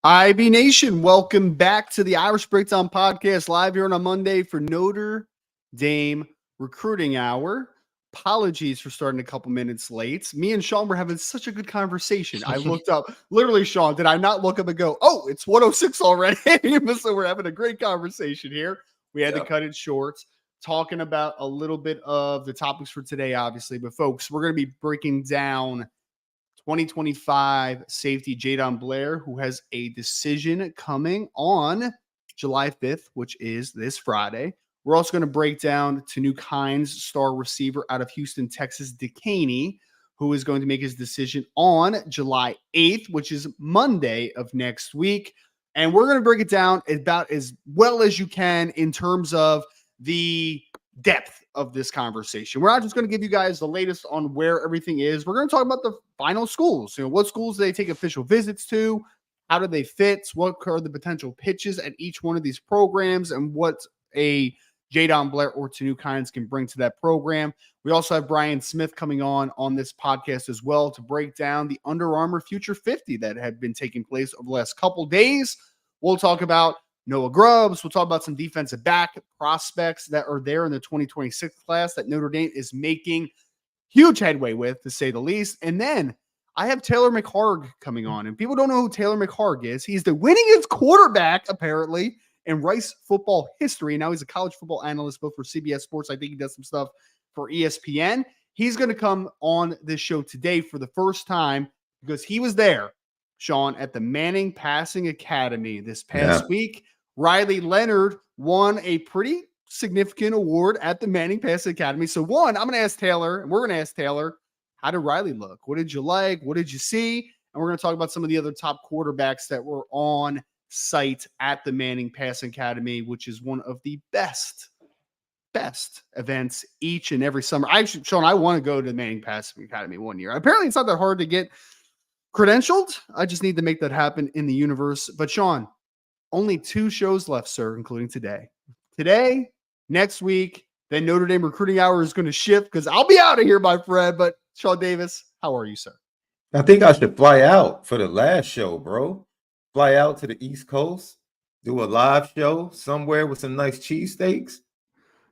IB Nation, welcome back to the Irish Breakdown Podcast, live here on a Monday for Notre Dame Recruiting Hour. Apologies for starting a couple minutes late. Me and Sean were having such a good conversation. I looked up, literally, Sean, did I not look up and go, oh, it's 106 already? So we're having a great conversation here. We had to cut it short, talking about a little bit of the topics for today, obviously. But folks, we're going to be breaking down 2025 safety JaDon Blair, who has a decision coming on July 5th, which is this Friday. We're also going to break down Tanook Hines, star receiver out of Houston, Texas, Decaney, who is going to make his decision on July 8th, which is Monday of next week. And we're going to break it down about as well as you can in terms of the depth of this conversation. We're not just going to give you guys the latest on where everything is. We're going to talk about the final schools. What schools do they take official visits to? How do they fit? What are the potential pitches at each one of these programs? And what a JaDon Blair or Tanook Hines can bring to that program. We also have Brian Smith coming on this podcast as well to break down the Under Armour Future 50 that had been taking place over the last couple days. We'll talk about Noah Grubbs. We'll talk about some defensive back prospects that are there in the 2026 class that Notre Dame is making huge headway with, to say the least. And then I have Taylor McHarge coming on. And people don't know who Taylor McHarge is. He's the winningest quarterback, apparently, in Rice football history. Now he's a college football analyst, both for CBS Sports. I think he does some stuff for ESPN. He's going to come on this show today for the first time because he was there, Sean, at the Manning Passing Academy this past week. Riley Leonard won a pretty significant award at the Manning Passing Academy. So one, I'm going to ask Taylor, and we're going to ask Taylor, how did Riley look? What did you like? What did you see? And we're going to talk about some of the other top quarterbacks that were on site at the Manning Passing Academy, which is one of the best events each and every summer. Sean, I want to go to the Manning Passing Academy one year. Apparently it's not that hard to get credentialed. I just need to make that happen in the universe. But Sean, only 2 shows left, sir, including today. Today, next week, then Notre Dame Recruiting Hour is going to shift because I'll be out of here, my friend. But Sean Davis, how are you, sir? I think I should fly out for the last show, bro. Fly out to the East Coast, do a live show somewhere with some nice cheesesteaks.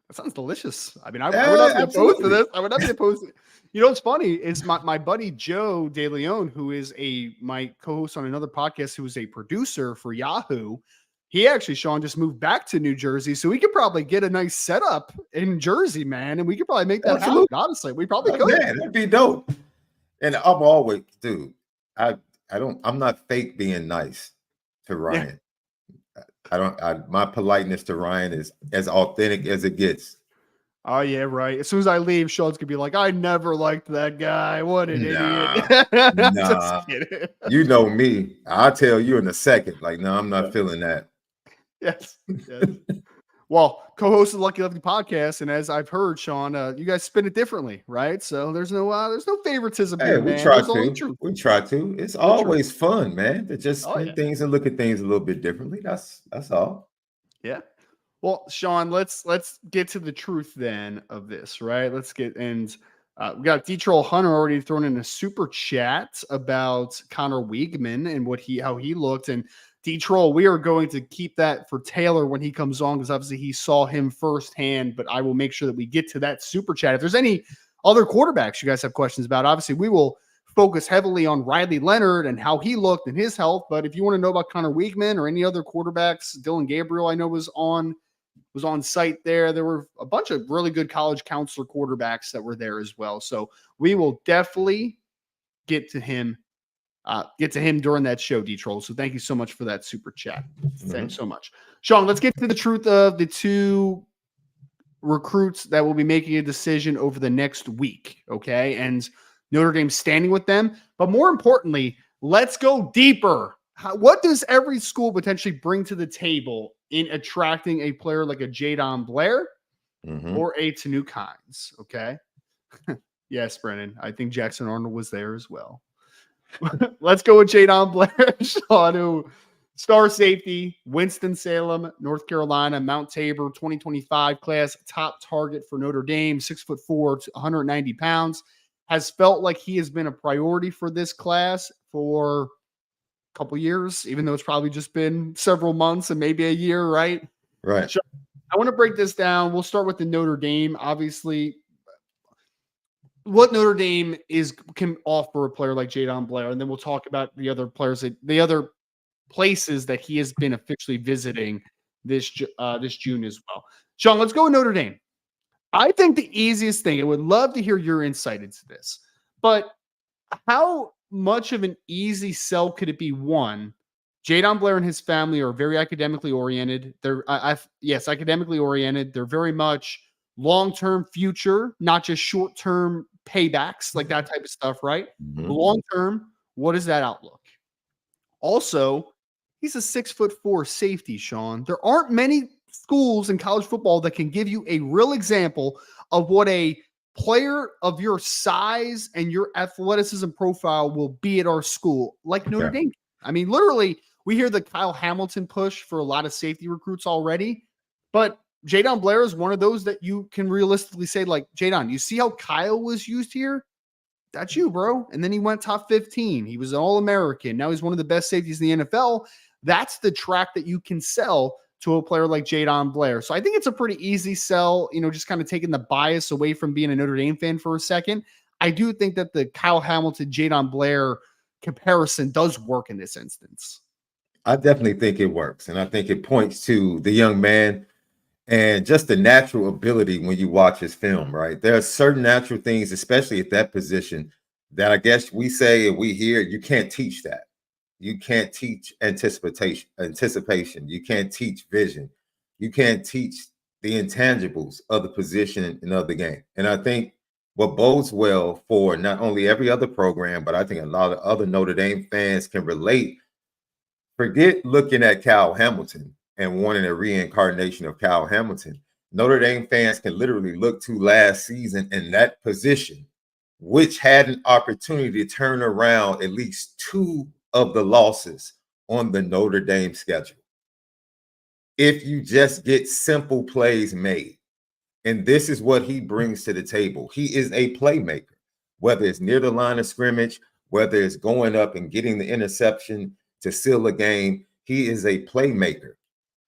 That sounds delicious. I mean, I would not be opposed to this. I would not be opposed to it. You know what's funny is my buddy Joe DeLeon, who is my co-host on another podcast, who is a producer for Yahoo. He actually, Sean, just moved back to New Jersey, so we could probably get a nice setup in Jersey, man, and we could probably make that happen. Honestly, we probably could. Man, that'd be dope. And I'm always, dude. I'm not fake being nice to Ryan. Yeah. My politeness to Ryan is as authentic as it gets. Oh, yeah, right. As soon as I leave, Sean's going to be like, I never liked that guy. What an idiot. Nah. You know me. I'll tell you in a second. Like, no, I'm not feeling that. Yes. Well, co-host of the Lucky Lefty podcast, and as I've heard, Sean, you guys spin it differently, right? So there's no favoritism here, man. We try to. It's always fun, man, to just spin things and look at things a little bit differently. That's all. Yeah. Well, Sean, let's get to the truth then of this, right? We got D-Troll Hunter already thrown in a super chat about Connor Weigman and how he looked. And D-Troll, we are going to keep that for Taylor when he comes on, because obviously he saw him firsthand, but I will make sure that we get to that super chat. If there's any other quarterbacks you guys have questions about, obviously we will focus heavily on Riley Leonard and how he looked and his health. But if you want to know about Connor Weigman or any other quarterbacks, Dylan Gabriel, I know was on site there. There were a bunch of really good college counselor quarterbacks that were there as well. So we will definitely get to him during that show, D-Troll. So thank you so much for that super chat. Thanks so much. Sean, let's get to the truth of the 2 recruits that will be making a decision over the next week. Okay. And Notre Dame standing with them. But more importantly, let's go deeper. What does every school potentially bring to the table in attracting a player like a JaDon Blair or a Tanook Hines? Okay. Yes, Brennan. I think Jackson Arnold was there as well. Let's go with JaDon Blair, Sean, who star safety, Winston-Salem, North Carolina, Mount Tabor, 2025 class, top target for Notre Dame, 6'4", 190 pounds, has felt like he has been a priority for this class for couple years, even though it's probably just been several months and maybe a year, right? Right. So I want to break this down. We'll start with the Notre Dame. Obviously, what Notre Dame can offer a player like JaDon Blair, and then we'll talk about the other players, the other places that he has been officially visiting this June as well. Sean, let's go with Notre Dame. I think the easiest thing, I would love to hear your insight into this, but how much of an easy sell could it be? One, JaDon Blair and his family are very academically oriented. They're academically oriented. They're very much long-term future, not just short-term paybacks, like that type of stuff, right? Mhm. Long-term, what is that outlook? Also, he's a 6'4" safety, Sean. There aren't many schools in college football that can give you a real example of what a player of your size and your athleticism profile will be at our school, like Notre Dame. I mean, literally, we hear the Kyle Hamilton push for a lot of safety recruits already, but JaDon Blair is one of those that you can realistically say, like, JaDon, you see how Kyle was used here? That's you, bro. And then he went top 15. He was an All-American. Now he's one of the best safeties in the NFL. That's the track that you can sell to a player like JaDon Blair. So I think it's a pretty easy sell, just kind of taking the bias away from being a Notre Dame fan for a second. I do think that the Kyle Hamilton, JaDon Blair comparison does work in this instance. I definitely think it works. And I think it points to the young man and just the natural ability when you watch his film, right? There are certain natural things, especially at that position, that I guess we say and we hear, you can't teach that. You can't teach anticipation. You can't teach vision. You can't teach the intangibles of the position and of the game. And I think what bodes well for not only every other program, but I think a lot of other Notre Dame fans can relate. Forget looking at Kyle Hamilton and wanting a reincarnation of Kyle Hamilton. Notre Dame fans can literally look to last season in that position, which had an opportunity to turn around at least two of the losses on the Notre Dame schedule. If you just get simple plays made, and this is what he brings to the table. He is a playmaker, whether it's near the line of scrimmage, whether it's going up and getting the interception to seal a game. He is a playmaker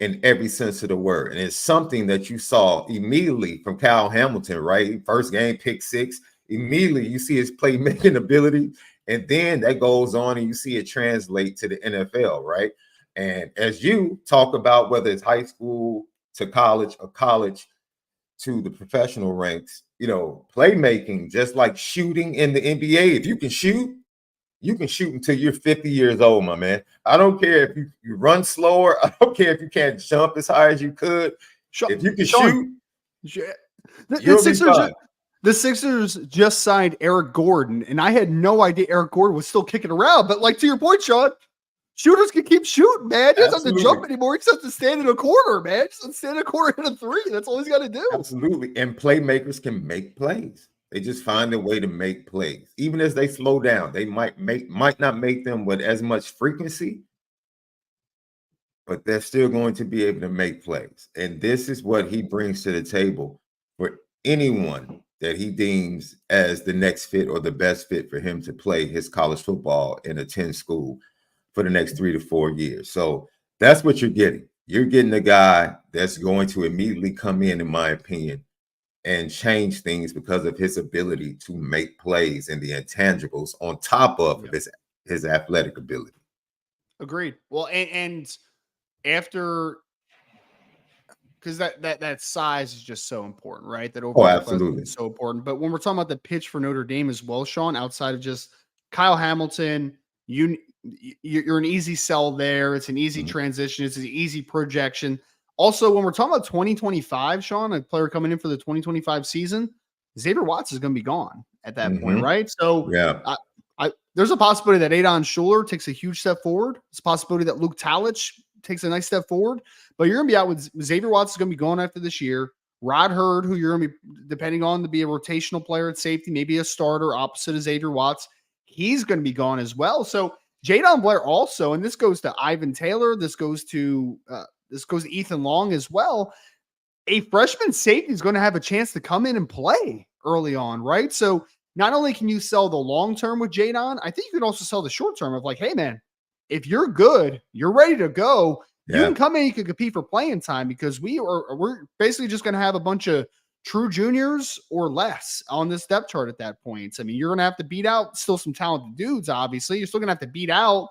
in every sense of the word. And it's something that you saw immediately from Kyle Hamilton, right? First game, pick six. Immediately you see his playmaking ability. And then that goes on and you see it translate to the NFL, right? And as you talk about whether it's high school to college or college to the professional ranks, playmaking, just like shooting in the NBA. If you can shoot until you're 50 years old, my man. I don't care if you run slower. I don't care if you can't jump as high as you could. If you can shoot, you'll be fine. The Sixers just signed Eric Gordon, and I had no idea Eric Gordon was still kicking around. But like to your point, Sean, shooters can keep shooting, man. He doesn't have to jump anymore. He just has to stand in a corner, man. Just have to stand in a corner and a three. That's all he's got to do. Absolutely. And playmakers can make plays. They just find a way to make plays. Even as they slow down, they might not make them with as much frequency, but they're still going to be able to make plays. And this is what he brings to the table for anyone that he deems as the next fit or the best fit for him to play his college football and attend school for the next 3 to 4 years. So that's what you're getting. You're getting a guy that's going to immediately come in my opinion, and change things because of his ability to make plays and the intangibles on top of his athletic ability. Agreed. Well, and after, because that size is just so important, right? That overall absolutely is so important. But when we're talking about the pitch for Notre Dame as well, Sean, outside of just Kyle Hamilton, you're an easy sell there. It's an easy transition. It's an easy projection. Also, when we're talking about 2025, Sean, a player coming in for the 2025 season, Xavier Watts is going to be gone at that point, right? So there's a possibility that Adon Schuler takes a huge step forward. It's a possibility that Luke Talich takes a nice step forward. But you're going to be out with Xavier Watts is going to be gone after this year. Rod Hurd, who you're going to be depending on to be a rotational player at safety, maybe a starter opposite of Xavier Watts, he's going to be gone as well. So JaDon Blair also, and this goes to Ivan Taylor, this goes to Ethan Long as well. A freshman safety is going to have a chance to come in and play early on, right? So not only can you sell the long term with JaDon, I think you can also sell the short term of like, hey man, if you're good, you're ready to go. You Yeah. can come in, you can compete for playing time because we're basically just going to have a bunch of true juniors or less on this depth chart at that point. I mean, you're going to have to beat out still some talented dudes, obviously. You're still going to have to beat out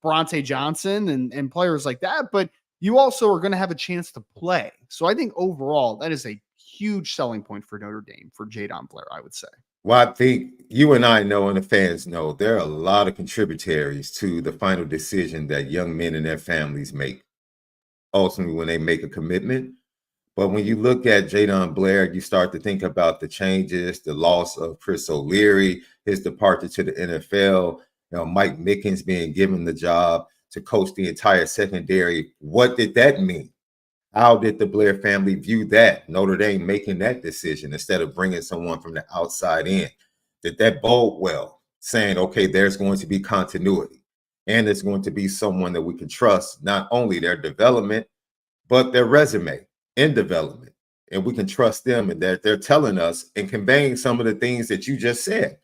Bronte Johnson and players like that, but you also are going to have a chance to play. So I think overall, that is a huge selling point for Notre Dame, for JaDon Blair, I would say. Well, I think you and I know, and the fans know, there are a lot of contributaries to the final decision that young men and their families make, ultimately when they make a commitment. But when you look at JaDon Blair, you start to think about the changes, the loss of Chris O'Leary, his departure to the NFL, Mike Mickens being given the job to coach the entire secondary. What did that mean? How did the Blair family view that? Notre Dame making that decision instead of bringing someone from the outside in. Did that bode well? Saying, okay, there's going to be continuity and it's going to be someone that we can trust, not only their development, but their resume in development. And we can trust them and that they're telling us and conveying some of the things that you just said.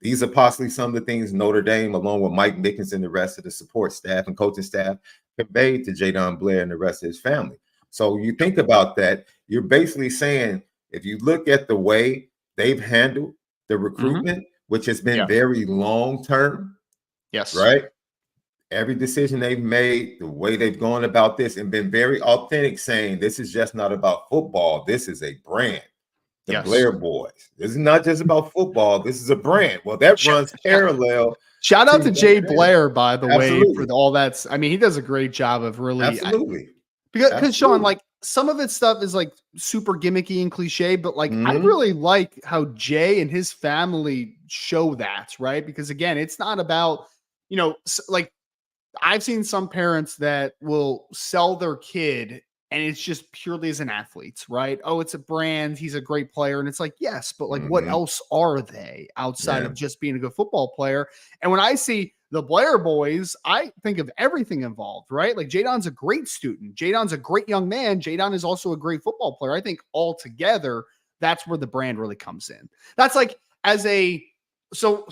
These are possibly some of the things Notre Dame, along with Mike Mickens and the rest of the support staff and coaching staff, conveyed to JaDon Blair and the rest of his family. So you think about that, you're basically saying, if you look at the way they've handled the recruitment, which has been very long-term, right? Every decision they've made, the way they've gone about this and been very authentic, saying this is just not about football. This is a brand. The Blair boys. This is not just about football. This is a brand. Well, that runs parallel. Shout out to Jay Blair, by the way, for all that. I mean, he does a great job of really. Because Sean, like some of its stuff is like super gimmicky and cliche, but like I really like how Jay and his family show that, right? Because again, it's not about, like I've seen some parents that will sell their kid and it's just purely as an athlete, right? Oh, it's a brand. He's a great player. And it's like, yes, but like what else are they outside of just being a good football player? And when I see the Blair boys, I think of everything involved, right? Like JaDon's a great student. JaDon's a great young man. JaDon is also a great football player. I think all together, that's where the brand really comes in. That's like so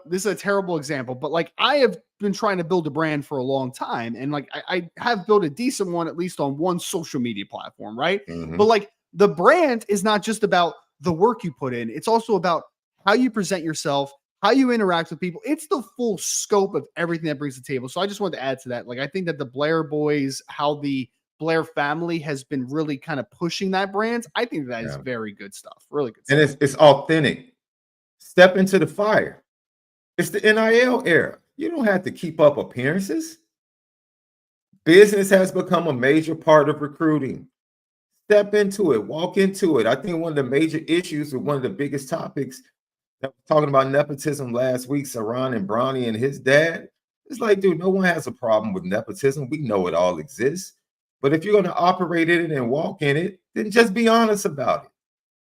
this is a terrible example, but like I have been trying to build a brand for a long time. And like I have built a decent one, at least on one social media platform, right? But like the brand is not just about the work you put in. It's also about how you present yourself, how you interact with people. It's the full scope of everything that brings to the table. So I just wanted to add to that. Like I think that the Blair boys, how the Blair family has been really kind of pushing that brand. I think that is very good stuff. Really good stuff. And it's authentic. Step into the fire. It's the NIL era. You don't have to keep up appearances. Business has become a major part of recruiting. Step into it, walk into it. I think one of the major issues with one of the biggest topics that we're talking about nepotism last week, Saran and Bronny and his dad, it's like, dude, no one has a problem with nepotism. We know it all exists. But if you're going to operate in it and walk in it, then just be honest about it.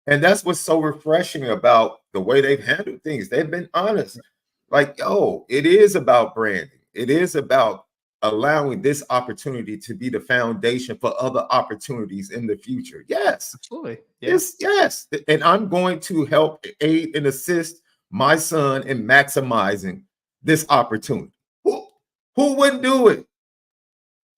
And that's what's so refreshing about the way they've handled things. They've been honest. Like, it is about branding. It is about allowing this opportunity to be the foundation for other opportunities in the future. Yes. Absolutely. Yes. And I'm going to help aid and assist my son in maximizing this opportunity. Who wouldn't do it?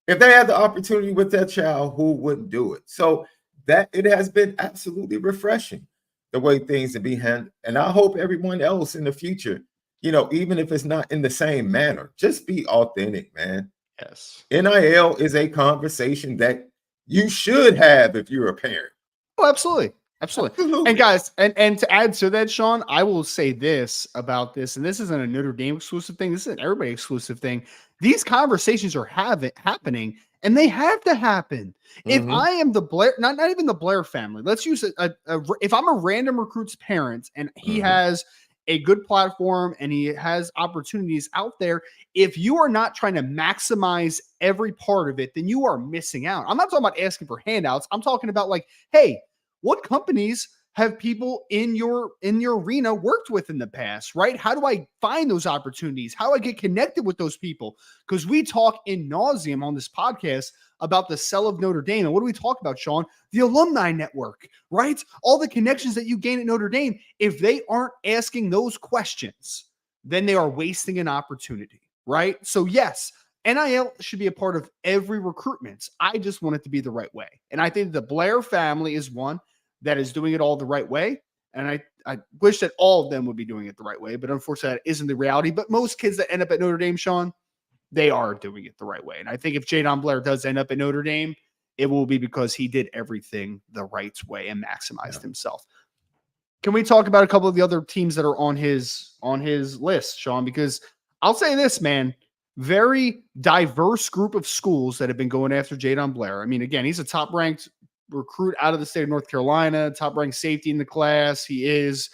If they had the opportunity with that child, who wouldn't do it? So that it has been absolutely refreshing the way things have been handled. And I hope everyone else in the future, even if it's not in the same manner, just be authentic, man. Yes. NIL is a conversation that you should have if you're a parent. Oh, absolutely. And guys, and to add to that, Sean, I will say this about this, and this isn't a Notre Dame exclusive thing. This is an everybody exclusive thing. These conversations are happening, and they have to happen. If I am the Blair, not even the Blair family, let's use if I'm a random recruit's parent and he has a good platform and he has opportunities out there, if you are not trying to maximize every part of it, then you are missing out. I'm not talking about asking for handouts. I'm talking about like, hey, what companies have people in your arena worked with in the past, right? How do I find those opportunities? How do I get connected with those people? Because we talk in nauseum on this podcast about the sell of Notre Dame. And what do we talk about, Sean? The alumni network, right? All the connections that you gain at Notre Dame. If they aren't asking those questions, then they are wasting an opportunity, right? So yes, NIL should be a part of every recruitment. I just want it to be the right way. And I think the Blair family is one that is doing it all the right way. And I wish that all of them would be doing it the right way, but unfortunately that isn't the reality. But most kids that end up at Notre Dame, Sean, they are doing it the right way. And I think if JaDon Blair does end up at Notre Dame, it will be because he did everything the right way and maximized himself. Can we talk about a couple of the other teams that are on his list, Sean? Because I'll say this, man, very diverse group of schools that have been going after JaDon Blair. I mean, again, he's a top-ranked recruit out of the state of North Carolina, top-ranked safety in the class. He is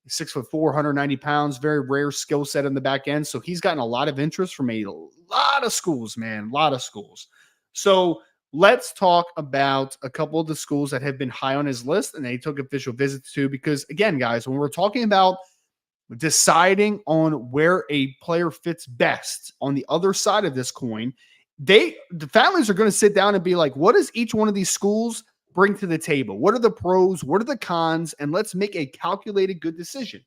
6'4", 190 pounds, very rare skill set in the back end. So he's gotten a lot of interest from a lot of schools, man, a lot of schools. So let's talk about a couple of the schools that have been high on his list and they took official visits to, because again, guys, when we're talking about deciding on where a player fits best on the other side of this coin, the families are going to sit down and be like, what does each one of these schools bring to the table? What are the pros? What are the cons? And let's make a calculated good decision.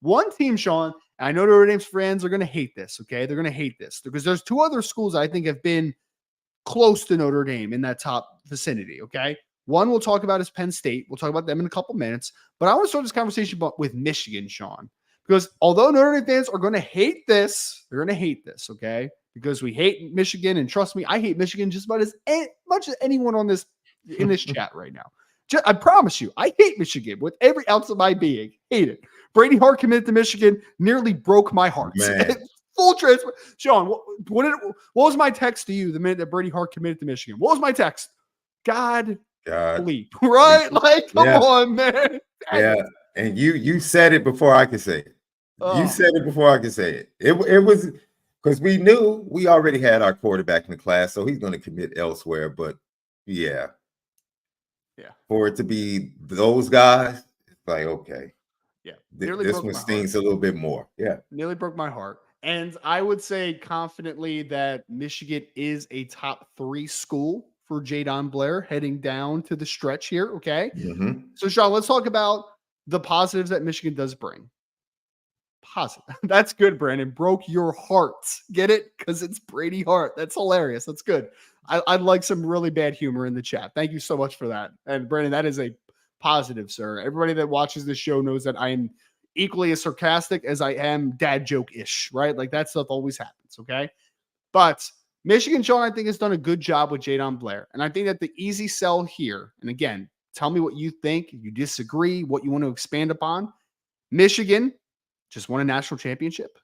One team, Sean, I know Notre Dame's fans are going to hate this, okay? They're going to hate this because there's two other schools I think have been close to Notre Dame in that top vicinity, okay? One we'll talk about is Penn State. We'll talk about them in a couple minutes. But I want to start this conversation with Michigan, Sean, because although Notre Dame fans are going to hate this, they're going to hate this, okay? Because we hate Michigan, and trust me, I hate Michigan just about as much as anyone on this in this chat right now. I promise you, I hate Michigan with every ounce of my being. Hate it. Brady Hart committed to Michigan, nearly broke my heart. Full transfer. Sean, what was my text to you the minute that Brady Hart committed to Michigan? What was my text? God. Bleep, right? Like, come on, man. Yeah, and you said it before I could say it. You said it before I could say it. It was because we knew we already had our quarterback in the class, so he's going to commit elsewhere. But yeah, for it to be those guys, it's like okay, this one stings a little bit more. Yeah, nearly broke my heart. And I would say confidently that Michigan is a top 3 school for JaDon Blair heading down to the stretch here, okay? So, Sean, let's talk about the positives that Michigan does bring. Positive. That's good, Brandon. Broke your heart. Get it? Because it's Brady Hart. That's hilarious. That's good. I'd like some really bad humor in the chat. Thank you so much for that. And, Brandon, that is a positive, sir. Everybody that watches this show knows that I am equally as sarcastic as I am dad joke-ish, right? Like that stuff always happens, okay? But Michigan, Sean, I think has done a good job with JaDon Blair. And I think that the easy sell here, and again, tell me what you think, you disagree, what you want to expand upon. Michigan just won a national championship.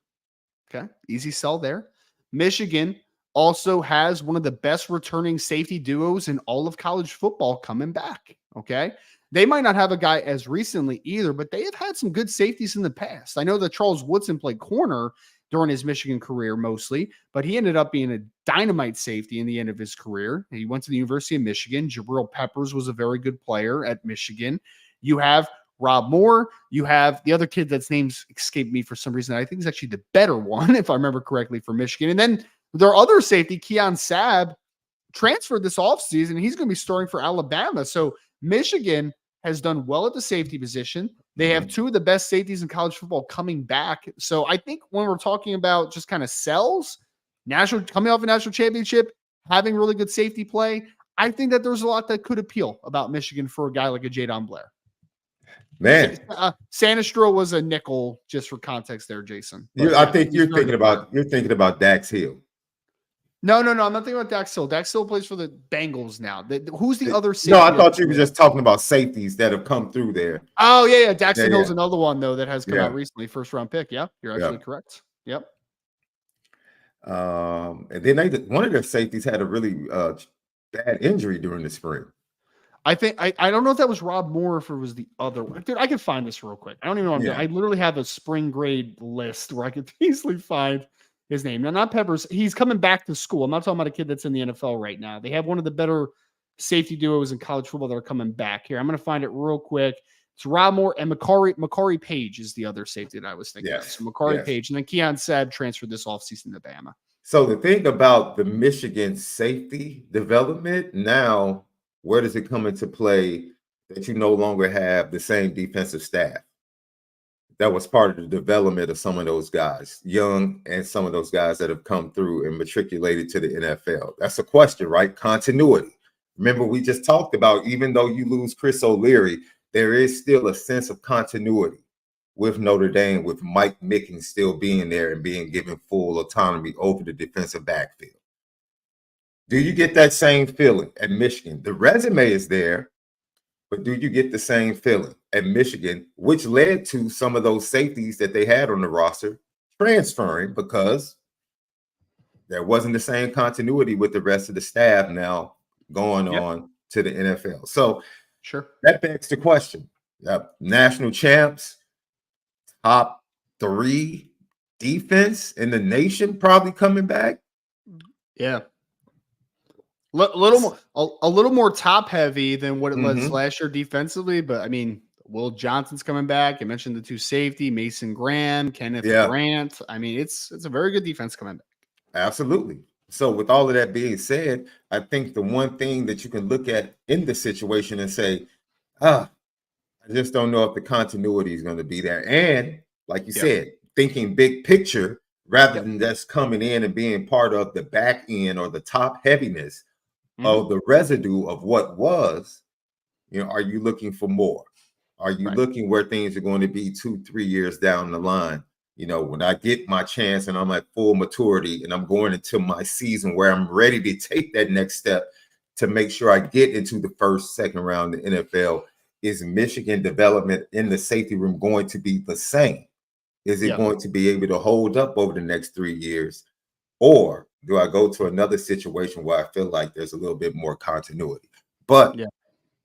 Okay, easy sell there. Michigan also has one of the best returning safety duos in all of college football coming back, okay? They might not have a guy as recently either, but they have had some good safeties in the past. I know that Charles Woodson played corner during his Michigan career mostly, but he ended up being a dynamite safety in the end of his career. He went to the University of Michigan. Jabril Peppers was a very good player at Michigan. You have Rob Moore. You have the other kid that's names escaped me for some reason. I think he's actually the better one, if I remember correctly, for Michigan. And then their other safety, Keon Sabb, transferred this offseason. He's going to be starting for Alabama. So Michigan has done well at the safety position. They have 2 of the best safeties in college football coming back. So I think when we're talking about just kind of sells, coming off a national championship, having really good safety play, I think that there's a lot that could appeal about Michigan for a guy like a JaDon Blair. Man, Sanistro was a nickel, just for context there, Jason. I think you're thinking about Dax Hill. No. I'm not thinking about Dax Hill. Dax Hill plays for the Bengals now. Who's the other safety? No, I thought you were just talking about safeties that have come through there. Oh, yeah. Daxton Hill's another one, though, that has come out recently. First-round pick. Yeah, you're actually correct. Yep. And then one of their safeties had a really bad injury during the spring. I think I don't know if that was Rob Moore or if it was the other one. Dude, I can find this real quick. I don't even know what I'm doing. I literally have a spring grade list where I could easily find his name. Now, not Peppers. He's coming back to school. I'm not talking about a kid that's in the NFL right now. They have one of the better safety duos in college football that are coming back here. I'm going to find it real quick. It's Rob Moore and Makari Page is the other safety that I was thinking of. So Makari Page. And then Keon Sabb transferred this offseason to Bama. So the thing about the Michigan safety development now, where does it come into play that you no longer have the same defensive staff? that was part of the development of some of those guys, young, and some of those guys that have come through and matriculated to the NFL. That's a question, right? Continuity. Remember, we just talked about, even though you lose Chris O'Leary, there is still a sense of continuity with Notre Dame, with Mike Mickens still being there and being given full autonomy over the defensive backfield. Do you get that same feeling at Michigan? The resume is there, but do you get the same feeling at Michigan, which led to some of those safeties that they had on the roster transferring because there wasn't the same continuity with the rest of the staff now going on to the NFL? So sure, that begs the question. National champs, top 3 defense in the nation probably coming back. Yeah. A little more top heavy than what it was last year defensively, but I mean, Will Johnson's coming back. I mentioned the 2 safety, Mason Graham, Kenneth Grant. I mean, it's a very good defense coming back. Absolutely. So with all of that being said, I think the one thing that you can look at in the situation and say, I just don't know if the continuity is going to be there. And like you said, thinking big picture rather than just coming in and being part of the back end or the top heaviness of the residue of what was, are you looking for more? Are you looking where things are going to be 2-3 years down the line? When I get my chance and I'm at full maturity and I'm going into my season where I'm ready to take that next step to make sure I get into the first, second round of the NFL, is Michigan development in the safety room going to be the same? Is it going to be able to hold up over the next 3 years? Or do I go to another situation where I feel like there's a little bit more continuity? But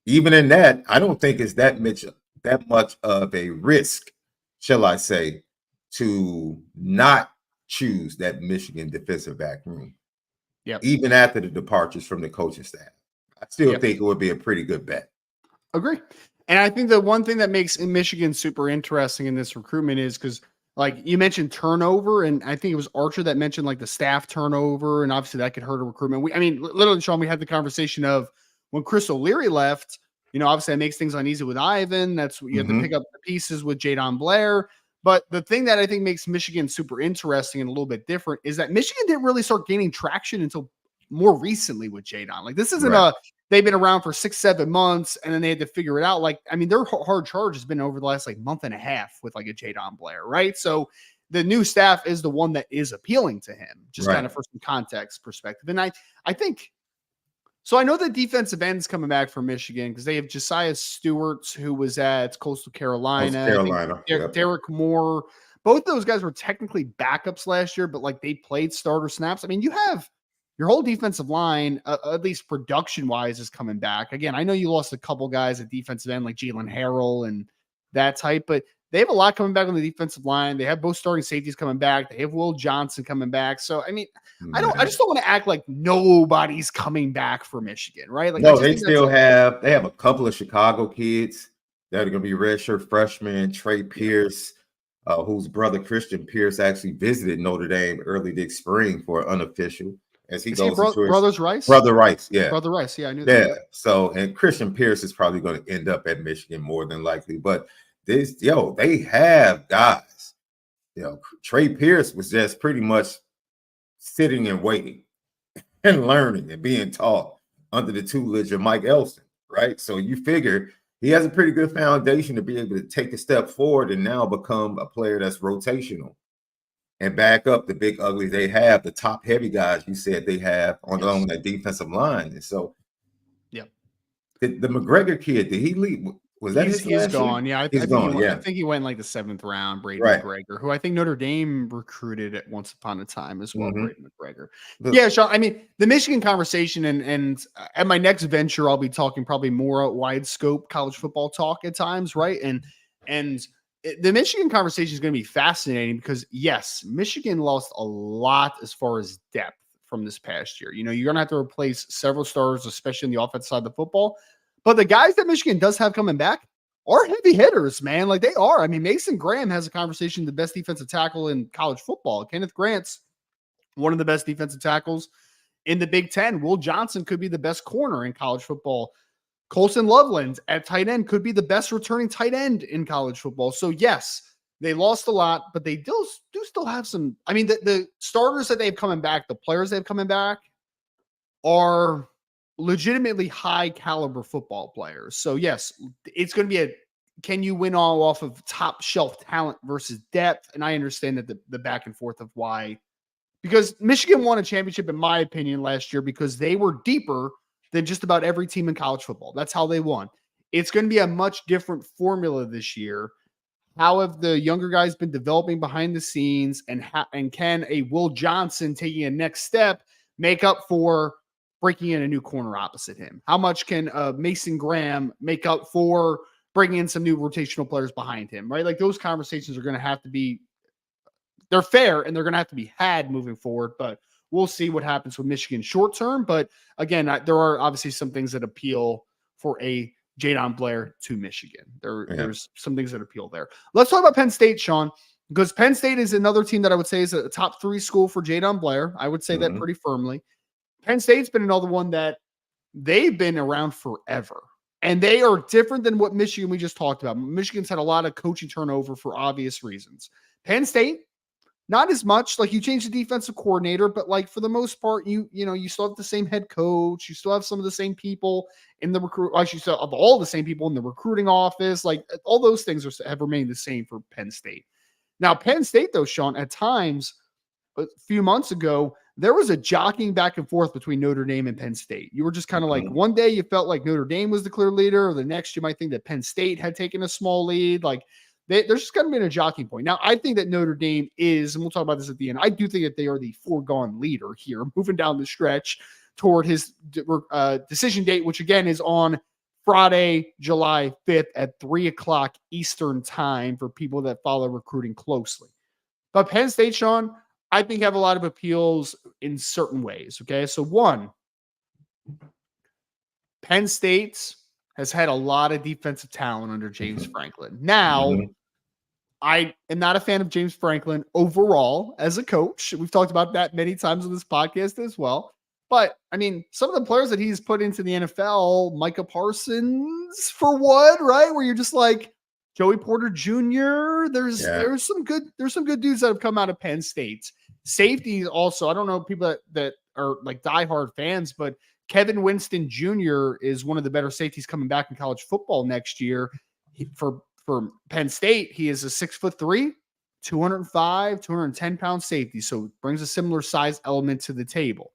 even in that, I don't think it's that much of a risk, shall I say, to not choose that Michigan defensive back room. Even after the departures from the coaching staff, I still think it would be a pretty good bet. Agree. And I think the one thing that makes Michigan super interesting in this recruitment is because, like you mentioned, turnover, and I think it was Archer that mentioned like the staff turnover, and obviously that could hurt a recruitment. Literally, Sean, we had the conversation of when Chris O'Leary left. Obviously that makes things uneasy with Ivan. That's you have to pick up the pieces with JaDon Blair. But the thing that I think makes Michigan super interesting and a little bit different is that Michigan didn't really start gaining traction until more recently with JaDon. Like this isn't they've been around for 6-7 months and then they had to figure it out. Like, I mean, their hard charge has been over the last month and a half with like a JaDon Blair, right? So the new staff is the one that is appealing to him, just kind of for some context perspective. And I think, so I know the defensive end's coming back for Michigan because they have Josiah Stewart, who was at Coastal Carolina. Derek Moore. Both those guys were technically backups last year, but like they played starter snaps. I mean, you have your whole defensive line, at least production-wise, is coming back. Again, I know you lost a couple guys at defensive end like Jalen Harrell and that type, but they have a lot coming back on the defensive line. They have both starting safeties coming back. They have Will Johnson coming back. So, I mean, I just don't want to act like nobody's coming back for Michigan, right? Like, no, they have a couple of Chicago kids that are going to be redshirt freshmen. Trey Pierce, whose brother Christian Pierce actually visited Notre Dame early this spring for unofficial. As he goes into Brothers Rice? Brother Rice, Brother Rice, I knew that. Yeah, so, and Christian Pierce is probably going to end up at Michigan more than likely. But they have guys. Trey Pierce was just pretty much sitting and waiting and learning and being taught under the tutelage of Mike Elston, right? So you figure he has a pretty good foundation to be able to take a step forward and now become a player that's rotational and back up the big ugly they have, the top heavy guys you said they have along that defensive line. And so, the McGregor kid, did he leave? Was that he's gone? Year? Yeah, I think he went like the 7th round. Brady McGregor, who I think Notre Dame recruited at once upon a time as well. Brady McGregor. Sean. I mean, the Michigan conversation, and at my next venture, I'll be talking probably more wide scope college football talk at times, right? And the Michigan conversation is going to be fascinating because yes, Michigan lost a lot as far as depth from this past year. You're going to have to replace several stars, especially in the offensive side of the football. But the guys that Michigan does have coming back are heavy hitters, man. Like they are. I mean, Mason Graham has a conversation, the best defensive tackle in college football. Kenneth Grant's one of the best defensive tackles in the Big Ten. Will Johnson could be the best corner in college football. Colson Loveland at tight end could be the best returning tight end in college football. So yes, They lost a lot, but they do still have some. I mean, the starters that they've coming back, the players they've coming back are legitimately high caliber football players. So yes, it's going to be can you win all off of top shelf talent versus depth? And I understand that the back and forth of why, because Michigan won a championship, in my opinion, last year because they were deeper than just about every team in college football. That's how they won. It's going to be a much different formula this year. How have the younger guys been developing behind the scenes, and can a Will Johnson taking a next step make up for breaking in a new corner opposite him? How much can Mason Graham make up for bringing in some new rotational players behind him, right? Like, those conversations are going to have to be, they're fair and they're going to have to be had moving forward, but we'll see what happens with Michigan short term. But again, there are obviously some things that appeal for a JaDon Blair to Michigan. There's some things that appeal there. Let's talk about Penn State, Sean, because Penn State is another team that I would say is a top 3 school for JaDon Blair. I would say that pretty firmly. Penn State's been another one that they've been around forever, and they are different than what Michigan we just talked about. Michigan's had a lot of coaching turnover for obvious reasons. Penn State, not as much. Like, you change the defensive coordinator, but like for the most part, you still have the same head coach. You still have some of the same people in the recruit. Actually, still have all the same people in the recruiting office. Like, all those things have remained the same for Penn State. Now, Penn State, though, Sean, at times a few months ago, there was a jockeying back and forth between Notre Dame and Penn State. You were just kind of like, one day you felt like Notre Dame was the clear leader, or the next you might think that Penn State had taken a small lead. Like, there's just kind of been a jockeying point. Now, I think that Notre Dame is, and we'll talk about this at the end, I do think that they are the foregone leader here, moving down the stretch toward his decision date, which again is on Friday, July 5th at 3:00 Eastern time for people that follow recruiting closely. But Penn State, Sean, I think have a lot of appeals in certain ways. Okay. So one, Penn State has had a lot of defensive talent under James Franklin. Now, I am not a fan of James Franklin overall as a coach. We've talked about that many times on this podcast as well. But I mean, some of the players that he's put into the NFL, Micah Parsons for one, right? Where you're just like, Joey Porter Jr. There's some good dudes that have come out of Penn State. Safeties also. I don't know people that are like diehard fans, but Kevin Winston Jr. is one of the better safeties coming back in college football next year. For Penn State, he is a 6'3", 205, 210-pound safety, so brings a similar size element to the table.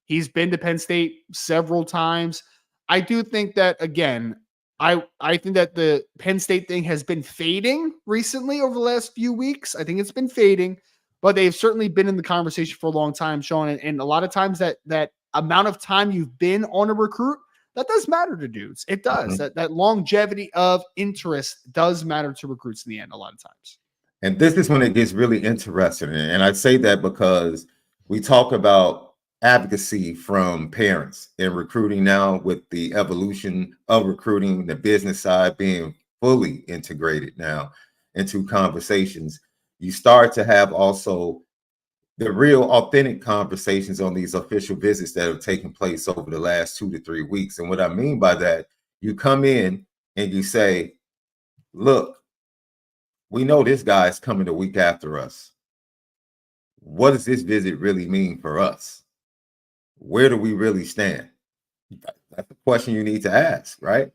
He's been to Penn State several times. I do think that, again, I think that the Penn State thing has been fading recently over the last few weeks. I think it's been fading, but they've certainly been in the conversation for a long time, Sean. And a lot of times that amount of time you've been on a recruit, that does matter to dudes. It does. That longevity of interest does matter to recruits in the end a lot of times. And this is when it gets really interesting. And I say that because we talk about advocacy from parents in recruiting now, with the evolution of recruiting, the business side being fully integrated now into conversations. You start to have also the real authentic conversations on these official visits that have taken place over the last 2 to 3 weeks. And what I mean by that, you come in and you say, look, we know this guy's coming a week after us. What does this visit really mean for us? Where do we really stand? That's the question you need to ask, right?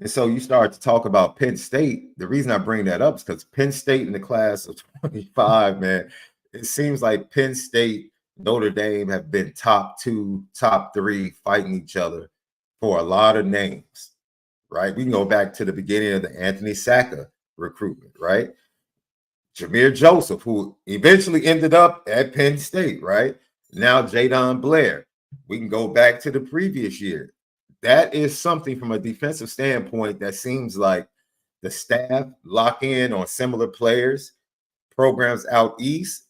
And so you start to talk about Penn State. The reason I bring that up is because Penn State in the class of 25, man, it seems like Penn State, Notre Dame have been top 2, top 3 fighting each other for a lot of names, right? We can go back to the beginning of the Anthony Sacca recruitment, right? Jameer Joseph, who eventually ended up at Penn State, right? Now JaDon Blair. We can go back to the previous year. That is something from a defensive standpoint that seems like the staff lock in on similar players, programs out east,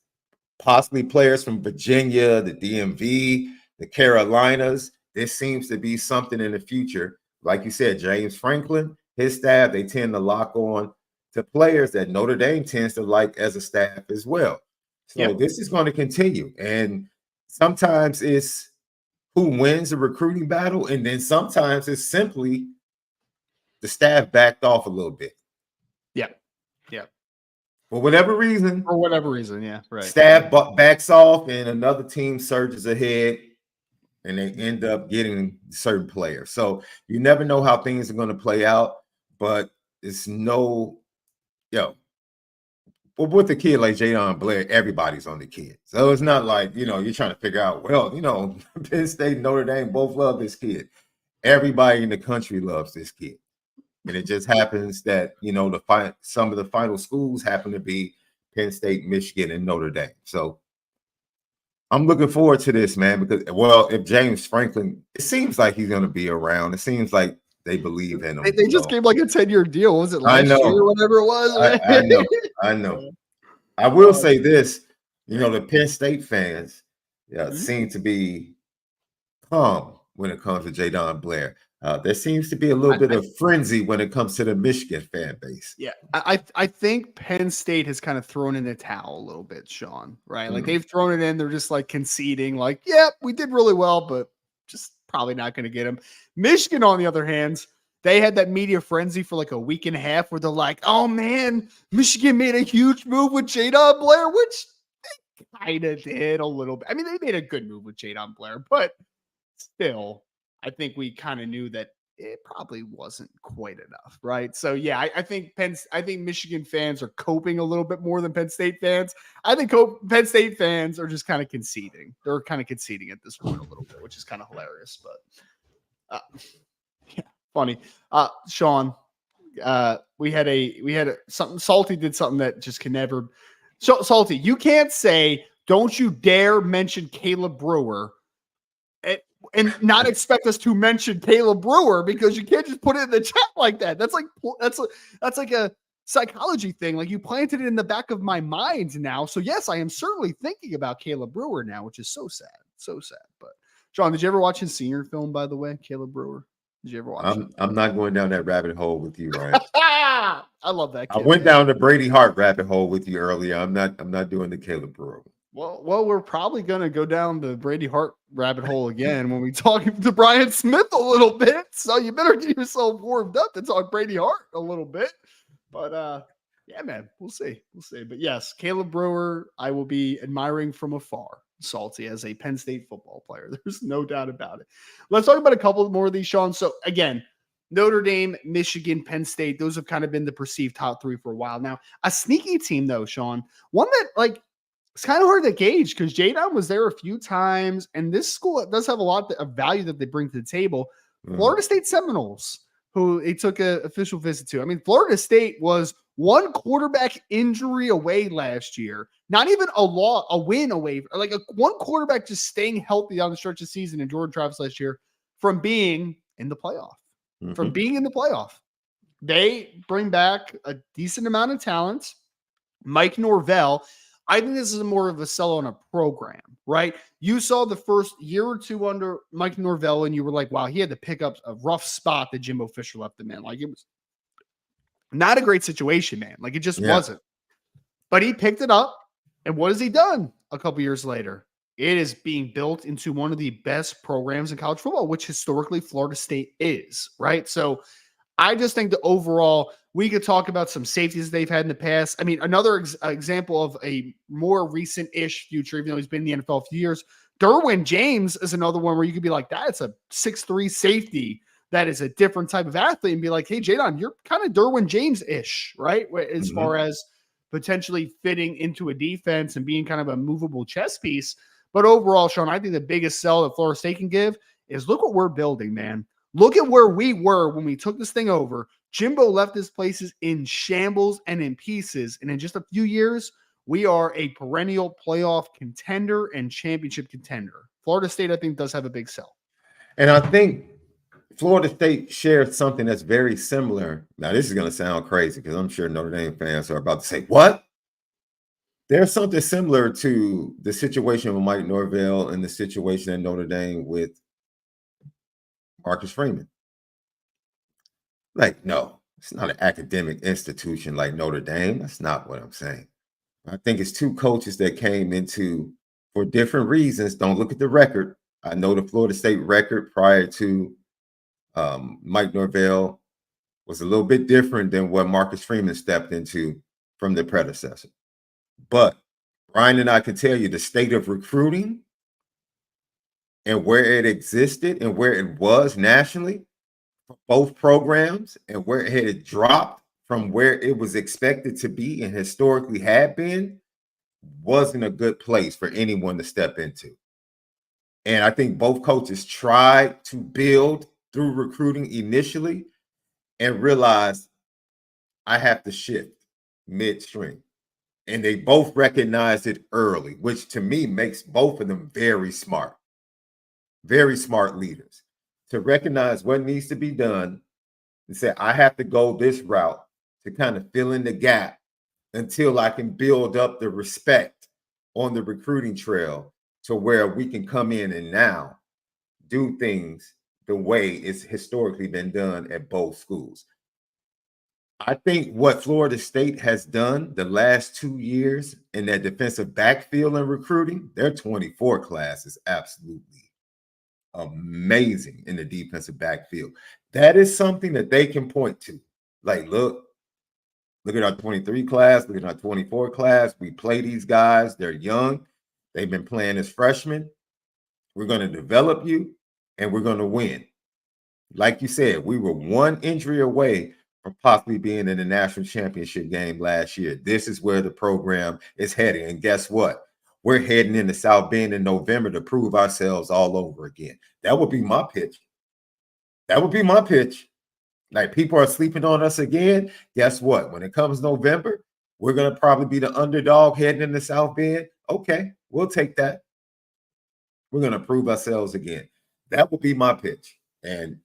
possibly players from Virginia, the DMV, the Carolinas. This seems to be something in the future. Like you said, James Franklin, his staff, they tend to lock on to players that Notre Dame tends to like as a staff as well. So This is going to continue. And sometimes it's who wins the recruiting battle, and then sometimes it's simply the staff backed off a little bit. Yeah. For whatever reason, yeah, right. staff backs off and another team surges ahead and they end up getting certain players. So you never know how things are going to play out, but it's but with a kid like JaDon Blair, everybody's on the kid. So it's not like, you're trying to figure out, Penn State and Notre Dame both love this kid. Everybody in the country loves this kid. And it just happens that, some of the final schools happen to be Penn State, Michigan, and Notre Dame. So I'm looking forward to this, man, because, if James Franklin, it seems like he's going to be around. It seems like they believe in him. They just gave like a 10-year deal. What was it last year or whatever it was? I know. I will say this, the Penn State fans seem to be calm when it comes to JaDon Blair. There seems to be a little bit of frenzy when it comes to the Michigan fan base. Yeah, I think Penn State has kind of thrown in the towel a little bit, Sean, right? Like they've thrown it in. They're just like conceding like, yeah, we did really well, but just probably not going to get him. Michigan, on the other hand, they had that media frenzy for like a week and a half where they're like, oh man, Michigan made a huge move with JaDon Blair, which they kind of did a little bit. I mean, they made a good move with JaDon Blair, but still, I think we kind of knew that it probably wasn't quite enough, right? So yeah, I think Michigan fans are coping a little bit more than Penn State fans. I think Penn State fans are just kind of conceding. They're kind of conceding at this point a little bit, which is kind of hilarious. But yeah, funny. Sean, we had something. Salty did something that just can never. So Salty, you can't say, "Don't you dare mention Caleb Brewer." And not expect us to mention Caleb Brewer, because you can't just put it in the chat like that. That's like a psychology thing. Like, you planted it in the back of my mind now. So yes, I am certainly thinking about Caleb Brewer now, which is so sad. But Sean, did you ever watch his senior film, by the way, Caleb Brewer? Did you ever watch it? I'm not going down that rabbit hole with you, Ryan. I love that kid. I went down the Brady Hart rabbit hole with you earlier. I'm not doing the Caleb Brewer. Well, we're probably going to go down the Brady Hart rabbit hole again when we talk to Brian Smith a little bit. So you better get yourself warmed up to talk Brady Hart a little bit. But yeah, man, we'll see. But yes, Caleb Brewer, I will be admiring from afar, Salty, as a Penn State football player. There's no doubt about it. Let's talk about a couple more of these, Sean. So again, Notre Dame, Michigan, Penn State, those have kind of been the perceived top three for a while now. A sneaky team, though, Sean, one that it's kind of hard to gauge because JaDon was there a few times, and this school does have a lot of value that they bring to the table. Florida State Seminoles, who they took an official visit to. I mean, Florida State was one quarterback injury away last year, not even a win away, like one quarterback just staying healthy down the stretch of the season in Jordan Travis last year from being in the playoff. They bring back a decent amount of talent. Mike Norvell, I think this is more of a sell on a program, right? You saw the first year or two under Mike Norvell, and you were like, wow, he had to pick up a rough spot that Jimbo Fisher left him in. Like, it was not a great situation, man. Like, it just wasn't. But he picked it up, and what has he done a couple years later? It is being built into one of the best programs in college football, which historically Florida State is, right? So I just think that overall, we could talk about some safeties they've had in the past. I mean, another example of a more recent-ish future, even though he's been in the NFL a few years, Derwin James is another one where you could be like, that's a 6'3" safety that is a different type of athlete, and be like, hey, JaDon, you're kind of Derwin James-ish, right? As far as potentially fitting into a defense and being kind of a movable chess piece. But overall, Sean, I think the biggest sell that Florida State can give is look what we're building, man. Look at where we were when we took this thing over. Jimbo left his places in shambles and in pieces. And in just a few years, we are a perennial playoff contender and championship contender. Florida State, I think, does have a big sell. And I think Florida State shares something that's very similar. Now, this is going to sound crazy because I'm sure Notre Dame fans are about to say, what? There's something similar to the situation with Mike Norvell and the situation at Notre Dame with Marcus Freeman. Like, no, it's not an academic institution like Notre Dame. That's not what I'm saying. I think it's two coaches that came into, for different reasons. Don't look at the record. I know the Florida State record prior to Mike Norvell was a little bit different than what Marcus Freeman stepped into from the predecessor. But Brian and I can tell you the state of recruiting and where it existed and where it was nationally, both programs, and where it had dropped from where it was expected to be and historically had been, wasn't a good place for anyone to step into. And I think both coaches tried to build through recruiting initially and realized I have to shift midstream. And they both recognized it early, which to me makes both of them very smart leaders, to recognize what needs to be done and say, I have to go this route to kind of fill in the gap until I can build up the respect on the recruiting trail to where we can come in and now do things the way it's historically been done at both schools. I think what Florida State has done the last 2 years in that defensive backfield and recruiting, their 24 class is absolutely amazing in the defensive backfield. That is something that they can point to. Like, look at our 23 class, look at our 24 class. We play these guys. They're young. They've been playing as freshmen. We're going to develop you, and we're going to win. Like you said, we were one injury away from possibly being in the national championship game last year. This is where the program is heading. And guess what? We're heading into South Bend in November to prove ourselves all over again. That would be my pitch. Like, people are sleeping on us again. Guess what? When it comes November, we're going to probably be the underdog heading into South Bend. Okay, we'll take that. We're going to prove ourselves again. That would be my pitch. And,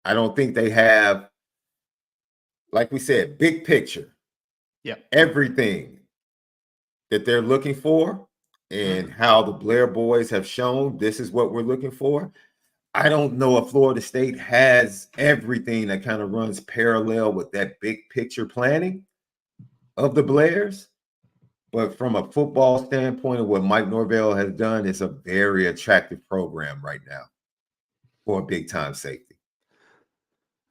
I don't think they have, like we said, big picture. Yeah. Everything that they're looking for and how the Blair boys have shown this is what we're looking for. I don't know if Florida State has everything that kind of runs parallel with that big picture planning of the Blairs. But from a football standpoint of what Mike Norvell has done, it's a very attractive program right now for a big-time safety.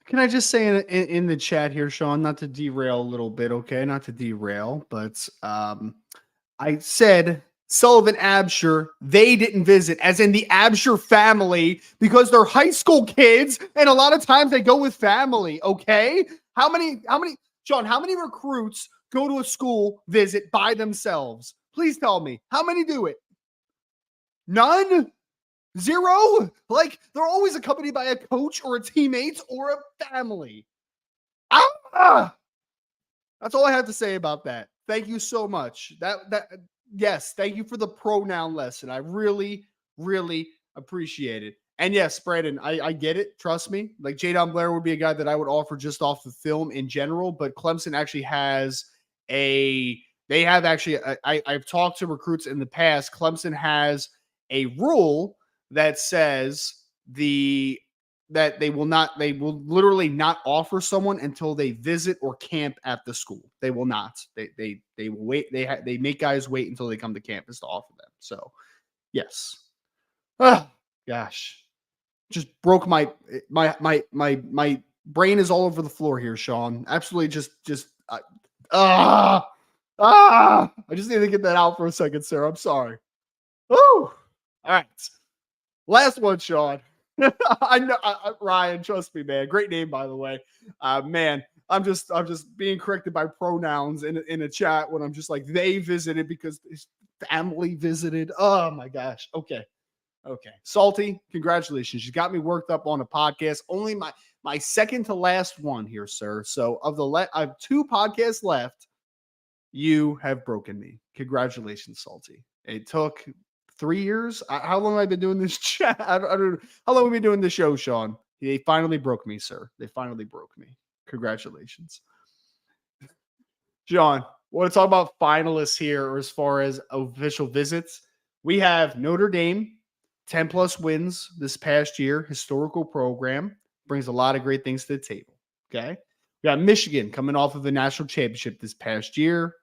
Can I just say in the chat here, Sean, not to derail a little bit, okay? Not to derail, but I said Sullivan Absher, they didn't visit, as in the Absher family, because they're high school kids, and a lot of times they go with family, okay? How many, Sean, how many recruits go to a school visit by themselves? Please tell me. How many do it? None? Zero? Like, they're always accompanied by a coach or a teammate or a family. That's all I have to say about that. Thank you so much. Yes, thank you for the pronoun lesson. I really, really appreciate it. And yes, Brandon, I get it. Trust me. Like, JaDon Blair would be a guy that I would offer just off the film in general, but Clemson actually has I've talked to recruits in the past. Clemson has a rule that says that they will literally not offer someone until they visit or camp at the school. They will not. They will wait. They make guys wait until they come to campus to offer them. So, yes. Oh, gosh. Just broke my brain is all over the floor here, Sean. Absolutely I just need to get that out for a second, sir. I'm sorry. Woo! All right. Last one, Sean. I know, Ryan, trust me, man. Great name, by the way. Man, I'm just being corrected by pronouns in a chat when I'm just like, they visited because his family visited. Oh my gosh. Okay. Salty, congratulations. You got me worked up on a podcast. Only my second to last one here, sir. So I have 2 podcasts left. You have broken me. Congratulations, Salty. It took 3 years. How long have I been doing this chat? I don't know. How long have we been doing this show, Sean? They finally broke me, sir. They finally broke me. Congratulations. Sean, want to talk about finalists here as far as official visits? We have Notre Dame, 10 plus wins this past year, historical program, brings a lot of great things to the table. Okay. We got Michigan coming off of the national championship this past year.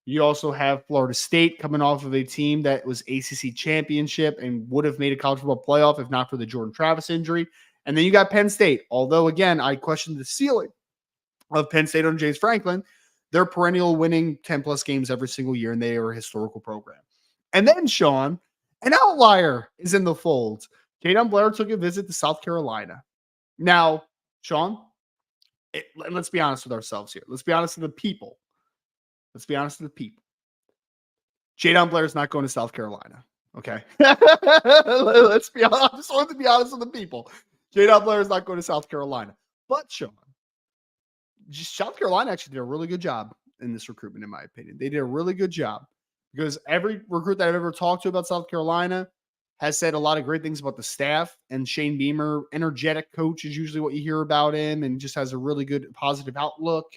You also have Florida State coming off of a team that was ACC championship and would have made a college football playoff if not for the Jordan Travis injury. And then you got Penn State. Although, again, I questioned the ceiling of Penn State on James Franklin. They're perennial winning 10-plus games every single year, and they are a historical program. And then, Sean, an outlier is in the fold. JaDon Blair took a visit to South Carolina. Now, Sean, let's be honest with ourselves here. Let's be honest with the people. JaDon Blair is not going to South Carolina. Okay. Let's be honest. I just wanted to be honest with the people. JaDon Blair is not going to South Carolina. But, Sean, South Carolina actually did a really good job in this recruitment, in my opinion. They did a really good job because every recruit that I've ever talked to about South Carolina has said a lot of great things about the staff, and Shane Beamer, energetic coach, is usually what you hear about him, and just has a really good positive outlook.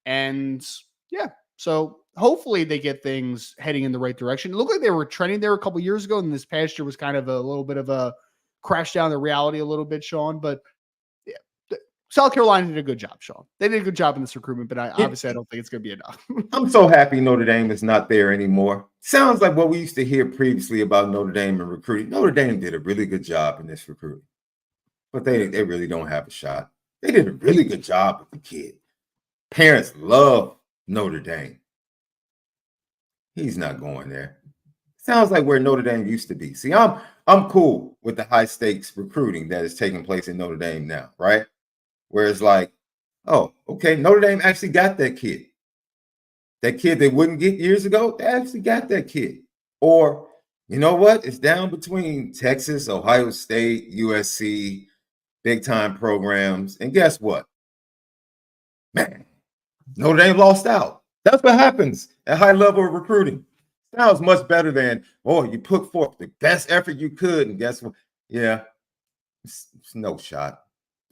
And yeah, so hopefully they get things heading in the right direction. It looked like they were trending there a couple years ago, and this past year was kind of a little bit of a crash down the reality a little bit, Sean. But yeah, South Carolina did a good job, Sean. They did a good job in this recruitment, but obviously I don't think it's going to be enough. I'm so happy Notre Dame is not there anymore. Sounds like what we used to hear previously about Notre Dame and recruiting. Notre Dame did a really good job in this recruiting, but they really don't have a shot. They did a really good job with the kid. Parents love Notre Dame. He's not going there. Sounds like where Notre Dame used to be. See, I'm cool with the high stakes recruiting that is taking place in Notre Dame now, right? Where it's like, oh, okay, Notre Dame actually got that kid. That kid they wouldn't get years ago, they actually got that kid. Or, you know what? It's down between Texas, Ohio State, USC, big-time programs. And guess what? Man, Notre Dame lost out. That's what happens at high level of recruiting. Sounds much better than, oh, you put forth the best effort you could, and guess what? Yeah, it's no shot.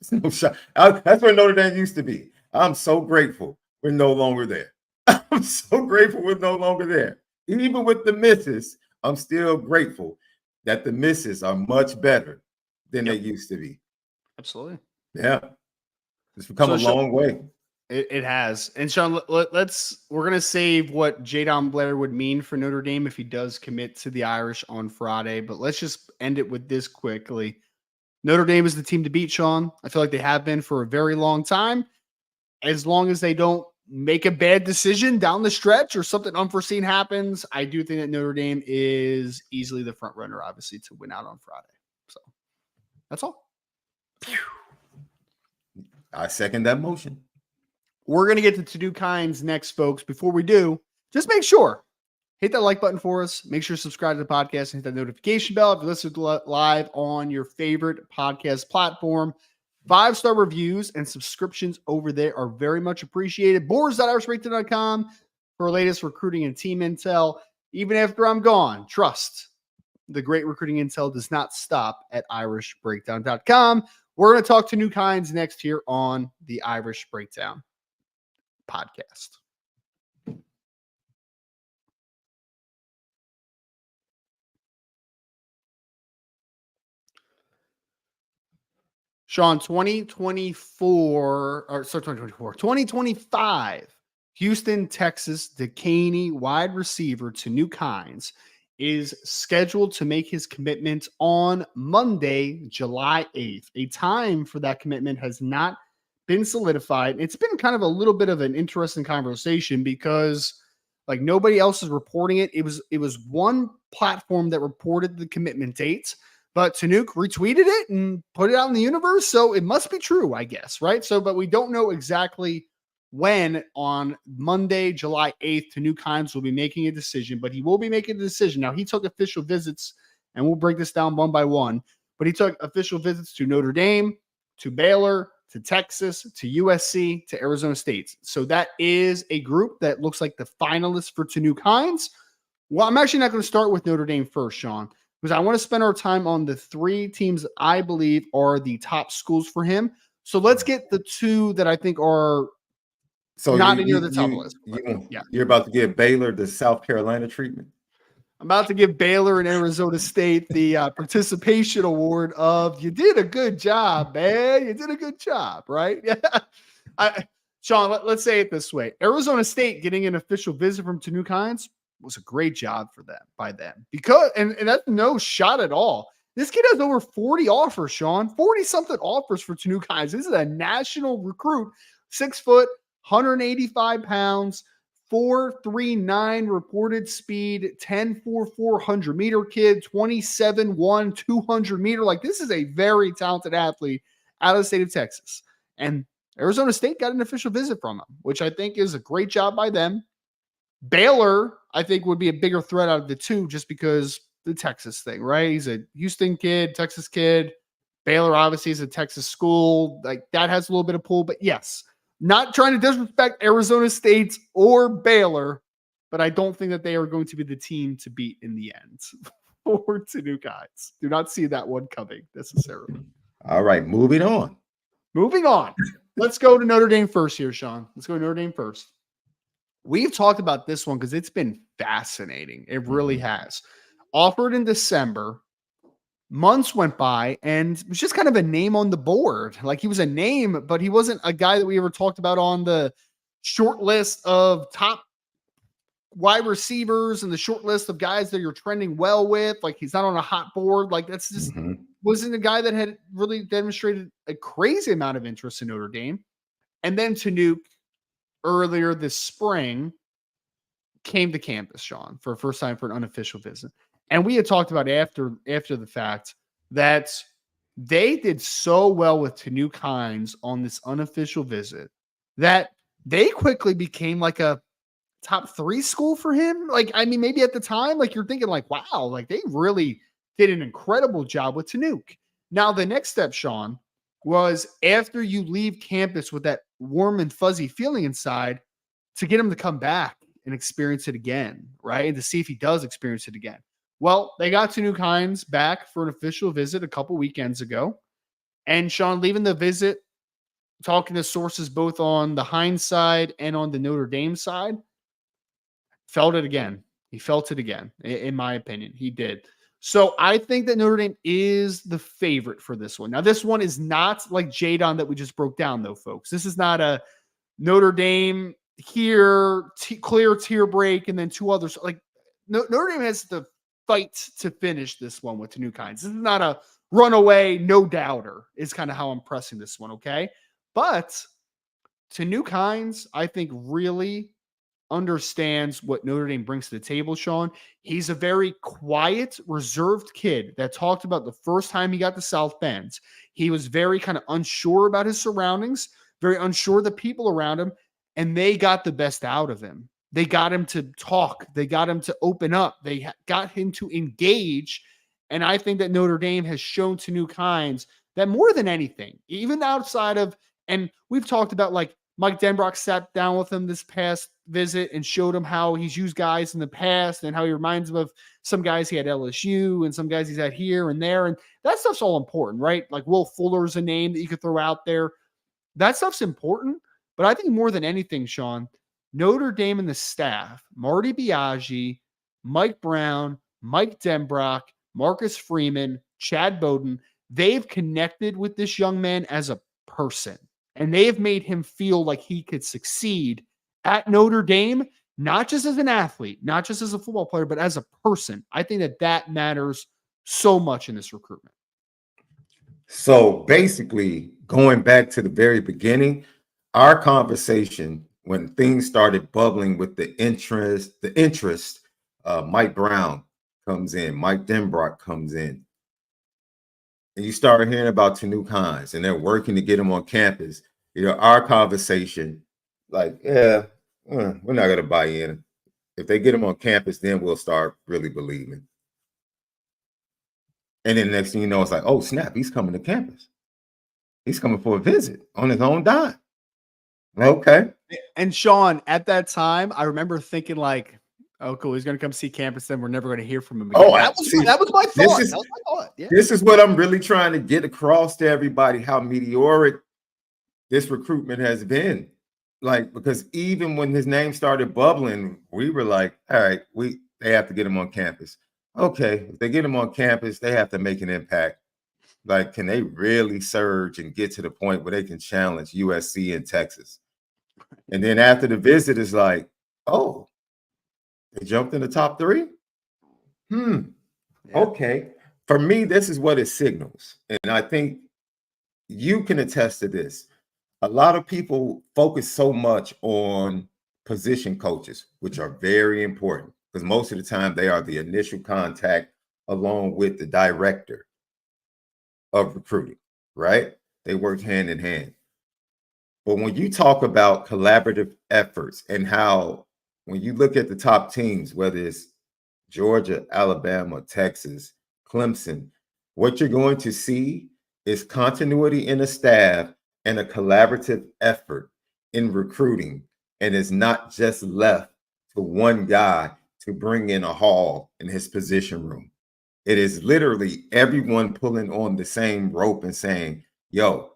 It's no shot. That's where Notre Dame used to be. I'm so grateful we're no longer there. I'm so grateful we're no longer there. Even with the misses, I'm still grateful that the misses are much better than they used to be. Absolutely. Yeah. It's become a long way. It has. And Sean, we're going to save what JaDon Blair would mean for Notre Dame if he does commit to the Irish on Friday. But let's just end it with this quickly. Notre Dame is the team to beat, Sean. I feel like they have been for a very long time. As long as they don't make a bad decision down the stretch or something unforeseen happens, I do think that Notre Dame is easily the front runner, obviously, to win out on Friday. So that's all. I second that motion. We're going to get to Tanook Hines next, folks. Before we do, just make sure, hit that like button for us. Make sure to subscribe to the podcast and hit that notification bell if you listen live on your favorite podcast platform. 5-star reviews and subscriptions over there are very much appreciated. Boards.irishbreakdown.com for latest recruiting and team intel. Even after I'm gone, trust the great recruiting intel does not stop at irishbreakdown.com. We're going to talk to Tanook Hines next here on the Irish Breakdown podcast. Sean, 2025, Houston, Texas, Decaney wide receiver Tanook Hines is scheduled to make his commitment on Monday, July 8th. A time for that commitment has not been solidified. It's been kind of a little bit of an interesting conversation because like nobody else is reporting it. It was one platform that reported the commitment dates, but Tanook retweeted it and put it out in the universe. So it must be true, I guess. Right. So, but we don't know exactly when on Monday, July 8th, Tanook Hines will be making a decision, but he will be making a decision. Now he took official visits and we'll break this down one by one, but he took official visits to Notre Dame, to Baylor, to Texas, to USC, to Arizona State. So that is a group that looks like the finalists for Tanook Hines. Well, I'm actually not going to start with Notre Dame first, Sean, because I want to spend our time on the 3 teams that I believe are the top schools for him. So let's get the 2 that I think are not near the top of the list. You're about to give Baylor the South Carolina treatment. I'm about to give Baylor and Arizona State the participation award of you did a good job, man. You did a good job, right? Yeah. Sean, let's say it this way. Arizona State getting an official visit from Tanook Hines was a great job for them by them because, and that's no shot at all. This kid has over 40 offers, Sean. 40-something offers for Tanook Hines. This is a national recruit, 6 foot, 185 pounds, 4.39 reported speed, 10.44 100-meter kid, 27.1 200-meter. Like, this is a very talented athlete out of the state of Texas. And Arizona State got an official visit from him, which I think is a great job by them. Baylor, I think, would be a bigger threat out of the two just because the Texas thing, right? He's a Houston kid, Texas kid. Baylor obviously is a Texas school. Like, that has a little bit of pull. But yes, not trying to disrespect Arizona State or Baylor, but I don't think that they are going to be the team to beat in the end for Tanook Hines. Do not see that one coming necessarily. All right, moving on. Moving on. Let's go to Notre Dame first here, Sean. Let's go to Notre Dame first. We've talked about this one because it's been fascinating. It really has. Offered in December, months went by, and it was just kind of a name on the board. Like, he was a name, but he wasn't a guy that we ever talked about on the short list of top wide receivers and the short list of guys that you're trending well with. Like, he's not on a hot board. Like, that's just wasn't a guy that had really demonstrated a crazy amount of interest in Notre Dame. And then Tanook earlier this spring came to campus, Sean, for a first time for an unofficial visit. And we had talked about after the fact that they did so well with Tanook Hines on this unofficial visit that they quickly became like a top 3 school for him. Like, I mean, maybe at the time, like, you're thinking like, wow, like they really did an incredible job with Tanook. Now, the next step, Sean, was after you leave campus with that warm and fuzzy feeling inside, to get him to come back and experience it again, right? And to see if he does experience it again. Well, they got Tanook Hines back for an official visit a couple weekends ago. And Sean, leaving the visit, talking to sources both on the Hines side and on the Notre Dame side, felt it again. He felt it again, in my opinion. He did. So I think that Notre Dame is the favorite for this one. Now, this one is not like JaDon that we just broke down, though, folks. This is not a Notre Dame here, clear tier break, and then 2 others. Like, Notre Dame has the fight to finish this one with Tanook Hines. This is not a runaway, no doubter, is kind of how I'm pressing this one, okay? But Tanook Hines, I think, really understands what Notre Dame brings to the table, Sean. He's a very quiet, reserved kid that talked about the first time he got to South Bend. He was very kind of unsure about his surroundings, very unsure of the people around him, and they got the best out of him. They got him to talk. They got him to open up. They got him to engage. And I think that Notre Dame has shown Tanook Hines that more than anything, even outside of, and we've talked about like Mike Denbrock sat down with him this past visit and showed him how he's used guys in the past and how he reminds him of some guys he had at LSU and some guys he's had here and there. And that stuff's all important, right? Like Will Fuller's a name that you could throw out there. That stuff's important. But I think more than anything, Sean, Notre Dame and the staff, Marty Biaggi, Mike Brown, Mike Denbrock, Marcus Freeman, Chad Bowden, they've connected with this young man as a person. And they have made him feel like he could succeed at Notre Dame, not just as an athlete, not just as a football player, but as a person. I think that that matters so much in this recruitment. So basically, going back to the very beginning, our conversation, when things started bubbling with the interest, Mike Brown comes in, Mike Denbrock comes in, and you started hearing about Tanook Hines, and they're working to get him on campus. You know, our conversation, like, yeah, we're not going to buy in. If they get him on campus, then we'll start really believing. And then the next thing you know, it's like, oh, snap, he's coming to campus. He's coming for a visit on his own dime. Okay. And Sean, at that time, I remember thinking like, oh, cool, he's going to come see campus, then we're never going to hear from him again. Oh, that was my thought. This is what I'm really trying to get across to everybody, how meteoric this recruitment has been. Like, because even when his name started bubbling, we were like, all right, they have to get him on campus. Okay, if they get him on campus, they have to make an impact. Like, can they really surge and get to the point where they can challenge USC and Texas? And then after the visit, it's like, oh, they jumped in the top 3? Okay. for me, this is what it signals. And I think you can attest to this. A lot of people focus so much on position coaches, which are very important because most of the time they are the initial contact along with the director of recruiting, right? They work hand in hand. But when you talk about collaborative efforts and how, when you look at the top teams, whether it's Georgia, Alabama, Texas, Clemson, what you're going to see is continuity in the staff and a collaborative effort in recruiting. And it's not just left to one guy to bring in a Hall in his position room. It is literally everyone pulling on the same rope and saying, yo,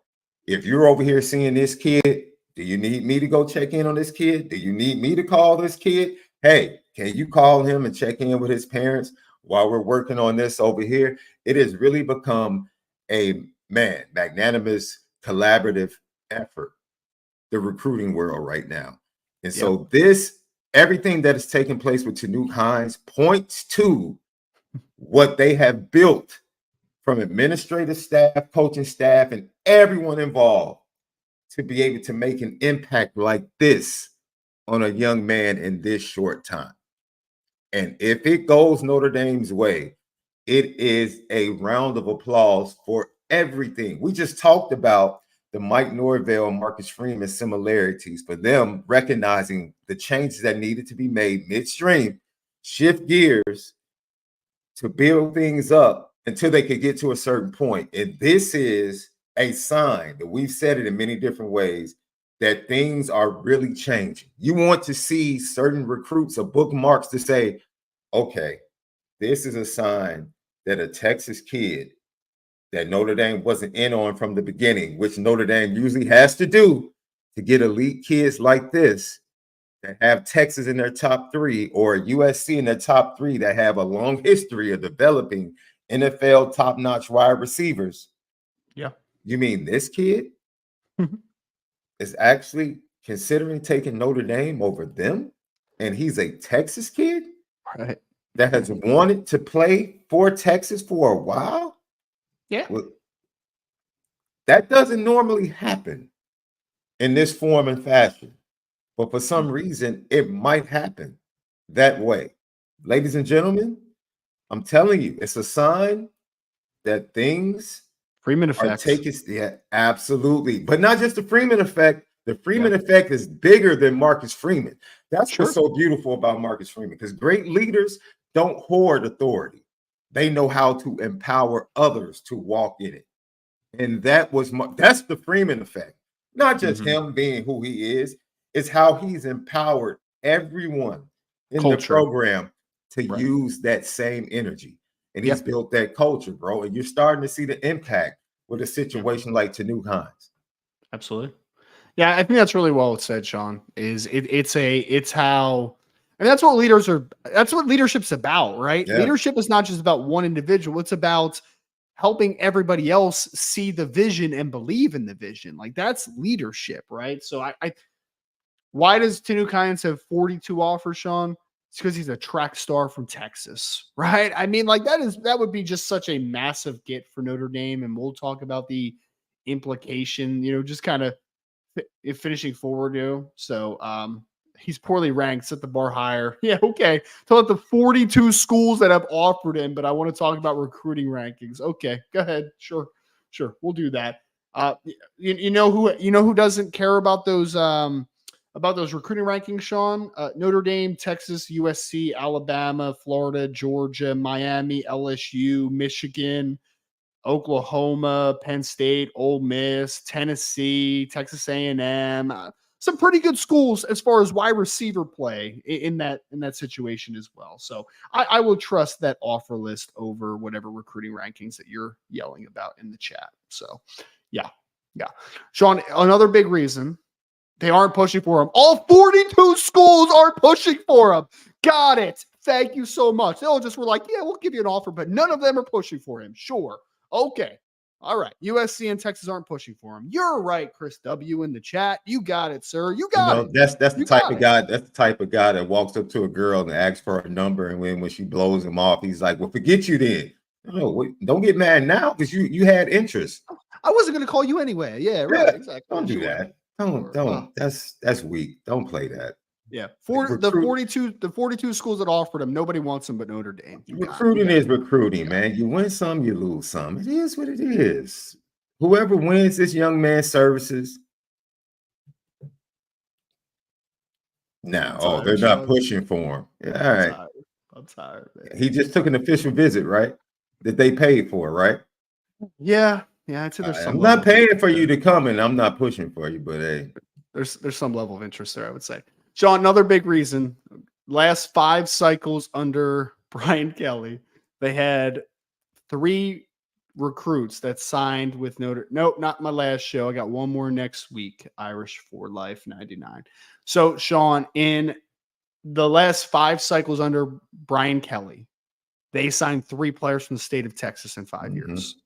if you're over here seeing this kid, do you need me to go check in on this kid? Do you need me to call this kid? Hey, can you call him and check in with his parents while we're working on this over here? It has really become a magnanimous, collaborative effort, the recruiting world right now. And so everything that is taking place with Tanook Hines points to what they have built from administrative staff, coaching staff, and everyone involved to be able to make an impact like this on a young man in this short time. And if it goes Notre Dame's way, it is a round of applause for everything. We just talked about the Mike Norvell, Marcus Freeman similarities, for them recognizing the changes that needed to be made midstream, shift gears to build things up until they could get to a certain point. And this is a sign that we've said it in many different ways that things are really changing. You want to see certain recruits or bookmarks to say, okay, this is a sign that a Texas kid that Notre Dame wasn't in on from the beginning, which Notre Dame usually has to do to get elite kids like this that have Texas in their top three or USC in their top three that have a long history of developing NFL top-notch wide receivers. Yeah. You mean this kid is actually considering taking Notre Dame over them? And he's a Texas kid that has wanted to play for Texas for a while? Yeah. Well, that doesn't normally happen in this form and fashion. But for some reason, it might happen that way. Ladies and gentlemen, I'm telling you, it's a sign that things Freeman effect. Absolutely. But not just the Freeman effect. The Freeman effect is bigger than Marcus Freeman. That's what's so beautiful about Marcus Freeman, because great leaders don't hoard authority. They know how to empower others to walk in it. And that's the Freeman effect. Not just him being who he is. It's how he's empowered everyone in the program to use that same energy. And he's built that culture, bro. And you're starting to see the impact with a situation like Tanook Hines. Absolutely. Yeah, I think that's really well said, Sean. It's how, and that's what leadership's about, right? Yeah. Leadership is not just about one individual. It's about helping everybody else see the vision and believe in the vision. Like, that's leadership, right? So why does Tanook Hines have 42 offers, Sean? It's because he's a track star from Texas, right? I mean, like, that would be just such a massive get for Notre Dame. And we'll talk about the implication, just kind of finishing forward, So he's poorly ranked, set the bar higher. Yeah, okay. Tell it the 42 schools that have offered him, but I want to talk about recruiting rankings. Okay, go ahead. Sure. We'll do that. You know who doesn't care about those recruiting rankings, Sean? Notre Dame, Texas, USC, Alabama, Florida, Georgia, Miami, LSU, Michigan, Oklahoma, Penn State, Ole Miss, Tennessee, Texas A&M, some pretty good schools as far as wide receiver play in that situation as well. So I will trust that offer list over whatever recruiting rankings that you're yelling about in the chat. So yeah. Sean, another big reason they aren't pushing for him. All 42 schools are pushing for him. Got it. Thank you so much. They all just were like, yeah, we'll give you an offer, but none of them are pushing for him. Sure. Okay. All right. USC and Texas aren't pushing for him. You're right, Chris W. in the chat. You got it, sir. You got it. That's the type of guy. That's the type of guy that walks up to a girl and asks for a number, and when she blows him off, he's like, "Well, forget you then. No, don't get mad now because you had interest. I wasn't going to call you anyway. Yeah, right. Exactly. Don't do that. Don't. That's weak. Don't play that. Yeah. For the 42 schools that offered him, nobody wants him but Notre Dame. Recruiting is recruiting, man. You win some, you lose some. It is what it is. Whoever wins this young man's services. Now, they're not pushing for him. Yeah, all right. I'm tired, man. He just took an official visit, right? That they paid for, right? Yeah. I'd say there's some. I'm not paying for you to come, and I'm not pushing for you, but hey, there's some level of interest there, I would say. Sean, another big reason. Last 5 cycles under Brian Kelly, they had 3 recruits that signed with Notre. Nope, not my last show. I got one more next week. Irish for Life 99. So, Sean, in the last 5 cycles under Brian Kelly, they signed 3 players from the state of Texas in 5 years.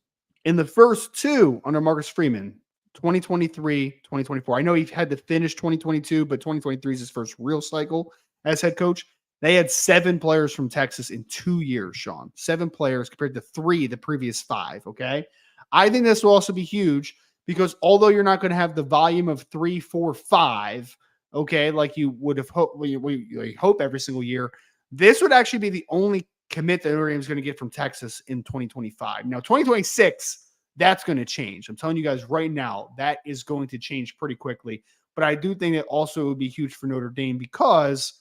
In the first 2 under Marcus Freeman, 2023, 2024. I know he had to finish 2022, but 2023 is his first real cycle as head coach. They had 7 players from Texas in 2 years, Sean. 7 players compared to 3 the previous 5, okay? I think this will also be huge because although you're not going to have the volume of 3, 4, 5, okay, like you would have hoped, we hope every single year, this would actually be the only commit that Notre Dame is going to get from Texas in 2025. Now, 2026, that's going to change. I'm telling you guys right now, that is going to change pretty quickly. But I do think it also would be huge for Notre Dame because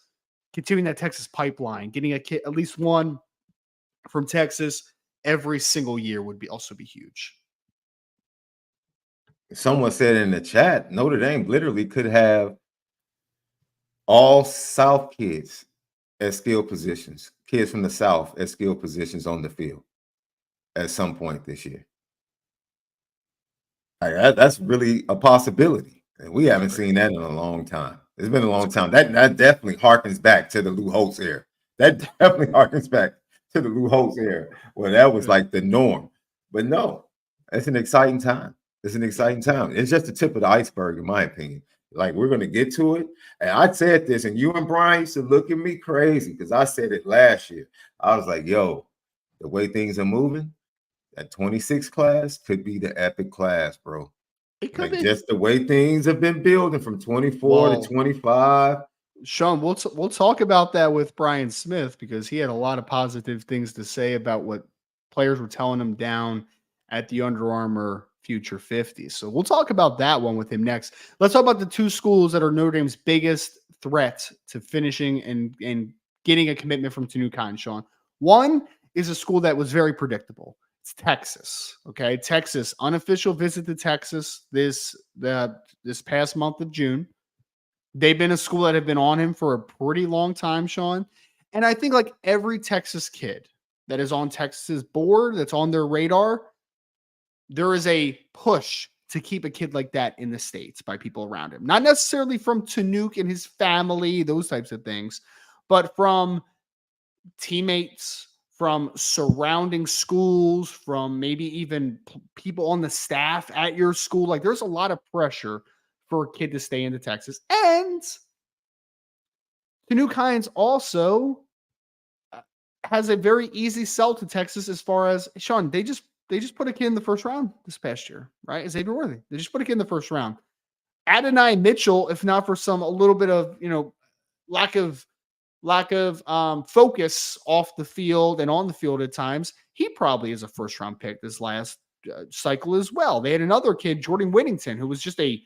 continuing that Texas pipeline, getting a kid, at least one from Texas every single year would also be huge. Someone said in the chat, Notre Dame literally could have all South kids at skill positions, kids from the South at skill positions on the field at some point this year. That's really a possibility. And we haven't seen that in a long time. It's been a long time. That definitely harkens back to the Lou Holtz era. That definitely harkens back to the Lou Holtz era, where that was like the norm. But no, it's an exciting time. It's an exciting time. It's just the tip of the iceberg, in my opinion. Like, we're going to get to it. And I said this, and you and Brian used to look at me crazy because I said it last year. I was like, yo, the way things are moving, that 26 class could be the epic class, bro. It could like be. Just the way things have been building from 24 to 25. Sean, we'll talk about that with Brian Smith because he had a lot of positive things to say about what players were telling him down at the Under Armour Future 50. So we'll talk about that one with him next. Let's talk about the 2 schools that are Notre Dame's biggest threat to finishing and getting a commitment from Tanook, Hines, Sean. One is a school that was very predictable. It's Texas. Okay. Texas, unofficial visit to Texas this past month of June. They've been a school that have been on him for a pretty long time, Sean. And I think like every Texas kid that is on Texas's board, that's on their radar, there is a push to keep a kid like that in the States by people around him. Not necessarily from Tanook and his family, those types of things, but from teammates, from surrounding schools, from maybe even people on the staff at your school. Like, there's a lot of pressure for a kid to stay into Texas. And Tanook Hines also has a very easy sell to Texas as far as, Sean, they just put a kid in the first round this past year, right? Xavier Worthy. They just put a kid in the first round. Adonai Mitchell, if not for a little bit of, lack of focus off the field and on the field at times, he probably is a first round pick this last cycle as well. They had another kid, Jordan Whittington, who was just a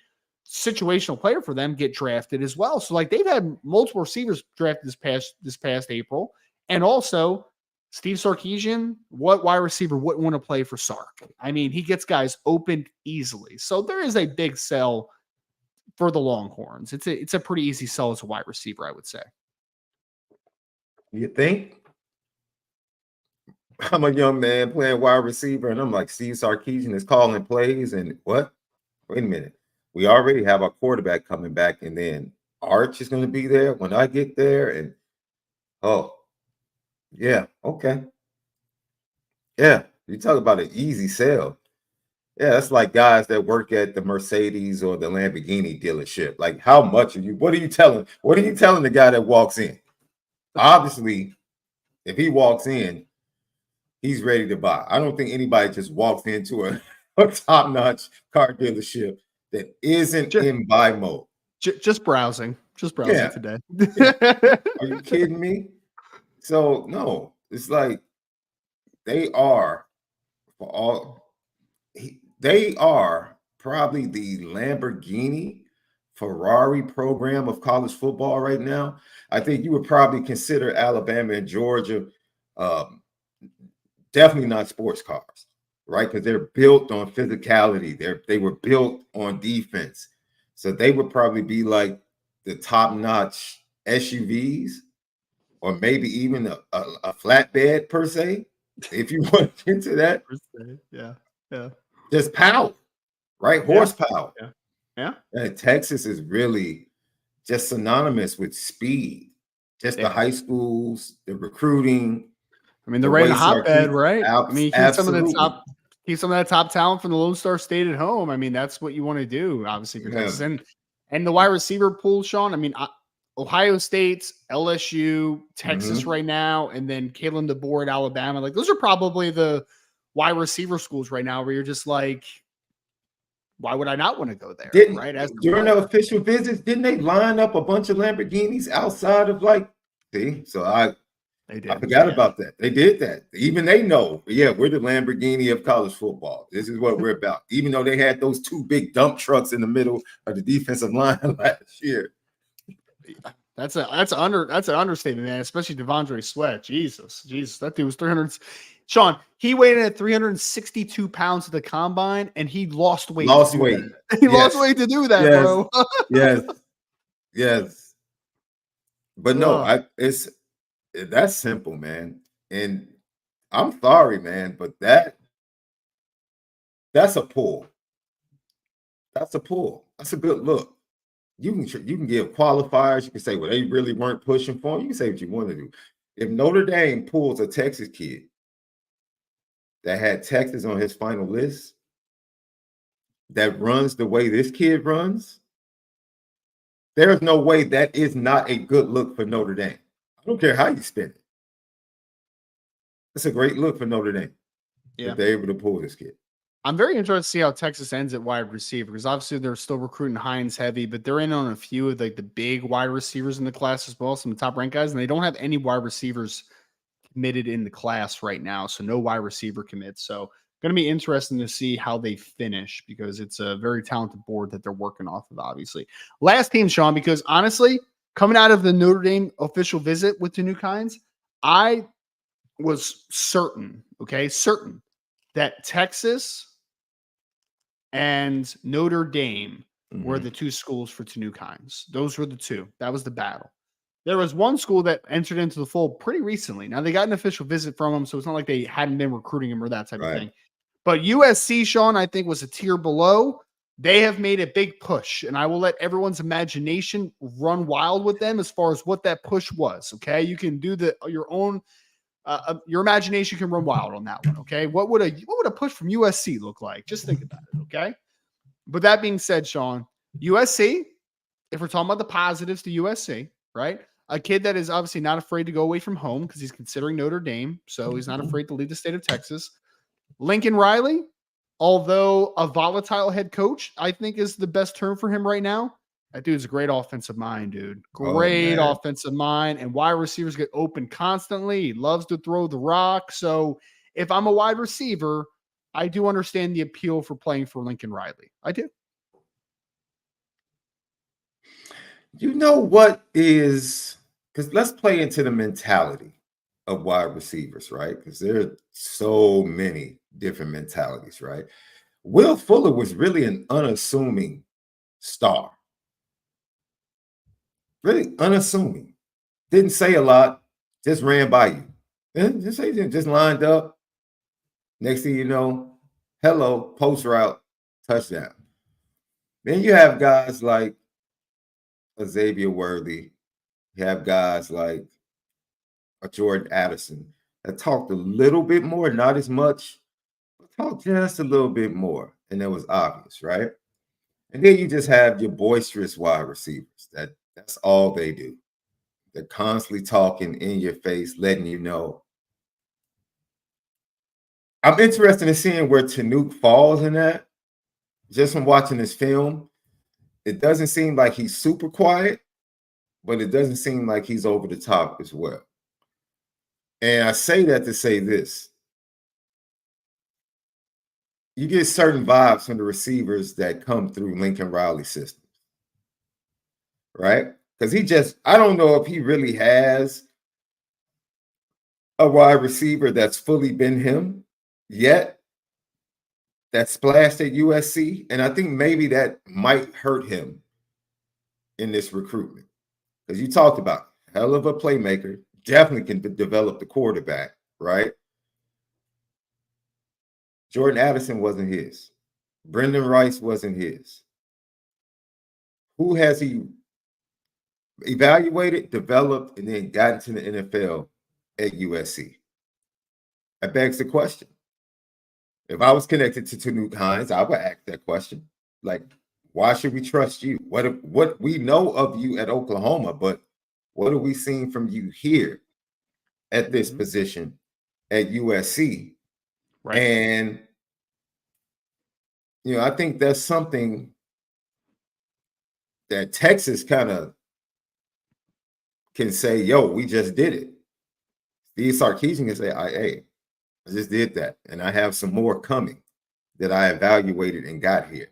situational player for them, get drafted as well. So like, they've had multiple receivers drafted this past April. And also Steve Sarkisian, what wide receiver wouldn't want to play for Sark? I mean, he gets guys open easily. So there is a big sell for the Longhorns. It's a pretty easy sell as a wide receiver, I would say. You think? I'm a young man playing wide receiver, and I'm like, Steve Sarkisian is calling plays, and what? Wait a minute. We already have our quarterback coming back, and then Arch is going to be there when I get there, and yeah, okay. Yeah, you talk about an easy sell. Yeah, that's like guys that work at the Mercedes or the Lamborghini dealership. Like, how much are you? What are you telling? What are you telling the guy that walks in? Obviously, if he walks in, he's ready to buy. I don't think anybody just walks into a top-notch car dealership that isn't in buy mode. Just browsing today. Yeah. Are you kidding me? So no, it's like they are they are probably the Lamborghini Ferrari program of college football right now. I think you would probably consider Alabama and Georgia definitely not sports cars, right? Because they're built on physicality. They were built on defense. So they would probably be like the top-notch SUVs, or maybe even a flatbed per se, if you want into that. Yeah. Just power, right? Horsepower. Yeah. And Texas is really just synonymous with speed. Just the high schools, the recruiting. I mean, they're right in a hotbed, right? I mean, keep some of that top talent from the Lone Star State at home. I mean, that's what you want to do, obviously, for Texas. And the wide receiver pool, Sean. I mean, Ohio State, LSU, Texas right now, and then Kalen DeBoer at Alabama. Like, those are probably the wide receiver schools right now where you're just like, why would I not want to go there? Right? During the official visits, didn't they line up a bunch of Lamborghinis outside of I forgot about that. They did that. Even they know, we're the Lamborghini of college football. This is what we're about. Even though they had those two big dump trucks in the middle of the defensive line last year. That's an understatement, man. Especially Devondre Sweat. Jesus, that dude was 300. Sean, he weighed in at 362 pounds at the combine, and he lost weight. He lost weight to do that, bro. Yes. But no, that's simple, man. And I'm sorry, man, but that's a pull. That's a pull. That's a good look. You can give qualifiers. You can say, well, they really weren't pushing for him. You can say what you want to do. If Notre Dame pulls a Texas kid that had Texas on his final list, that runs the way this kid runs, there's no way that is not a good look for Notre Dame. I don't care how you spin it. It's a great look for Notre Dame if they're able to pull this kid. I'm very interested to see how Texas ends at wide receiver, because obviously they're still recruiting Hines heavy, but they're in on a few of the big wide receivers in the class as well, some of the top ranked guys, and they don't have any wide receivers committed in the class right now, so no wide receiver commits. So going to be interesting to see how they finish, because it's a very talented board that they're working off of, obviously. Last team, Sean, because honestly, coming out of the Notre Dame official visit with Tanook Hines, I was certain that Texas and Notre Dame were the two schools for Tanook Hines. Those were the two. That was the battle. There was one school that entered into the fold pretty recently. Now, they got an official visit from him, so it's not like they hadn't been recruiting him or that type of thing. But USC, Sean, I think, was a tier below. They have made a big push, and I will let everyone's imagination run wild with them as far as what that push was, okay? You can do your own your imagination can run wild on that one, okay? What would a push from USC look like? Just think about it, okay? But that being said, Sean, USC, if we're talking about the positives to USC, right? A kid that is obviously not afraid to go away from home because he's considering Notre Dame, so he's not afraid to leave the state of Texas. Lincoln Riley, although a volatile head coach, I think is the best term for him right now. That dude's a great offensive mind, dude. Great offensive mind. And wide receivers get open constantly. He loves to throw the rock. So if I'm a wide receiver, I do understand the appeal for playing for Lincoln Riley. I do. You know what is, because let's play into the mentality of wide receivers, right? Because there are so many different mentalities, right? Will Fuller was really an unassuming star. Really unassuming. Didn't say a lot, just ran by you. Just lined up. Next thing you know, hello, post route, touchdown. Then you have guys like Xavier Worthy. You have guys like Jordan Addison that talked a little bit more, not as much, but talked just a little bit more. And it was obvious, right? And then you just have your boisterous wide receivers. That's all they do. They're constantly talking in your face, letting you know I'm interested in seeing where Tanook falls in that. Just from watching this film, it doesn't seem like he's super quiet, but it doesn't seem like he's over the top as well. And I say that to say this. You get certain vibes from the receivers that come through Lincoln Riley systems, right? Because I don't know if he really has a wide receiver that's fully been him yet, that splashed at USC. And I think maybe that might hurt him in this recruitment. Because you talked about hell of a playmaker, definitely can develop the quarterback, right? Jordan Addison wasn't his. Brendan Rice wasn't his. Who has he evaluated, developed, and then got into the NFL at USC? That begs the question. If I was connected to Tanook Hines, I would ask that question. Like, why should we trust you? What we know of you at Oklahoma, but what are we seeing from you here at this position at USC? Right. And, I think that's something that Texas kind of can say, yo, we just did it. Steve Sarkisian can say, hey, I just did that. And I have some more coming that I evaluated and got here.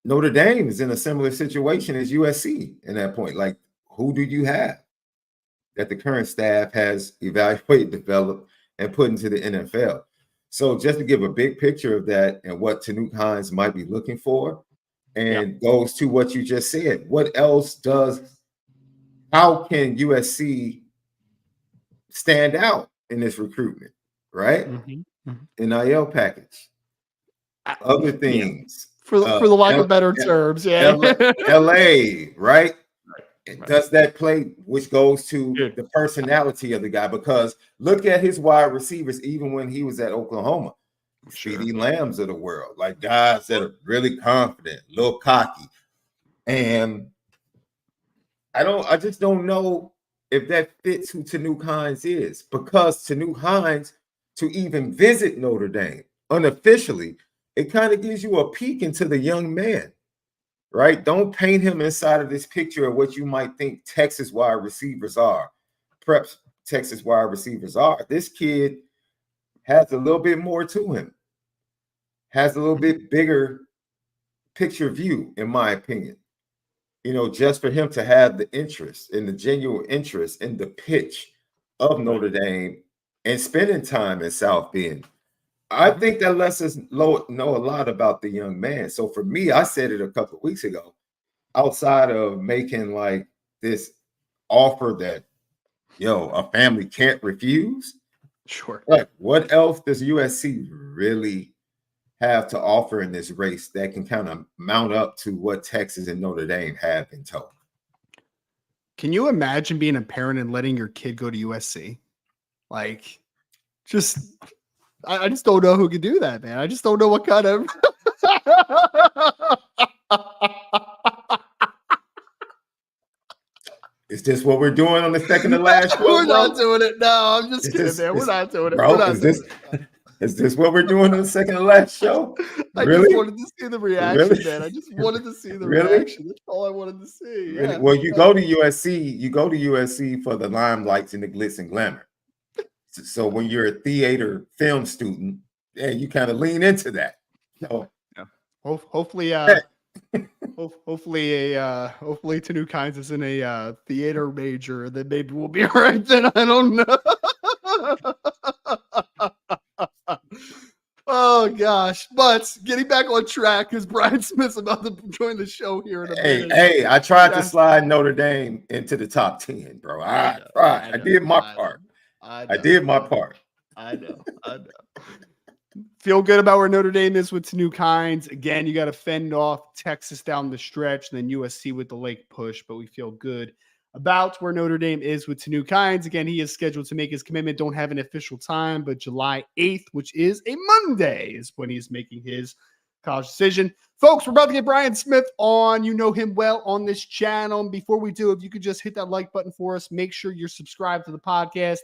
Notre Dame is in a similar situation as USC in that point. Like, who do you have that the current staff has evaluated, developed, and put into the NFL? So just to give a big picture of that and what Tanook Hines might be looking for, and goes to what you just said. What else how can USC stand out in this recruitment, right? NIL package, other things. For the lack of better terms, LA, right? Does that play, which goes to the personality of the guy? Because look at his wide receivers, even when he was at Oklahoma. Speedy Lambs of the world, like guys that are really confident, a little cocky. And I just don't know if that fits who Tanook Hines is, because Tanook Hines, to even visit Notre Dame unofficially, it kind of gives you a peek into the young man, right? Don't paint him inside of this picture of what you might think Texas wide receivers are, preps Texas wide receivers are. This kid has a little bit more to him, has a little bit bigger picture view, in my opinion. Just for him to have the interest and the genuine interest in the pitch of Notre Dame and spending time in South Bend, I think that lets us know a lot about the young man. So for me, I said it a couple of weeks ago, outside of making like this offer that, a family can't refuse. Sure. Like, what else does USC really have to offer in this race that can kind of mount up to what Texas and Notre Dame have in tow? Can you imagine being a parent and letting your kid go to USC? Like, I just don't know who could do that, man. I just don't know what kind of. Is this what we're doing on the second to last show? We're not doing it. No, I'm just kidding, man. We're not doing it. Bro, is this what we're doing on the second to last show? I just wanted to see the reaction, man. I just wanted to see the reaction. That's all I wanted to see. Yeah. Well, you go to USC for the limelights and the glitz and glamour. So when you're a theater film student, you kind of lean into that. So hopefully Tanook Hines is in a theater major, then maybe we'll be all right then. I don't know. Oh gosh. But getting back on track, because Brian Smith's about to join the show here in a minute. Hey, I tried to slide Notre Dame into the top 10, bro. I tried. I did my part. I did my part. I know. Feel good about where Notre Dame is with Tanook Hines. Again, you got to fend off Texas down the stretch, and then USC with the late push, but we feel good about where Notre Dame is with Tanook Hines. Again, he is scheduled to make his commitment. Don't have an official time, but July 8th, which is a Monday, is when he's making his college decision. Folks, we're about to get Brian Smith on. You know him well on this channel. And before we do, if you could just hit that like button for us, make sure you're subscribed to the podcast.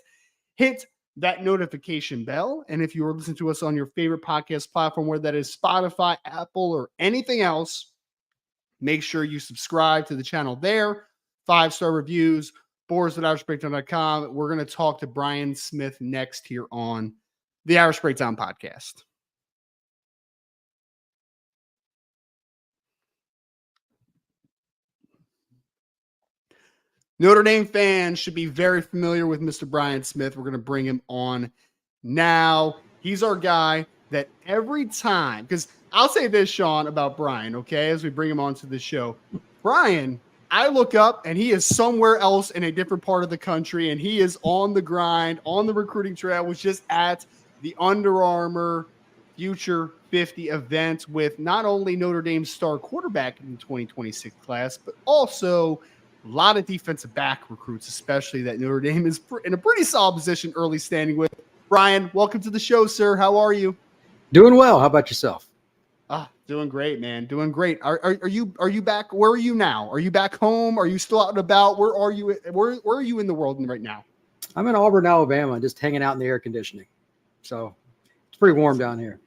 Hit that notification bell. And if you are listening to us on your favorite podcast platform, whether that is Spotify, Apple, or anything else, make sure you subscribe to the channel there. 5-star reviews, Boris@IrishBreakdown.com. We're going to talk to Brian Smith next here on the Irish Breakdown podcast. Notre Dame fans should be very familiar with Mr. Brian Smith. We're going to bring him on now. He's our guy that every time, because I'll say this, Sean, about Brian, okay, as we bring him onto the show. Brian, I look up and he is somewhere else in a different part of the country, and he is on the grind, on the recruiting trail, was just at the Under Armour Future 50 event with not only Notre Dame's star quarterback in the 2026 class, but also a lot of defensive back recruits, especially that Notre Dame is in a pretty solid position early standing with. Brian, welcome to the show, sir. How are you? Doing well. How about yourself? Doing great, man. Doing great. Are you back? Where are you now? Are you back home? Are you still out and about? Where are you? Where are you in the world right now? I'm in Auburn, Alabama, just hanging out in the air conditioning. So it's pretty warm down here.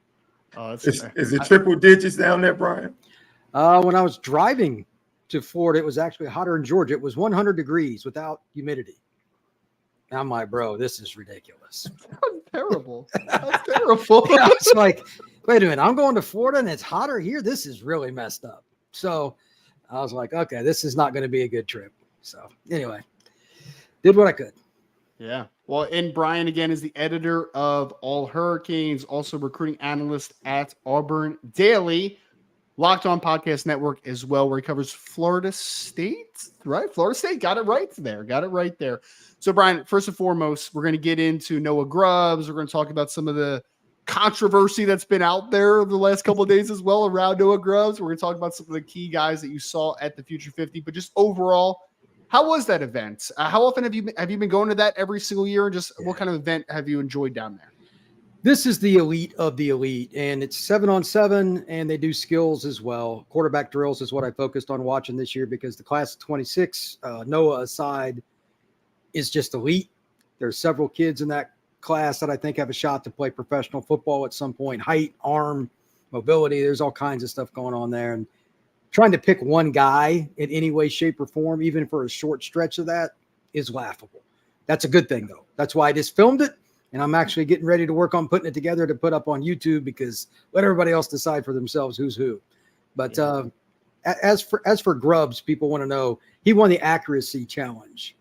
Is it triple digits down there, Brian? When I was driving to Florida, it was actually hotter in Georgia. It was 100 degrees without humidity. And I'm like, bro, this is ridiculous. That's terrible. That's terrible. Yeah, it's like, wait a minute, I'm going to Florida and it's hotter here. This is really messed up. So I was like, okay, this is not going to be a good trip. So anyway, did what I could. Yeah. Well, and Brian, again, is the editor of All Hurricanes, also recruiting analyst at Auburn Daily, Locked On Podcast Network as well, where he covers Florida State, right? Florida State, got it right there. So, Brian, first and foremost, we're going to get into Noah Grubbs. We're going to talk about some of the controversy that's been out there over the last couple of days as well around Noah Grubbs. We're going to talk about some of the key guys that you saw at the Future 50, but just overall, how was that event? How often have you been going to that every single year? And just what kind of event have you enjoyed down there? This is the elite of the elite, and it's 7-on-7, and they do skills as well. Quarterback drills is what I focused on watching this year because the class of 26, Noah aside, is just elite. There's several kids in that class that I think have a shot to play professional football at some point. Height, arm, mobility, there's all kinds of stuff going on there. And trying to pick one guy in any way, shape, or form, even for a short stretch of that, is laughable. That's a good thing, though. That's why I just filmed it, and I'm actually getting ready to work on putting it together to put up on YouTube, because let everybody else decide for themselves who's who. But as for Grubbs, people want to know, he won the accuracy challenge,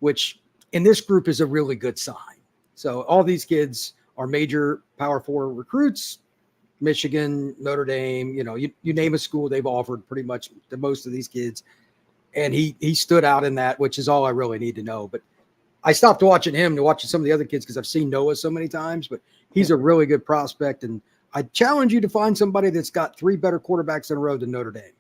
which in this group is a really good sign. So all these kids are major Power 4 recruits. Michigan, Notre Dame, you name a school, they've offered pretty much to most of these kids. And he stood out in that, which is all I really need to know. But I stopped watching him to watch some of the other kids because I've seen Noah so many times, but he's a really good prospect. And I challenge you to find somebody that's got 3 better quarterbacks in a row than Notre Dame.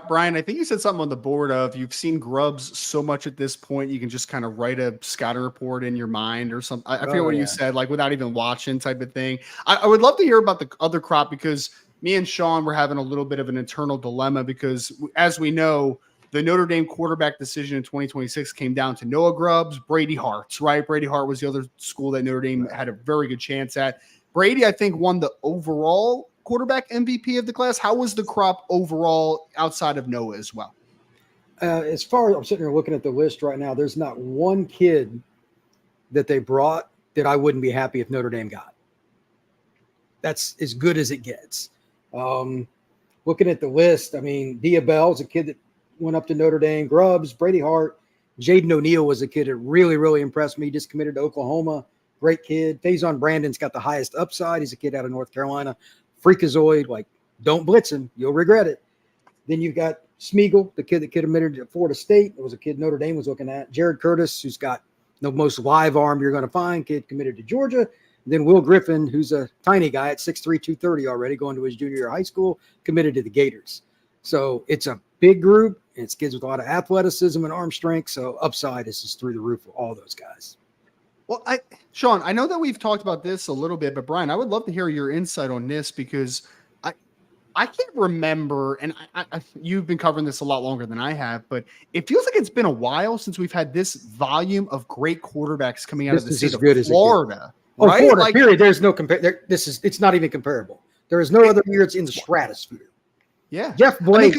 Brian, I think you said something on the board of you've seen Grubbs so much at this point, you can just kind of write a scouting report in your mind or something. I forget what you said, like without even watching type of thing. I would love to hear about the other crop, because me and Sean were having a little bit of an internal dilemma, because as we know, the Notre Dame quarterback decision in 2026 came down to Noah Grubbs, Brady Hart, right? Brady Hart was the other school that Notre Dame had a very good chance at. Brady, I think, won the overall quarterback MVP of the class. How was the crop overall outside of Noah as well? As far as I'm sitting here looking at the list right now, there's not one kid that they brought that I wouldn't be happy if Notre Dame got. That's as good as it gets. Looking at the list, I mean, Diabell is a kid that went up to Notre Dame. Grubbs, Brady Hart, JaDon O'Neal was a kid that really, really impressed me. Just committed to Oklahoma. Great kid. Faison Brandon's got the highest upside. He's a kid out of North Carolina. Freakazoid, like, don't blitz him. You'll regret it. Then you've got Smeagol, the kid that committed to Florida State. It was a kid Notre Dame was looking at. Jared Curtis, who's got the most live arm you're going to find, kid committed to Georgia. And then Will Griffin, who's a tiny guy at 6'3", 230 already, going to his junior year of high school, committed to the Gators. So it's a big group. And it's kids with a lot of athleticism and arm strength. So upside is just through the roof for all those guys. Well, Sean, I know that we've talked about this a little bit, but Brian, I would love to hear your insight on this, because I can't remember, and you've been covering this a lot longer than I have, but it feels like it's been a while since we've had this volume of great quarterbacks coming out of the state of Florida. Oh, right? Florida, period. There's no it's not even comparable. There is no other year it's in the stratosphere. Yeah. Jeff Blake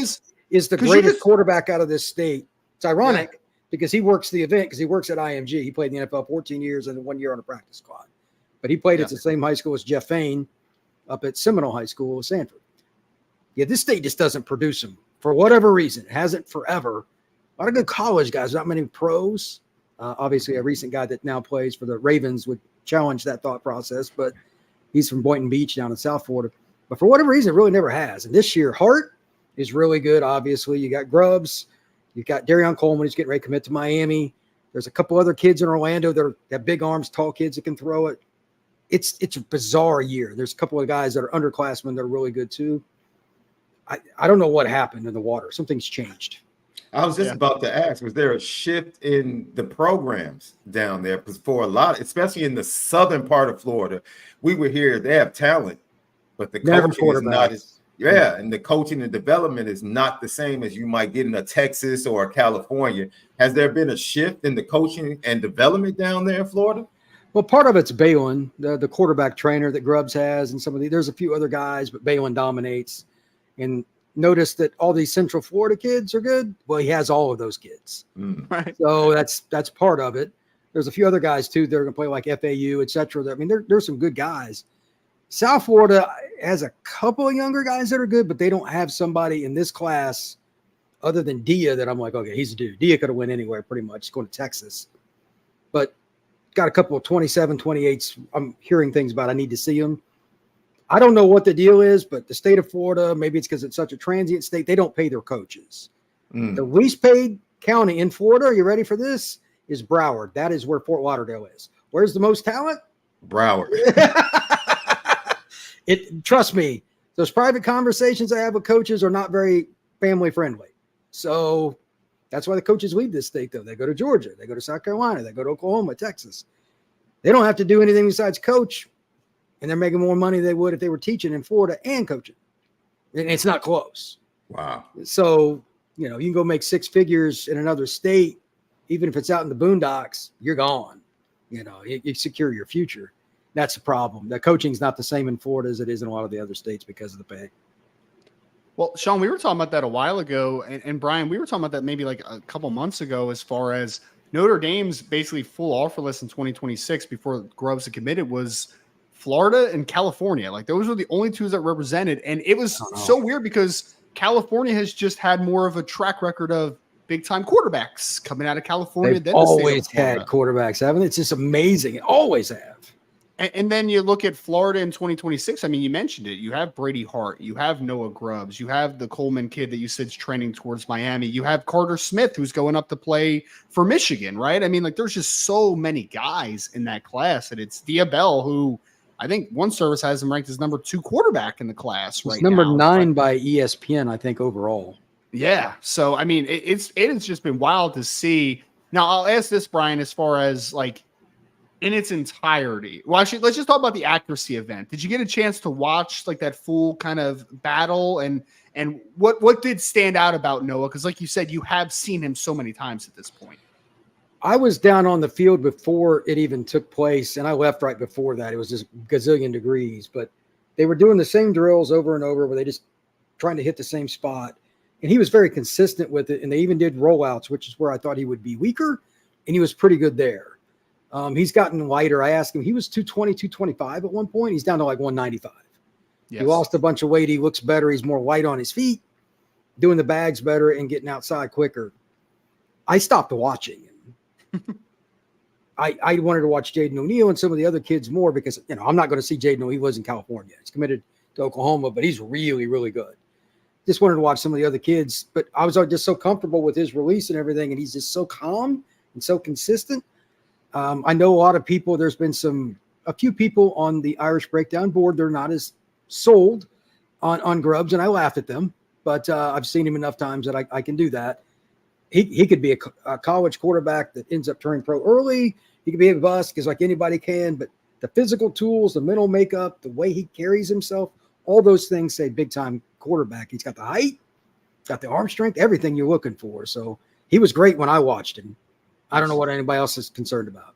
is the greatest quarterback out of this state. It's ironic because he works the event because he works at IMG. He played in the NFL 14 years and 1 year on a practice squad. But he played at the same high school as Jeff Fain up at Seminole High School in Sanford. Yeah, this state just doesn't produce them for whatever reason. It hasn't forever. A lot of good college guys, not many pros. Obviously, a recent guy that now plays for the Ravens would challenge that thought process, but he's from Boynton Beach down in South Florida. But for whatever reason, it really never has. And this year, Hart is really good, obviously. You got Grubbs. You've got Darion Coleman who's getting ready to commit to Miami. There's a couple other kids in Orlando that have big arms, tall kids that can throw it. It's a bizarre year. There's a couple of guys that are underclassmen that are really good too. I don't know what happened in the water. Something's changed. I was just about to ask, was there a shift in the programs down there? Because for a lot, especially in the southern part of Florida, we were here, they have talent, but the coaching is not as, and the coaching and development is not the same as you might get in a Texas or a California. Has there been a shift in the coaching and development down there in Florida? Well, part of it's Balin, the quarterback trainer that Grubbs has, and there's a few other guys, but Balin dominates. And notice that all these Central Florida kids are good. Well, he has all of those kids. Right. So that's part of it. There's a few other guys too. They're going to play like FAU, et cetera. I mean, there's some good guys. South Florida has a couple of younger guys that are good, but they don't have somebody in this class other than Dia that I'm like, okay, he's a dude. Dia could have went anywhere pretty much. He's going to Texas. But got a couple of 27, 28s. I'm hearing things about I need to see them. I don't know what the deal is, but the state of Florida, maybe it's because it's such a transient state, they don't pay their coaches. The least paid county in Florida, are you ready for this? Is Broward. That is where Fort Lauderdale is. Where's the most talent? Broward. Trust me, those private conversations I have with coaches are not very family friendly. So that's why the coaches leave this state, though. They go to Georgia, they go to South Carolina, they go to Oklahoma, Texas. They don't have to do anything besides coach. And they're making more money than they would if they were teaching in Florida and coaching. And it's not close. Wow. So, you can go make six figures in another state, even if it's out in the boondocks, you're gone. You secure your future. That's the problem. The coaching's not the same in Florida as it is in a lot of the other states because of the pay. Well, Sean, we were talking about that a while ago. And Brian, we were talking about that maybe like a couple months ago as far as Notre Dame's basically full offer list in 2026 before Grubbs had committed was Florida and California. Like those were the only two that represented. And it was so weird because California has just had more of a track record of big time quarterbacks coming out of California. They've always had quarterbacks, haven't they? It's just amazing. It always have. And then you look at Florida in 2026. I mean, you mentioned it. You have Brady Hart. You have Noah Grubbs. You have the Coleman kid that you said's trending towards Miami. You have Carter Smith, who's going up to play for Michigan, right? I mean, like there's just so many guys in that class. And it's Diabell, who I think one service has him ranked as number 2 quarterback in the class right now. Number 9 by ESPN, I think, overall. Yeah. So, I mean, it has just been wild to see. Now, I'll ask this, Brian, as far as like in its entirety. Well, actually, let's just talk about the accuracy event. Did you get a chance to watch like that full kind of battle? And what did stand out about Noah? Because like you said, you have seen him so many times at this point. I was down on the field before it even took place, and I left right before that. It was just gazillion degrees, but they were doing the same drills over and over where they just trying to hit the same spot. And he was very consistent with it, and they even did rollouts, which is where I thought he would be weaker, and he was pretty good there. He's gotten lighter. I asked him, he was 220, 225 at one point. He's down to like 195. Yes. He lost a bunch of weight. He looks better. He's more light on his feet, doing the bags better and getting outside quicker. I stopped watching. I wanted to watch JaDon O'Neal and some of the other kids more because, I'm not going to see JaDon O'Neal. He was in California. He's committed to Oklahoma, but he's really, really good. Just wanted to watch some of the other kids, but I was just so comfortable with his release and everything, and he's just so calm and so consistent. I know a lot of people, there's been a few people on the Irish Breakdown board, they're not as sold on Grubbs, and I laugh at them, but I've seen him enough times that I can do that. He could be a college quarterback that ends up turning pro early. He could be a bust because like anybody can, but the physical tools, the mental makeup, the way he carries himself, all those things say big time quarterback. He's got the height, got the arm strength, everything you're looking for. So he was great when I watched him. I don't know what anybody else is concerned about.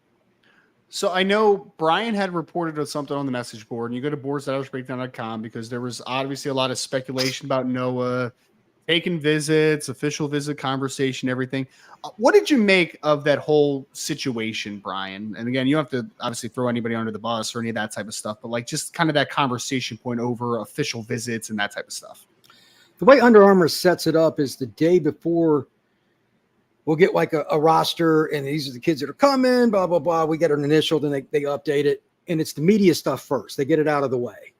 So I know Brian had reported on something on the message board, and you go to boards.irishbreakdown.com because there was obviously a lot of speculation about Noah taking visits, official visit conversation, everything. What did you make of that whole situation, Brian? And again, you don't have to obviously throw anybody under the bus or any of that type of stuff, but like just kind of that conversation point over official visits and that type of stuff. The way Under Armour sets it up is the day before we'll get like a roster, and these are the kids that are coming, blah, blah, blah. We get an initial, then they update it, and it's the media stuff first. They get it out of the way.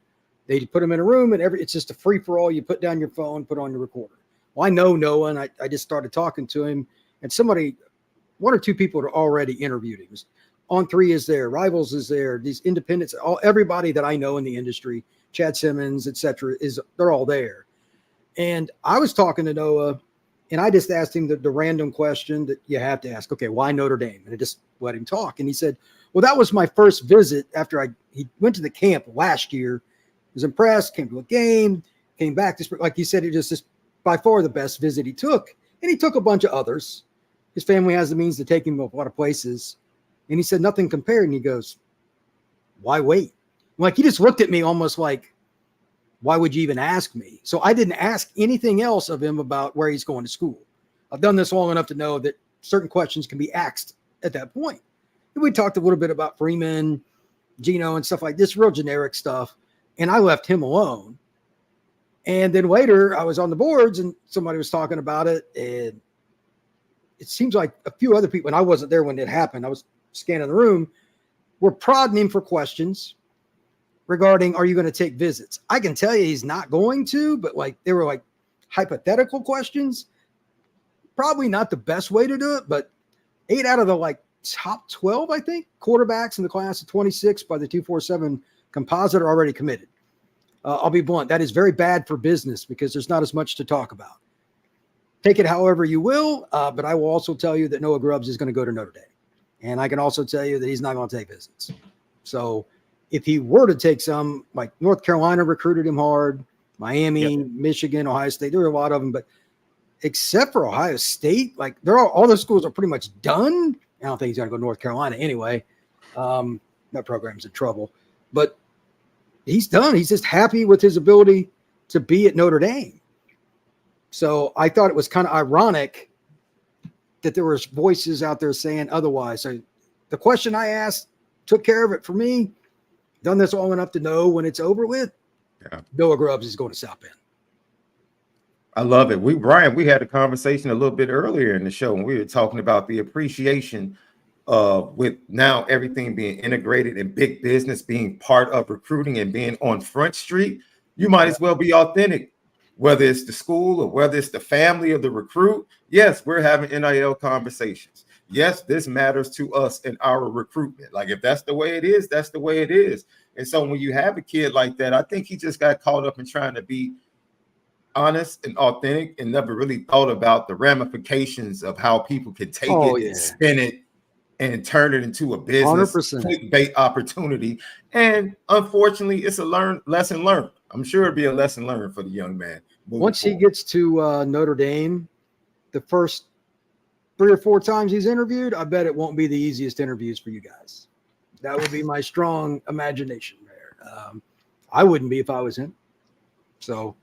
They put them in a room, and it's just a free-for-all. You put down your phone, put on your recorder. Well, I know Noah, and I just started talking to him, and one or two people had already interviewed him. On3 is there, Rivals is there, these independents, everybody that I know in the industry, Chad Simmons, et cetera, they're all there. And I was talking to Noah, and I just asked him the random question that you have to ask. Okay, why Notre Dame? And I just let him talk. And he said, well, that was my first visit after he went to the camp last year. Was impressed, came to a game, came back. Like he said, it just by far the best visit he took. And he took a bunch of others. His family has the means to take him to a lot of places. And he said, nothing compared. And he goes, why wait? Like he just looked at me almost like, why would you even ask me? So I didn't ask anything else of him about where he's going to school. I've done this long enough to know that certain questions can be asked at that point. And we talked a little bit about Freeman, Gino, and stuff like this, real generic stuff. And I left him alone. And then later I was on the boards and somebody was talking about it. And it seems like a few other people, and I wasn't there when it happened, I was scanning the room, were prodding him for questions regarding, are you going to take visits? I can tell you he's not going to, but like they were like hypothetical questions. Probably not the best way to do it, but 8 out of the like top 12, I think, quarterbacks in the class of 26 by the 247 composite are already committed. I'll be blunt. That is very bad for business because there's not as much to talk about. Take it however you will, but I will also tell you that Noah Grubbs is going to go to Notre Dame. And I can also tell you that he's not going to take visits. So if he were to take some, like North Carolina recruited him hard, Miami, Michigan, Ohio State, there were a lot of them, but except for Ohio State, like all those schools are pretty much done. I don't think he's going to go to North Carolina anyway. That program's in trouble, but he's done. He's just happy with his ability to be at Notre Dame. So I thought it was kind of ironic that there was voices out there saying otherwise. So the question I asked took care of it for me. Done this long enough to know when it's over with. Yeah. Noah Grubbs is going to South Bend. I love it. Brian, we had a conversation a little bit earlier in the show when we were talking about the appreciation of with now everything being integrated and big business being part of recruiting and being on Front Street. You might as well be authentic, whether it's the school or whether it's the family of the recruit. Yes, we're having NIL conversations. Yes, this matters to us in our recruitment. Like if that's the way it is, that's the way it is. And so when you have a kid like that, I think he just got caught up in trying to be honest and authentic and never really thought about the ramifications of how people can take and spin it and turn it into a business clickbait opportunity. And unfortunately, it's a lesson learned. I'm sure it'll be a lesson learned for the young man. Once he gets to Notre Dame, the first 3 or 4 times he's interviewed, I bet it won't be the easiest interviews for you guys. That would be my strong imagination there. I wouldn't be if I was him. So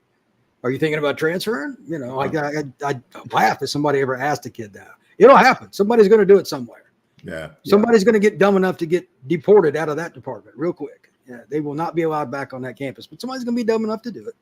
are you thinking about transferring? You know, I'd laugh if somebody ever asked a kid that. It'll happen. Somebody's going to do it somewhere. Yeah. Somebody's going to get dumb enough to get deported out of that department real quick. Yeah, they will not be allowed back on that campus, but somebody's going to be dumb enough to do it.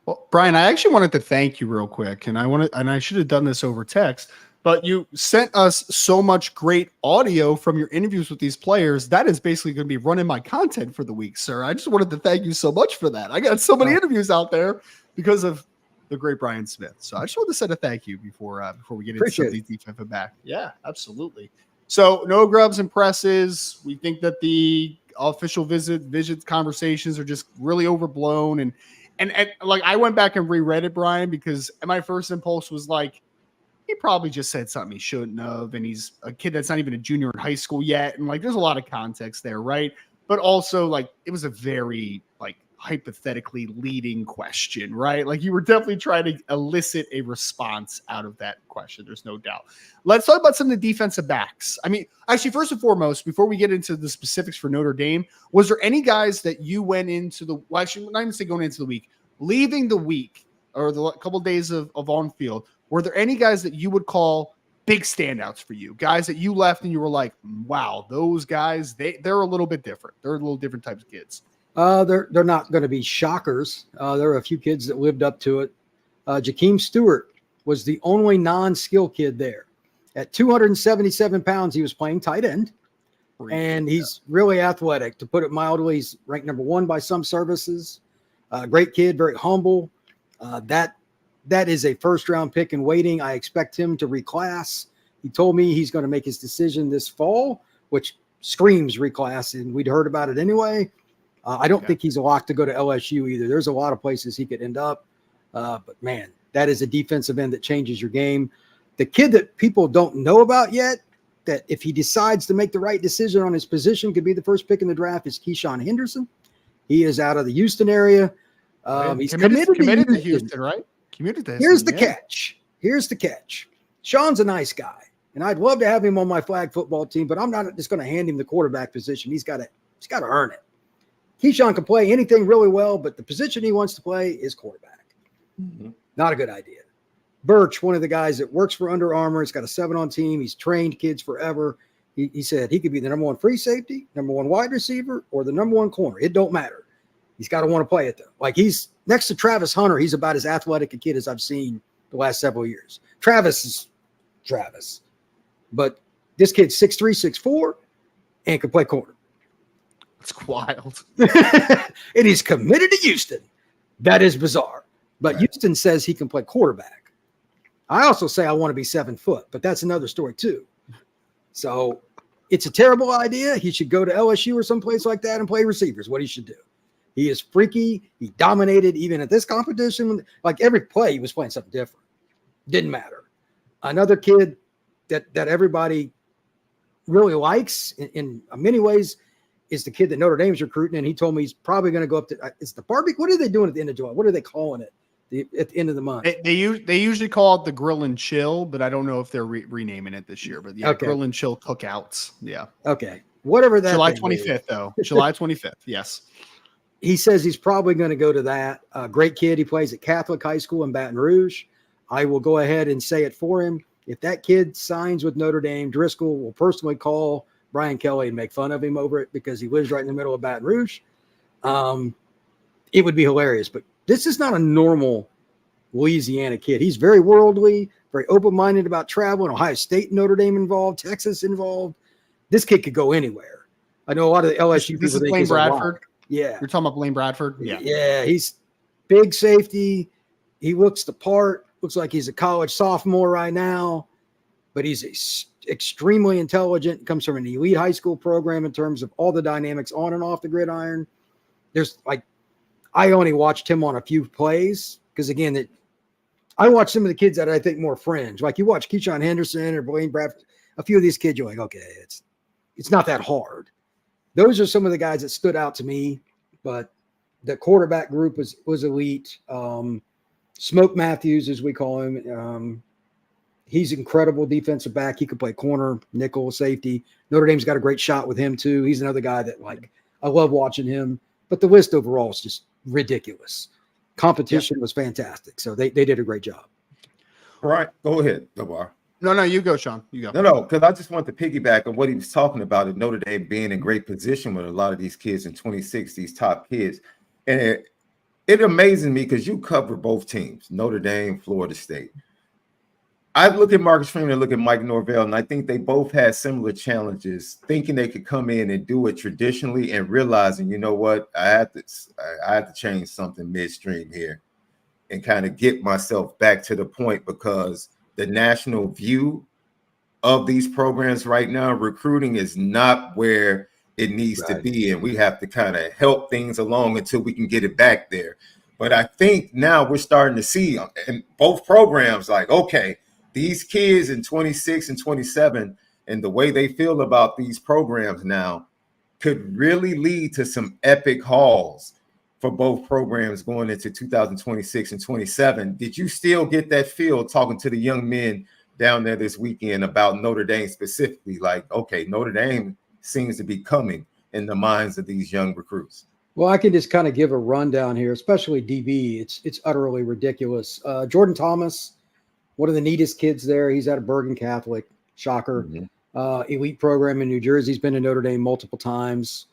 Well, Brian, I actually wanted to thank you real quick, and I should have done this over text, but you sent us so much great audio from your interviews with these players. That is basically going to be running my content for the week, sir. I just wanted to thank you so much for that. I got so many interviews out there because of the great Brian Smith. So I just wanted to say a thank you before we get into some of these defensive back. Yeah, absolutely. So Noah Grubbs impresses. We think that the official visit conversations are just really overblown. And like I went back and reread it, Brian, because my first impulse was like, he probably just said something he shouldn't have. And he's a kid that's not even a junior in high school yet. And like, there's a lot of context there. Right. But also like, it was a very like hypothetically leading question, right? Like you were definitely trying to elicit a response out of that question. There's no doubt. Let's talk about some of the defensive backs. I mean, actually, first and foremost, before we get into the specifics for Notre Dame, was there any guys that you went into the, well, actually, not even say going into the week, leaving the week or the couple of days of on field, were there any guys that you would call big standouts for you, guys that you left and you were like, wow, those guys, they're a little bit different. They're a little different types of kids. They're not going to be shockers. There are a few kids that lived up to it. Jakeem Stewart was the only non-skill kid there. At 277 pounds, he was playing tight end, and he's really athletic. To put it mildly, he's ranked number 1 by some services. Great kid, very humble. That is a first-round pick in waiting. I expect him to reclass. He told me he's going to make his decision this fall, which screams reclass, and we'd heard about it anyway. I don't think he's locked to go to LSU either. There's a lot of places he could end up. But, man, that is a defensive end that changes your game. The kid that people don't know about yet, that if he decides to make the right decision on his position could be the first pick in the draft, is Keyshawn Henderson. He is out of the Houston area. He's committed to Houston, right? Committed to Houston. Here's the catch. Sean's a nice guy, and I'd love to have him on my flag football team, but I'm not just going to hand him the quarterback position. He's got to earn it. Keyshawn can play anything really well, but the position he wants to play is quarterback. Mm-hmm. Not a good idea. Birch, one of the guys that works for Under Armour, he's got a 7-on team. He's trained kids forever. He said he could be the number 1 free safety, number 1 wide receiver, or the number 1 corner. It don't matter. He's got to want to play it, though. Like, he's next to Travis Hunter. He's about as athletic a kid as I've seen the last several years. Travis is Travis. But this kid's 6'3", 6'4", and can play corner. It's wild. And he's committed to Houston. That is bizarre. But right. Houston says he can play quarterback. I also say I want to be 7 foot, but that's another story too. So it's a terrible idea. He should go to LSU or someplace like that and play receivers, what he should do. He is freaky. He dominated even at this competition. Like every play, he was playing something different. Didn't matter. Another kid that everybody really likes in many ways is the kid that Notre Dame's recruiting, and he told me he's probably going to go up to it's the barbecue. What are they doing at the end of July? What are they calling it at the end of the month? They usually call it the Grill and Chill, but I don't know if they're renaming it this year. But yeah, okay. Grill and Chill cookouts. Yeah. Okay. Whatever that. July 25th, though. July 25th. Yes. He says he's probably going to go to that. Great kid. He plays at Catholic High School in Baton Rouge. I will go ahead and say it for him. If that kid signs with Notre Dame, Driscoll will personally call Brian Kelly and make fun of him over it because he lives right in the middle of Baton Rouge. It would be hilarious, but this is not a normal Louisiana kid. He's very worldly, very open-minded about traveling. Ohio State, Notre Dame involved, Texas involved. This kid could go anywhere. I know a lot of the LSU people. This is Blaine Bradford. Yeah. You're talking about Blaine Bradford? Yeah. Yeah. He's big safety. He looks the part. Looks like he's a college sophomore right now, but he's extremely intelligent. Comes from an elite high school program in terms of all the dynamics on and off the gridiron. There's I only watched him on a few plays because again, I watched some of the kids that I think more fringe. Like you watch Keyshawn Henderson or Blaine Bradford, a few of these kids, you're like, okay, it's not that hard. Those are some of the guys that stood out to me, but the quarterback group was elite. Smoke Matthews, as we call him, he's incredible defensive back. He could play corner, nickel, safety. Notre Dame's got a great shot with him too. He's another guy that I love watching him. But the list overall is just ridiculous. Competition was fantastic, so they did a great job. All right, go ahead, Gabar. No, you go, Sean. You go. No, because I just want to piggyback on what he was talking about at Notre Dame being in great position with a lot of these kids in 26, these top kids. And it amazes me because you cover both teams, Notre Dame, Florida State. I look at Marcus Freeman and look at Mike Norvell, and I think they both had similar challenges, thinking they could come in and do it traditionally and realizing, you know what, I had to change something midstream here and kind of get myself back to the point because the national view of these programs right now, recruiting is not where it needs to be, and we have to kind of help things along until we can get it back there. But I think now we're starting to see in both programs, okay, these kids in 26 and 27 and the way they feel about these programs now could really lead to some epic hauls for both programs going into 2026 and 27. Did you still get that feel talking to the young men down there this weekend about Notre Dame specifically? Like, okay, Notre Dame seems to be coming in the minds of these young recruits. Well, I can just kind of give a rundown here, especially DB. It's utterly ridiculous. Jordan Thomas, one of the neatest kids there. He's at a Bergen Catholic, shocker. Elite program in New Jersey. He's been to Notre Dame multiple times.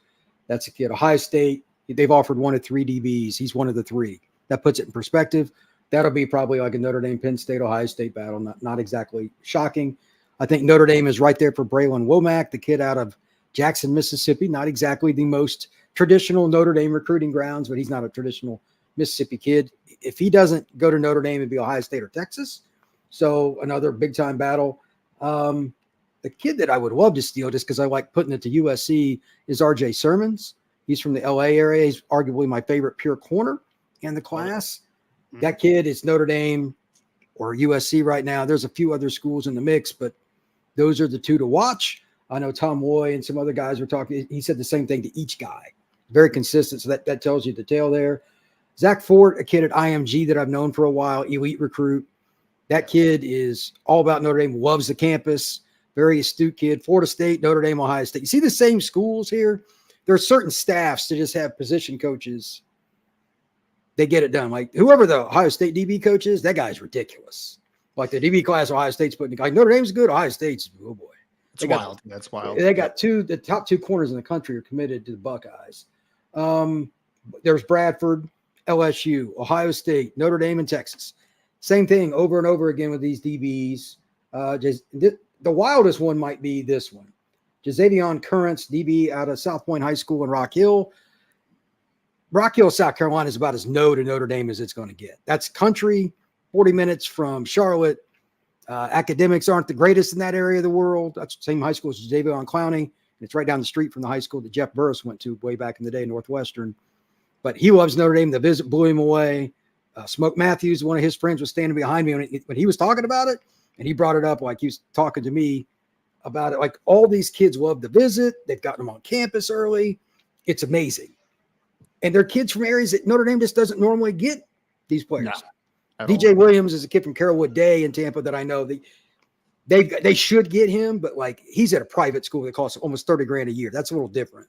That's a kid. Ohio State, they've offered one of 3 DBs. He's one of the 3. That puts it in perspective. That'll be probably like a Notre Dame, Penn State, Ohio State battle. Not exactly shocking. I think Notre Dame is right there for Braylon Womack, the kid out of Jackson, Mississippi. Not exactly the most traditional Notre Dame recruiting grounds, but he's not a traditional Mississippi kid. If he doesn't go to Notre Dame, it'd be Ohio State or Texas. So another big-time battle. The kid that I would love to steal, just because I like putting it to USC, is R.J. Sermons. He's from the L.A. area. He's arguably my favorite pure corner in the class. That kid is Notre Dame or USC right now. There's a few other schools in the mix, but those are the 2 to watch. I know Tom Loy and some other guys were talking. He said the same thing to each guy. Very consistent, so that tells you the tale there. Zach Fort, a kid at IMG that I've known for a while, elite recruit. That kid is all about Notre Dame, loves the campus. Very astute kid. Florida State, Notre Dame, Ohio State. You see the same schools here? There are certain staffs to just have position coaches. They get it done. Like whoever the Ohio State DB coach is, that guy's ridiculous. Like the DB class Ohio State's putting, like Notre Dame's good. Ohio State's, oh boy. It's wild. That's wild. They got the top 2 corners in the country are committed to the Buckeyes. There's Bradford, LSU, Ohio State, Notre Dame, and Texas. Same thing over and over again with these DBs. The wildest one might be this one. JaDon Currents, DB out of South Point High School in Rock Hill. Rock Hill, South Carolina is about as no to Notre Dame as it's going to get. That's country, 40 minutes from Charlotte. Academics aren't the greatest in that area of the world. That's the same high school as JaDon Clowney. It's right down the street from the high school that Jeff Burris went to way back in the day, Northwestern. But he loves Notre Dame. The visit blew him away. Smoke Matthews, one of his friends, was standing behind me when he was talking about it. And he brought it up like he was talking to me about it. Like all these kids love the visit. They've gotten them on campus early. It's amazing. And they're kids from areas that Notre Dame just doesn't normally get these players. No, DJ Williams is a kid from Carrollwood Day in Tampa that I know. They should get him, but like he's at a private school that costs almost $30,000 a year. That's a little different.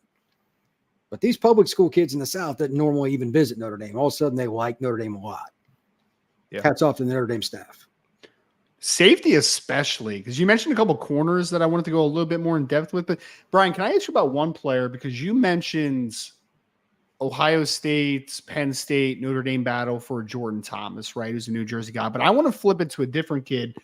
But these public school kids in the South that normally even visit Notre Dame, all of a sudden they like Notre Dame a lot. Yeah. Hats off to the Notre Dame staff. Safety especially, because you mentioned a couple corners that I wanted to go a little bit more in depth with. But Brian, can I ask you about one player? Because you mentioned Ohio State, Penn State, Notre Dame battle for Jordan Thomas, right? Who's a New Jersey guy. But I want to flip it to a different kid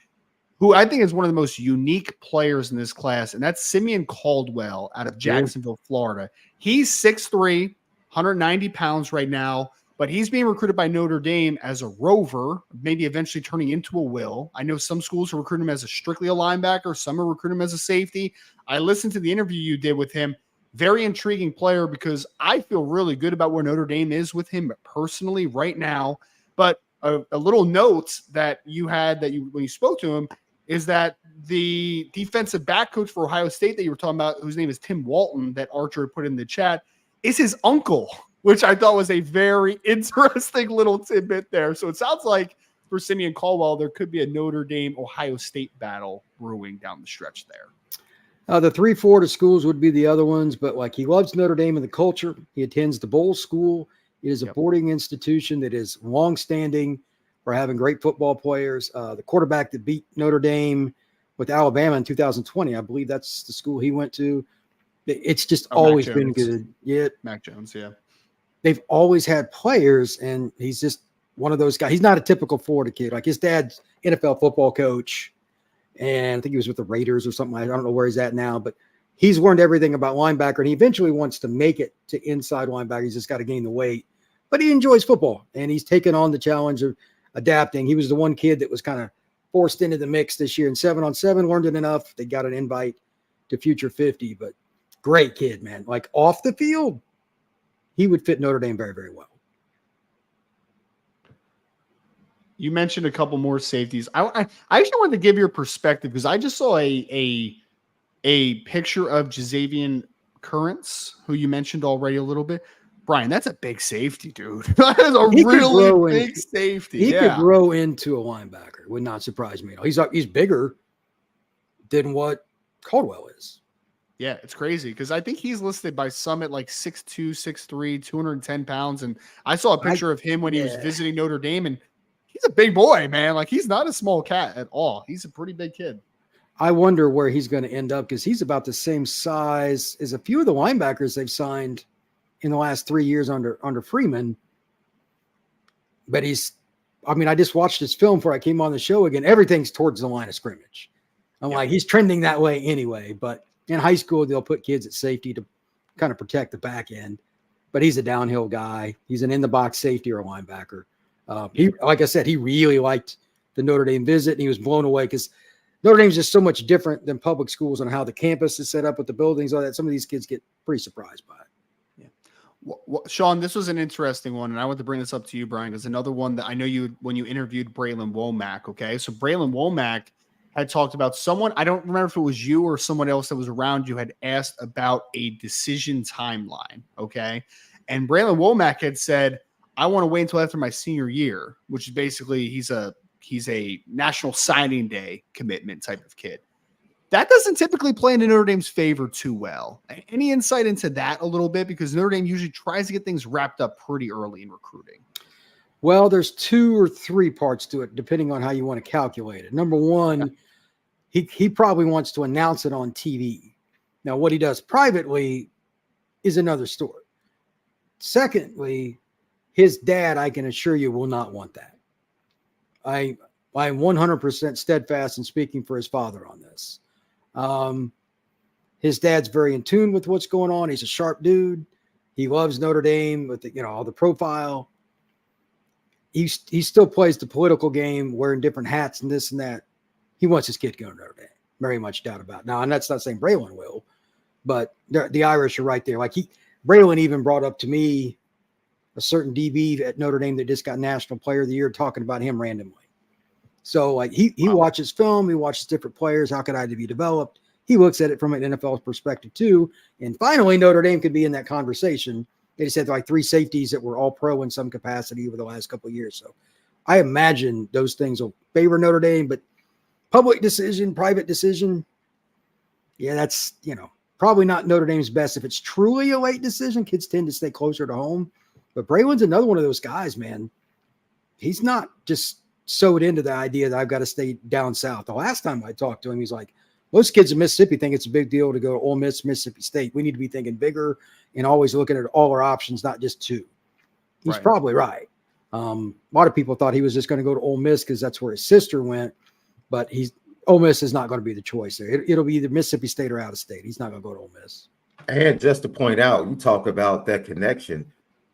who I think is one of the most unique players in this class, and that's Simeon Caldwell out of Jacksonville, Florida. He's 6'3", 190 pounds right now. But he's being recruited by Notre Dame as a rover, maybe eventually turning into a will. I know some schools are recruiting him as strictly a linebacker. Some are recruiting him as a safety. I listened to the interview you did with him. Very intriguing player because I feel really good about where Notre Dame is with him personally right now. But a little note that you had when you spoke to him is that the defensive back coach for Ohio State that you were talking about, whose name is Tim Walton, that Archer put in the chat, is his uncle, which I thought was a very interesting little tidbit there. So it sounds like for Simeon Caldwell, there could be a Notre Dame-Ohio State battle brewing down the stretch there. The 3 Florida schools would be the other ones, but like he loves Notre Dame and the culture. He attends the Bowl School. It is a boarding institution that is longstanding for having great football players. The quarterback that beat Notre Dame with Alabama in 2020, I believe that's the school he went to. It's just always been good. Yeah, Mac Jones, yeah. They've always had players, and he's just one of those guys. He's not a typical Florida kid. Like his dad's NFL football coach, and I think he was with the Raiders or something. I don't know where he's at now, but he's learned everything about linebacker, and he eventually wants to make it to inside linebacker. He's just got to gain the weight. But he enjoys football, and he's taken on the challenge of adapting. He was the one kid that was kind of forced into the mix this year in 7-on-7, learned it enough. They got an invite to Future 50, but great kid, man. Like off the field, he would fit Notre Dame very, very well. You mentioned a couple more safeties. I actually wanted to give your perspective because I just saw a picture of JaDon Currents, who you mentioned already a little bit. Brian, that's a big safety, dude. That is a He could really grow big into- safety. He Yeah. could grow into a linebacker. Would not surprise me at all. He's bigger than what Caldwell is. Yeah, it's crazy because I think he's listed by some at like 6'2", 6'3", 210 pounds. And I saw a picture of him when he was visiting Notre Dame, and he's a big boy, man. Like, he's not a small cat at all. He's a pretty big kid. I wonder where he's going to end up because he's about the same size as a few of the linebackers they've signed in the last 3 years under Freeman. But I just watched his film before I came on the show again. Everything's towards the line of scrimmage. I'm like, he's trending that way anyway. But in high school, they'll put kids at safety to kind of protect the back end. But he's a downhill guy. He's an in-the-box safety or a linebacker. Like I said, he really liked the Notre Dame visit, and he was blown away because Notre Dame is just so much different than public schools on how the campus is set up with the buildings, all that. Some of these kids get pretty surprised by it. Yeah. Well, Sean, this was an interesting one, and I want to bring this up to you, Brian, because another one that I know you when you interviewed Braylon Womack. Okay, so Braylon Womack had talked about someone, I don't remember if it was you or someone else that was around you, had asked about a decision timeline. Okay, and Braylon Womack had said, "I want to wait until after my senior year," which is basically he's a National Signing Day commitment type of kid. That doesn't typically play into Notre Dame's favor too well. Any insight into that a little bit? Because Notre Dame usually tries to get things wrapped up pretty early in recruiting. Well, there's 2 or 3 parts to it, depending on how you want to calculate it. Number one, he probably wants to announce it on TV. Now, what he does privately is another story. Secondly, his dad, I can assure you, will not want that. I'm 100% steadfast in speaking for his father on this. His dad's very in tune with what's going on. He's a sharp dude. He loves Notre Dame with all the profile. He still plays the political game, wearing different hats and this and that. He wants his kid to go to Notre Dame. Very much doubt about it. Now, and that's not saying Braylon will, but the Irish are right there. Like Braylon even brought up to me a certain DB at Notre Dame that just got National Player of the Year, talking about him randomly. So like he watches film, he watches different players. How could I be developed? He looks at it from an NFL perspective too. And finally, Notre Dame could be in that conversation. They just had like 3 safeties that were all pro in some capacity over the last couple of years. So I imagine those things will favor Notre Dame, but public decision, private decision, yeah, that's, probably not Notre Dame's best. If it's truly a late decision, kids tend to stay closer to home. But Braylon's another one of those guys, man. He's not just sewed into the idea that I've got to stay down south. The last time I talked to him, he's like, most kids in Mississippi think it's a big deal to go to Ole Miss, Mississippi State. We need to be thinking bigger and always looking at all our options, not just 2. He's probably right. A lot of people thought he was just going to go to Ole Miss because that's where his sister went, but Ole Miss is not going to be the choice there. It'll be either Mississippi State or out of state. He's not going to go to Ole Miss. And just to point out, you talk about that connection.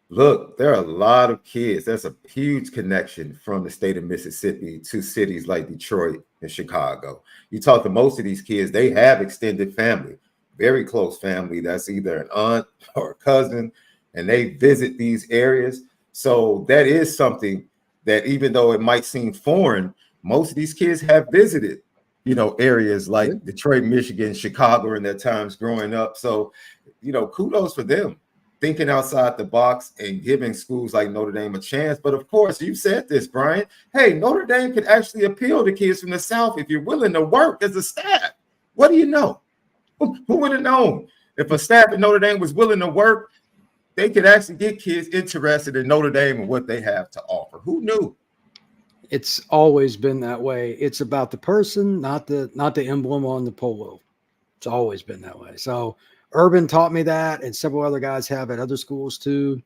Look, there are a lot of kids. There's a huge connection from the state of Mississippi to cities like Detroit and Chicago. You talk to most of these kids, they have extended family, very close family. That's either an aunt or a cousin, and they visit these areas. So that is something that, even though it might seem foreign, most of these kids have visited, areas like Detroit, Michigan, Chicago in their times growing up. So, kudos for them thinking outside the box and giving schools like Notre Dame a chance. But of course, you said this, Brian. Hey, Notre Dame could actually appeal to kids from the South if you're willing to work as a staff. What do you know? Who would have known? If a staff at Notre Dame was willing to work, they could actually get kids interested in Notre Dame and what they have to offer. Who knew? It's always been that way. It's about the person, not the emblem on the polo. It's always been that way. So Urban taught me that, and several other guys have at other schools too.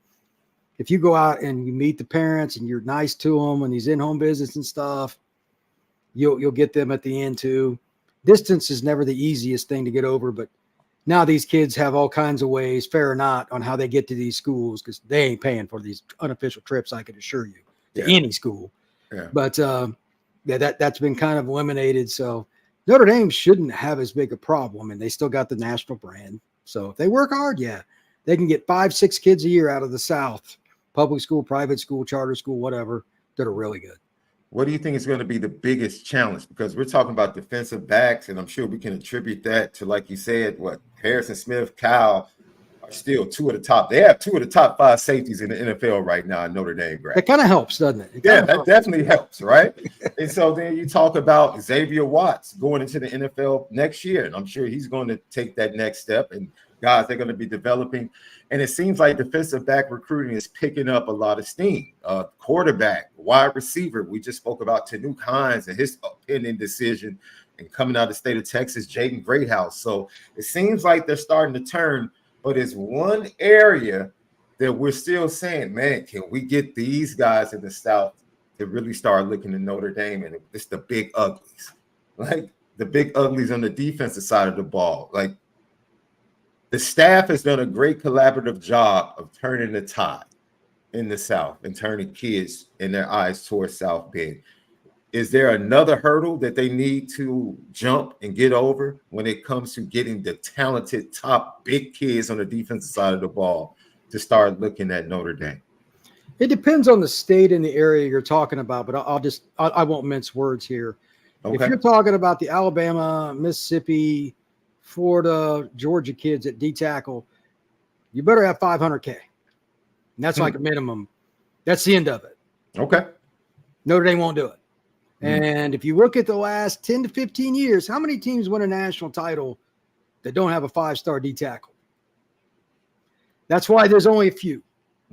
If you go out and you meet the parents and you're nice to them when these in-home visits and stuff, you'll get them at the end too. Distance is never the easiest thing to get over, but now these kids have all kinds of ways, fair or not, on how they get to these schools because they ain't paying for these unofficial trips, I can assure you, to any school. Yeah. But that's been kind of eliminated. So Notre Dame shouldn't have as big a problem, and they still got the national brand. So if they work hard, they can get 5-6 kids a year out of the South, public school, private school, charter school, whatever, that are really good. What do you think is going to be the biggest challenge? Because we're talking about defensive backs, and I'm sure we can attribute that to, like you said, Harrison Smith, Kyle are still two of the top. They have two of the top 5 safeties in the NFL right now in Notre Dame. That kind of helps, doesn't it? Yeah, that definitely helps, right? And so then you talk about Xavier Watts going into the NFL next year, and I'm sure he's going to take that next step. And guys, they're going to be developing. And it seems like defensive back recruiting is picking up a lot of steam. Quarterback, wide receiver. We just spoke about Tanook Hines and his pending decision. And coming out of the state of Texas, JaDon Greathouse. So it seems like they're starting to turn, but it's one area that we're still saying, man, can we get these guys in the South to really start looking at Notre Dame? And it's the big uglies, like the big uglies on the defensive side of the ball. Like the staff has done a great collaborative job of turning the tide in the South and turning kids in their eyes towards South Bend. Is there another hurdle that they need to jump and get over when it comes to getting the talented top big kids on the defensive side of the ball to start looking at Notre Dame? It depends on the state and the area you're talking about, but I won't mince words here. Okay. If you're talking about the Alabama, Mississippi, Florida, Georgia kids at D tackle, you better have 500K. And that's like a minimum. That's the end of it. Okay. Notre Dame won't do it. And if you look at the last 10 to 15 years, how many teams win a national title that don't have a 5-star D tackle? That's why there's only a few.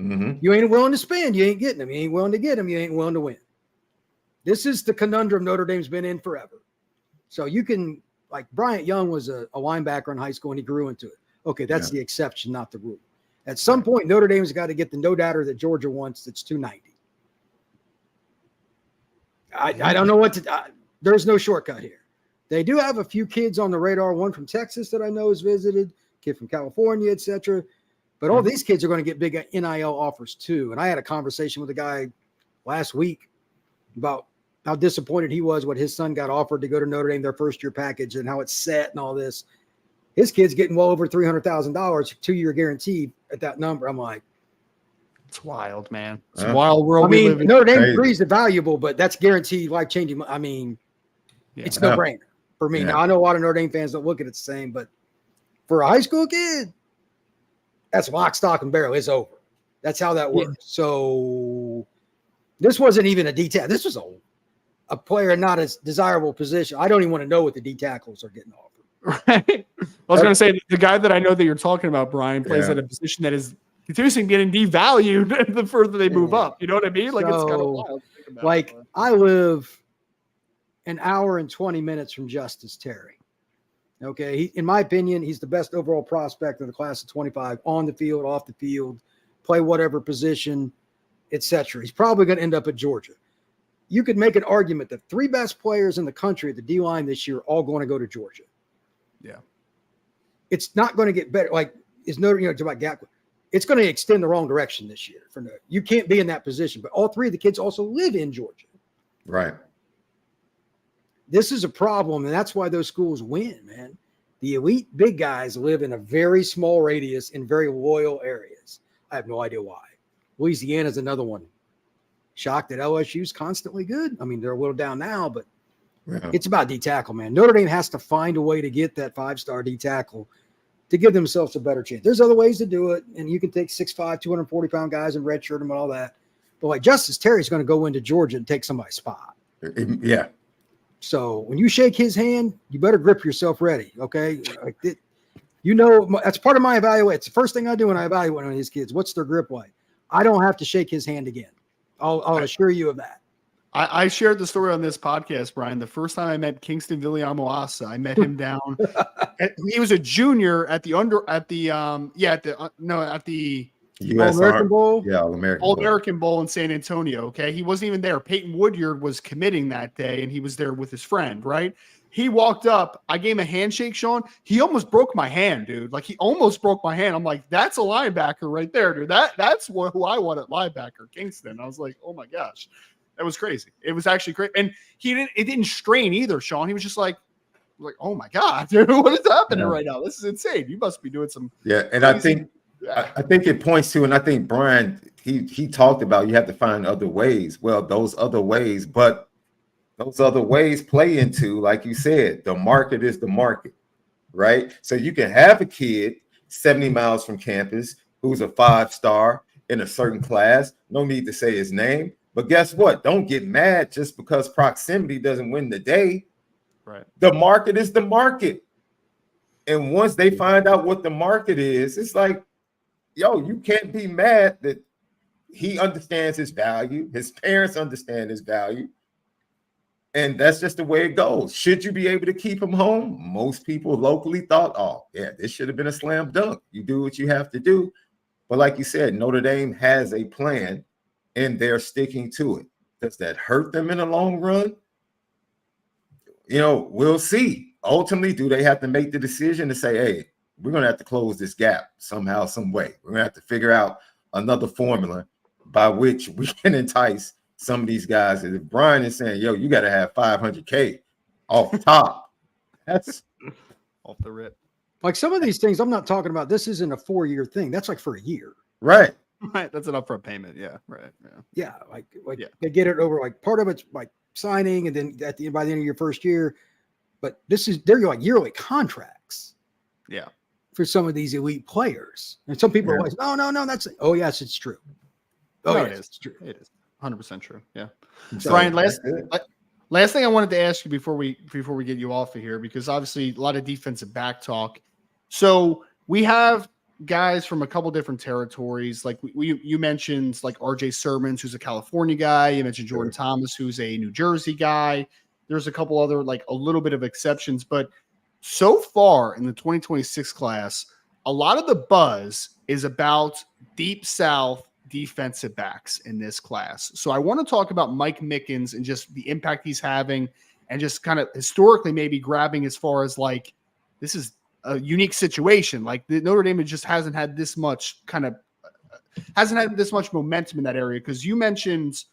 Mm-hmm. You ain't willing to spend, you ain't getting them. You ain't willing to get them, you ain't willing to win. This is the conundrum Notre Dame's been in forever. So you can, like Bryant Young was a linebacker in high school and he grew into it. Okay, that's the exception, not the rule. At some point, Notre Dame's got to get the no-doubter that Georgia wants that's 290. I don't know what to there's no shortcut here. They do have a few kids on the radar, one from Texas that I know has visited, kid from California, etc. But all these kids are going to get big NIL offers too. And I had a conversation with a guy last week about how disappointed he was when his son got offered to go to Notre Dame, their first-year package, and how it's set and all this. His kid's getting well over $300,000, 2-year guarantee at that number. I'm like, it's wild, man. It's a wild world. I mean, Notre Dame agrees it's valuable, but that's guaranteed life-changing. I mean, it's no brainer for me. Yeah. Now, I know a lot of Notre Dame fans don't look at it the same, but for a high school kid, that's lock, stock, and barrel. It's over. That's how that works. So this wasn't even a D tackle. This was a player in not as desirable position. I don't even want to know what the D tackles are getting offered. Right. I was going to say the guy that I know that you're talking about, Brian, plays at a position that is continuously getting devalued the further they move up. You know what I mean? Like it's kind of wild to think about. Like I live an hour and 20 minutes from Justice Terry. Okay. In my opinion, he's the best overall prospect of the class of 25 on the field, off the field, play whatever position, etc. He's probably going to end up at Georgia. You could make an argument that 3 best players in the country at the D-line this year are all going to go to Georgia. Yeah. It's not going to get better. Like it's no, about gap. It's going to extend the wrong direction this year. You can't be in that position, but all 3 of the kids also live in Georgia. Right. This is a problem, and that's why those schools win, man. The elite big guys live in a very small radius in very loyal areas. I have no idea why. Louisiana's another one. Shocked that LSU's constantly good. I mean, they're a little down now, but it's about D tackle, man. Notre Dame has to find a way to get that 5-star D tackle to give themselves a better chance. There's other ways to do it, and you can take 6'5", 240-pound guys and redshirt them and all that. But like Justice Terry's going to go into Georgia and take somebody's spot. Yeah. So when you shake his hand, you better grip yourself ready, okay? That's part of my evaluation. It's the first thing I do when I evaluate one of these kids. What's their grip like? I don't have to shake his hand again. I'll assure you of that. I shared the story on this podcast, Brian. The first time I met Kingston Viliamoasa, I met him down. He was a junior at the USR Bowl. Yeah, All-American All-American Bowl in San Antonio. Okay. He wasn't even there. Peyton Woodyard was committing that day, and he was there with his friend, right? He walked up. I gave him a handshake, Sean. He almost broke my hand, dude. Like, he almost broke my hand. I'm like, that's a linebacker right there, dude. That's who I want at linebacker, Kingston. I was like, oh, my gosh. That was crazy. It was actually great. And it didn't strain either, Sean. He was just like, oh, my God, dude, what is happening right now? This is insane. You must be doing some and crazy. I think it points to, and I think Brian, he talked about you have to find other ways. Well, those other ways play into, like you said, the market is the market, right? So you can have a kid 70 miles from campus who's a 5-star in a certain class. No need to say his name. But guess what? Don't get mad just because proximity doesn't win the day. Right. The market is the market. And once they find out what the market is, it's like, yo, you can't be mad that he understands his value. His parents understand his value. And that's just the way it goes. Should you be able to keep him home? Most people locally thought, oh, yeah, this should have been a slam dunk. You do what you have to do. But like you said, Notre Dame has a plan, and they're sticking to it. Does that hurt them in the long run? You know, we'll see. Ultimately, do they have to make the decision to say, hey, we're going to have to close this gap somehow, some way. We're going to have to figure out another formula by which we can entice some of these guys. If Brian is saying, yo, you got to have 500K off the top, that's off the rip. Like some of these things, I'm not talking about. This isn't a 4-year thing. That's like for a year. right. Right. That's enough for a payment. Yeah. Right. Yeah. Like they get it over. Like part of it's like signing, and then by the end of your first year. But they're like yearly contracts. Yeah. For some of these elite players, and some people are like, no, that's oh yes, it's true. Oh, no, yes, it is. it's true. It is 100% true. Yeah. So, Brian, last thing I wanted to ask you before we get you off of here, because obviously a lot of defensive back talk. So we have guys from a couple different territories. Like you mentioned, like RJ Sermons, who's a California guy. You mentioned Jordan Thomas, who's a New Jersey guy. There's a couple other, like a little bit of exceptions, but so far in the 2026 class, a lot of the buzz is about Deep South defensive backs in this class. So I want to talk about Mike Mickens and just the impact he's having, and just kind of historically maybe grabbing as far as like, this is a unique situation. Like the Notre Dame just hasn't had this much momentum in that area. Cause you mentioned,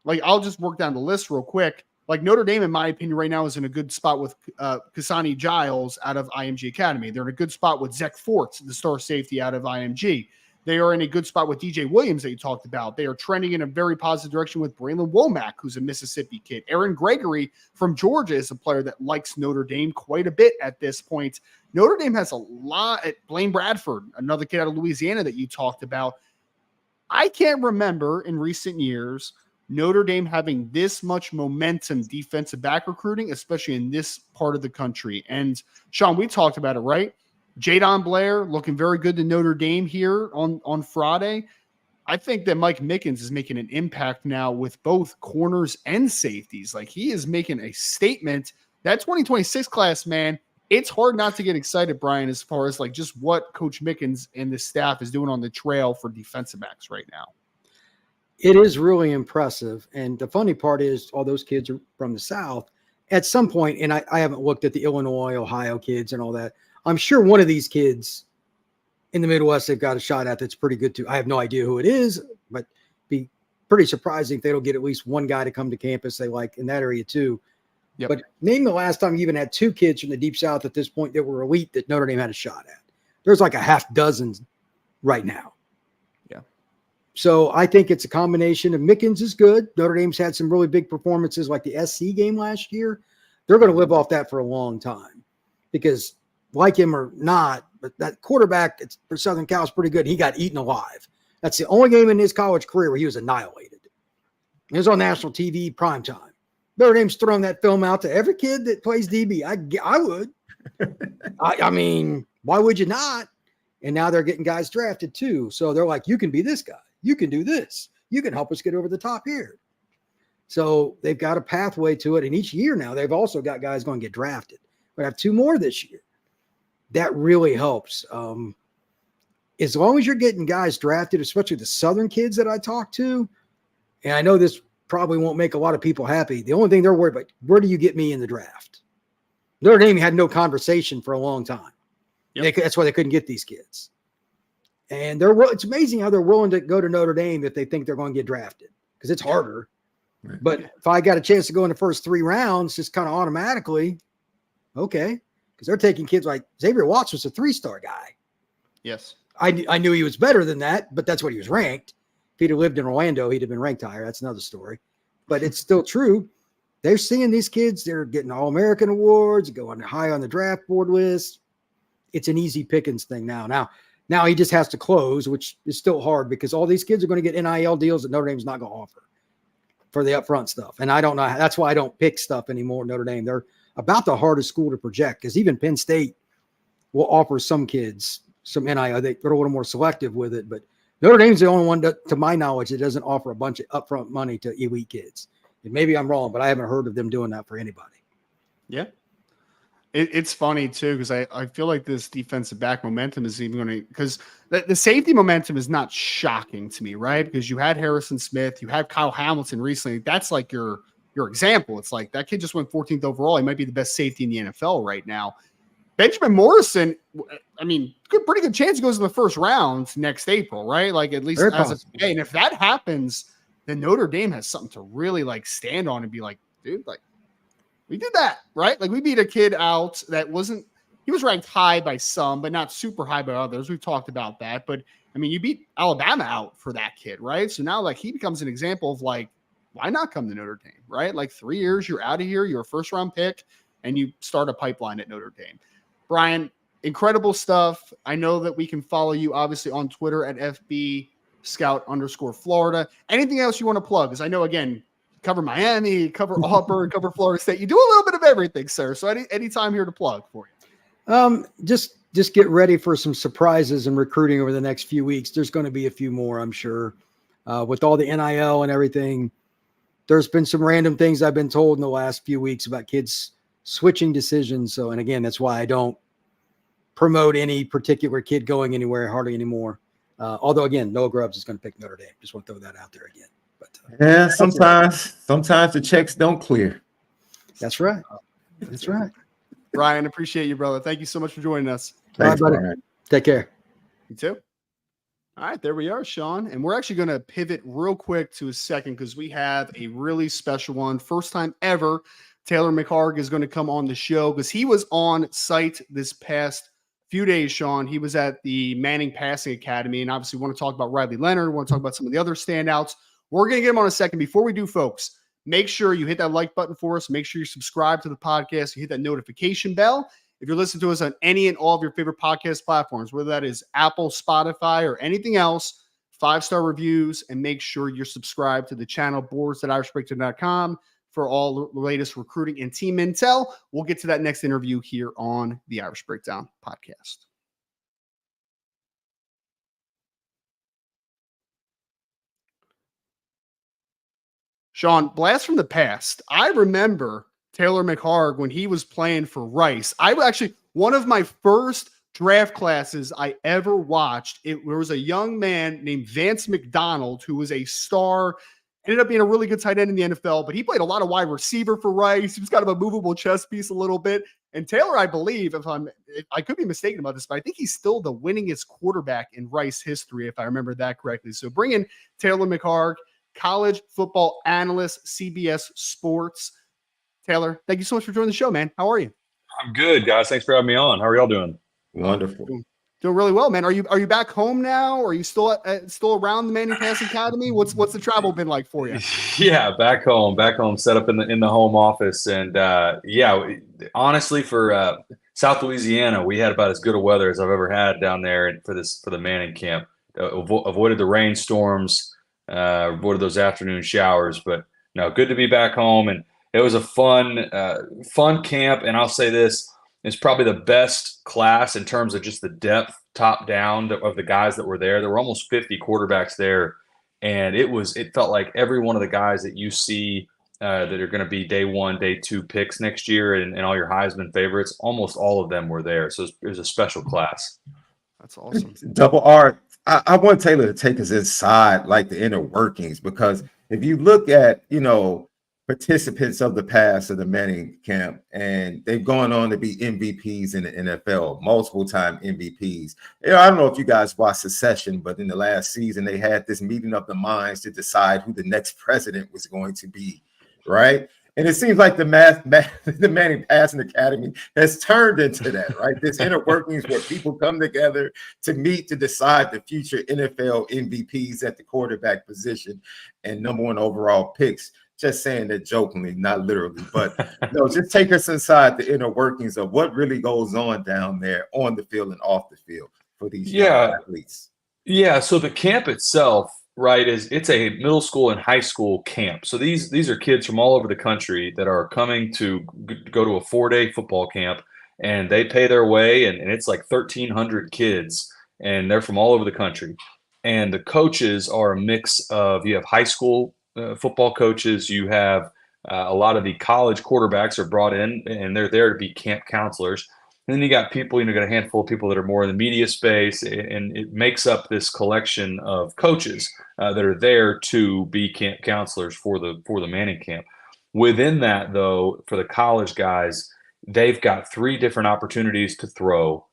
like, I'll just work down the list real quick. Like Notre Dame, in my opinion, right now is in a good spot with Kasani Giles out of IMG Academy. They're in a good spot with Zach Forts, the star safety out of IMG. They are in a good spot with DJ Williams that you talked about. They are trending in a very positive direction with Braylon Womack, who's a Mississippi kid. Aaron Gregory from Georgia is a player that likes Notre Dame quite a bit at this point. Notre Dame has a lot. Blaine Bradford, another kid out of Louisiana that you talked about. I can't remember in recent years Notre Dame having this much momentum defensive back recruiting, especially in this part of the country. And Sean, we talked about it, right? JaDon Blair looking very good to Notre Dame here on Friday. I think that Mike Mickens is making an impact now with both corners and safeties. Like he is making a statement. That 2026 class, man, it's hard not to get excited, Brian, as far as like just what Coach Mickens and the staff is doing on the trail for defensive backs right now. It is really impressive. And the funny part is all those kids are from the South. At some point, and I haven't looked at the Illinois, Ohio kids and all that, I'm sure one of these kids in the Midwest they've got a shot at that's pretty good too. I have no idea who it is, but be pretty surprising if they don't get at least one guy to come to campus they like in that area too. Yep. But name the last time you even had two kids from the Deep South at this point that were elite that Notre Dame had a shot at. There's like a half dozen right now. Yeah. So I think it's a combination of Mickens is good. Notre Dame's had some really big performances like the SC game last year. They're going to live off that for a long time because like him or not, but that quarterback for Southern Cal is pretty good. He got eaten alive. That's the only game in his college career where he was annihilated. It was on national TV primetime. Notre Dame's throwing that film out to every kid that plays DB. I would. I mean, why would you not? And now they're getting guys drafted too. So they're like, you can be this guy. You can do this. You can help us get over the top here. So they've got a pathway to it. And each year now, they've also got guys going to get drafted. We have 2 more this year. That really helps. As long as you're getting guys drafted, especially the Southern kids that I talk to, and I know this probably won't make a lot of people happy. The only thing they're worried about, where do you get me in the draft? Notre Dame had no conversation for a long time. Yep. That's why they couldn't get these kids. And it's amazing how they're willing to go to Notre Dame if they think they're going to get drafted because it's harder. Right. But if I got a chance to go in the first 3 rounds, just kind of automatically, okay. Because they're taking kids like Xavier Watts was a 3-star guy. Yes. I knew he was better than that, but that's what he was ranked. If he'd have lived in Orlando, he'd have been ranked higher. That's another story. But it's still true. They're seeing these kids. They're getting All-American awards, going high on the draft board list. it's an easy pickings thing now. Now he just has to close, which is still hard because all these kids are going to get NIL deals that Notre Dame's not going to offer for the upfront stuff. And I don't know. That's why I don't pick stuff anymore. Notre Dame, they're about the hardest school to project because even Penn State will offer some kids some NIL. They're a little more selective with it, but Notre Dame's the only one, to my knowledge, that doesn't offer a bunch of upfront money to elite kids. And maybe I'm wrong, but I haven't heard of them doing that for anybody. Yeah. It's funny, too, because I feel like this defensive back momentum is even going to – because the safety momentum is not shocking to me, right? Because you had Harrison Smith. You had Kyle Hamilton recently. That's like your example. It's like that kid just went 14th overall. He might be the best safety in the NFL right now. Benjamin Morrison, I mean, pretty good chance he goes in the first round next April, right? Like at least as of today. And if that happens, then Notre Dame has something to really like stand on and be like, dude, like we did that, right? Like we beat a kid out that he was ranked high by some, but not super high by others. We've talked about that. But I mean, you beat Alabama out for that kid, right? So now like he becomes an example of like, why not come to Notre Dame, right? Like 3 years, you're out of here, you're a first round pick, and you start a pipeline at Notre Dame. Brian, incredible stuff. I know that we can follow you obviously on Twitter at FB Scout_Florida. Anything else you want to plug? Because I know, again, cover Miami, cover Auburn, cover Florida State. You do a little bit of everything, sir. So any time here to plug for you. Just get ready for some surprises in recruiting over the next few weeks. There's going to be a few more, I'm sure. With all the NIL and everything, there's been some random things I've been told in the last few weeks about kids switching decisions. So, and again, that's why I don't promote any particular kid going anywhere hardly anymore. Although again, Noah Grubbs is going to pick Notre Dame. Just want to throw that out there again. But yeah, sometimes the checks don't clear. That's right. That's right. Brian, appreciate you, brother. Thank you so much for joining us. Thanks, all right, buddy. Brian. Take care. You too. All right, there we are, Sean. And we're actually going to pivot real quick to a second because we have a really special one. First time ever, Taylor McHarge is going to come on the show because he was on site this past few days, Sean. He was at the Manning Passing Academy, and obviously want to talk about Riley Leonard. Want to talk about some of the other standouts. We're going to get him on a second. Before we do, folks, make sure you hit that like button for us. Make sure you subscribe to the podcast. You hit that notification bell. If you're listening to us on any and all of your favorite podcast platforms, whether that is Apple, Spotify, or anything else, 5-star reviews, and make sure you're subscribed to the channel, boards.irishbreakdown.com, for all the latest recruiting and team intel. We'll get to that next interview here on the Irish Breakdown podcast. Sean, blast from the past. I remember Taylor McHarge when he was playing for Rice. One of my first draft classes I ever watched, there was a young man named Vance McDonald who was a star, ended up being a really good tight end in the NFL, but he played a lot of wide receiver for Rice. He was kind of a movable chess piece a little bit. And Taylor, I believe, I could be mistaken about this, but I think he's still the winningest quarterback in Rice history, if I remember that correctly. So bring in Taylor McHarge, college football analyst, CBS Sports. Taylor, thank you so much for joining the show, man. How are you? I'm good, guys. Thanks for having me on. How are y'all doing? Wonderful. Doing really well, man. Are you back home now? Or are you still around the Manning Pass Academy? What's the travel been like for you? Yeah, back home, set up in the home office, and honestly, for South Louisiana, we had about as good a weather as I've ever had down there for the Manning camp. Avoided the rainstorms, avoided those afternoon showers, but no, good to be back home. And it was a fun camp, and I'll say this. It's probably the best class in terms of just the depth top down of the guys that were there. There were almost 50 quarterbacks there, and it felt like every one of the guys that you see that are going to be day 1, day 2 picks next year and all your Heisman favorites, almost all of them were there. So it was a special class. That's awesome. Double R. I want Taylor to take us inside like the inner workings, because if you look at, participants of the past of the Manning camp, and they've gone on to be MVPs in the NFL, multiple time MVPs. I don't know if you guys watched Succession, but in the last season, they had this meeting of the minds to decide who the next president was going to be, right? And it seems like the Manning Passing Academy has turned into that, right? This inner workings where people come together to meet to decide the future NFL MVPs at the quarterback position and #1 overall picks just saying that jokingly, not literally, but no, just take us inside the inner workings of what really goes on down there on the field and off the field for these young athletes. Yeah, so the camp itself, right, it's a middle school and high school camp. So these are kids from all over the country that are coming to go to a 4-day football camp, and they pay their way, and it's like 1,300 kids, and they're from all over the country. And the coaches are a mix of, you have high school football coaches, you have a lot of the college quarterbacks are brought in, and they're there to be camp counselors. And then you got people, you got a handful of people that are more in the media space, and it makes up this collection of coaches that are there to be camp counselors for the Manning camp. Within that, though, for the college guys, they've got 3 different opportunities to throw.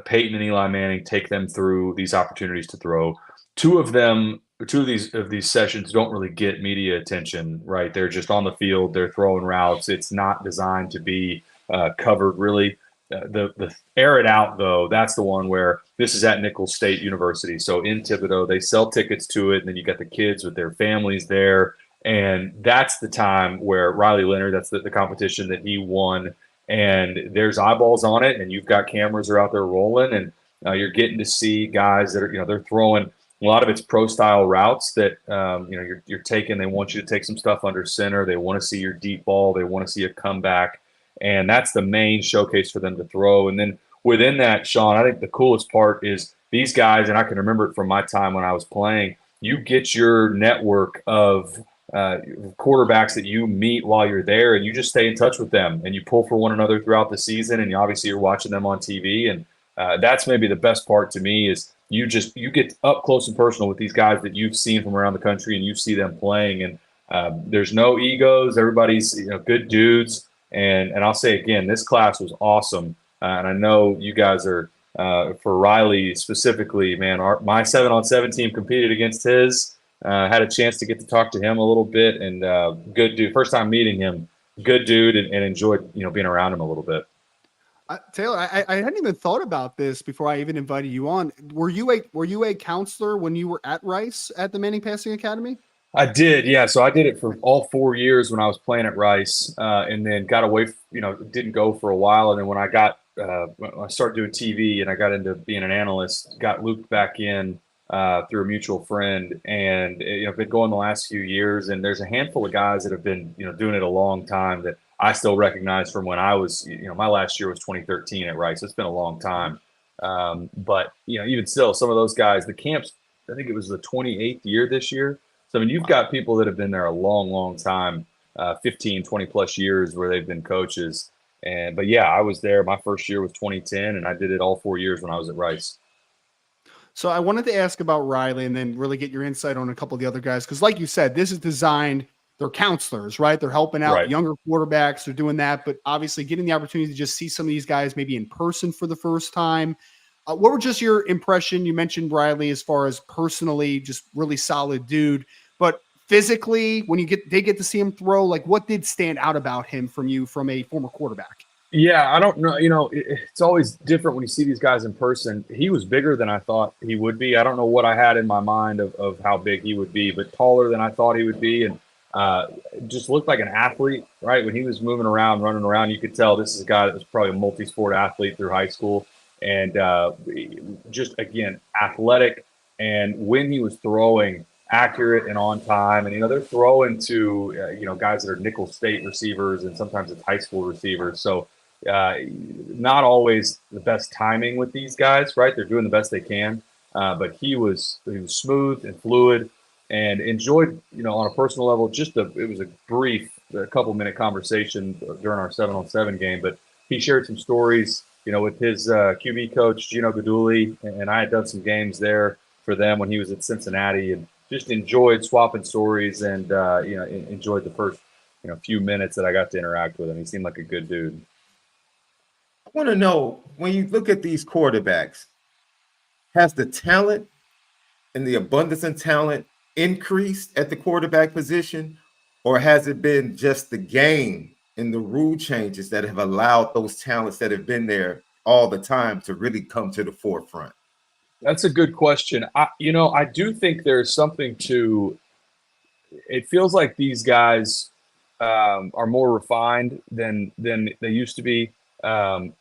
Peyton and Eli Manning take them through these opportunities to throw. Two of these sessions don't really get media attention, right? They're just on the field, they're throwing routes. It's not designed to be covered really. The air it out, though, that's the one where this is at Nicholls State University. So in Thibodaux, they sell tickets to it, and then you got the kids with their families there. And that's the time where Riley Leonard, that's the competition that he won. And there's eyeballs on it, and you've got cameras are out there rolling, and you're getting to see guys that are, they're throwing a lot of it's pro style routes that, you're taking. They want you to take some stuff under center. They want to see your deep ball. They want to see a comeback. And that's the main showcase for them to throw. And then within that, Sean, I think the coolest part is these guys, and I can remember it from my time when I was playing, you get your network of quarterbacks that you meet while you're there, and you just stay in touch with them, and you pull for one another throughout the season, and obviously you're watching them on TV. And that's maybe the best part to me is you get up close and personal with these guys that you've seen from around the country, and you see them playing. And there's no egos. Everybody's good dudes. And I'll say again, this class was awesome. And I know you guys are, for Riley specifically, man, my 7-on-7 team competed against his, had a chance to get to talk to him a little bit, and good dude. First time meeting him, good dude, and enjoyed, being around him a little bit. Taylor, I hadn't even thought about this before I even invited you on. Were you a counselor when you were at Rice at the Manning Passing Academy? I did, yeah. So I did it for all 4 years when I was playing at Rice, and then got away. Didn't go for a while, and then when I started doing TV and I got into being an analyst, got looped back in through a mutual friend, and I've been going the last few years. And there's a handful of guys that have been doing it a long time that I still recognize from when I was my last year was 2013 at Rice. It's been a long time, but even still, some of those guys, the camps. I think it was the 28th year this year. So, you've got people that have been there a long, long time, 15, 20 plus years where they've been coaches. But yeah, I was there. My first year was 2010, and I did it all 4 years when I was at Rice. So I wanted to ask about Riley and then really get your insight on a couple of the other guys. Because like you said, this is designed, they're counselors, right? They're helping out younger quarterbacks. They're doing that. But obviously getting the opportunity to just see some of these guys maybe in person for the first time. What were just your impression? You mentioned Riley as far as personally, just really solid dude. But physically, when they get to see him throw, like what did stand out about him from a former quarterback? Yeah, I don't know. It's always different when you see these guys in person. He was bigger than I thought he would be. I don't know what I had in my mind of how big he would be, but taller than I thought he would be. And just looked like an athlete, right? When he was moving around, running around, you could tell this is a guy that was probably a multi-sport athlete through high school. And just, again, athletic. And when he was throwing, accurate and on time. And, they're throwing to, guys that are Nicholls State receivers, and sometimes it's high school receivers. So not always the best timing with these guys, right? They're doing the best they can. But he was smooth and fluid, and enjoyed, on a personal level, it was a brief, couple-minute conversation during our 7-on-7 game. But he shared some stories, with his QB coach, Gino Guidugli, and I had done some games there for them when he was at Cincinnati, and just enjoyed swapping stories, and enjoyed the first few minutes that I got to interact with him. He seemed like a good dude. I want to know, when you look at these quarterbacks, has the talent and the abundance of talent increased at the quarterback position, or has it been just the game and the rule changes that have allowed those talents that have been there all the time to really come to the forefront? That's a good question. I do think there's something to – it feels like these guys are more refined than they used to be. And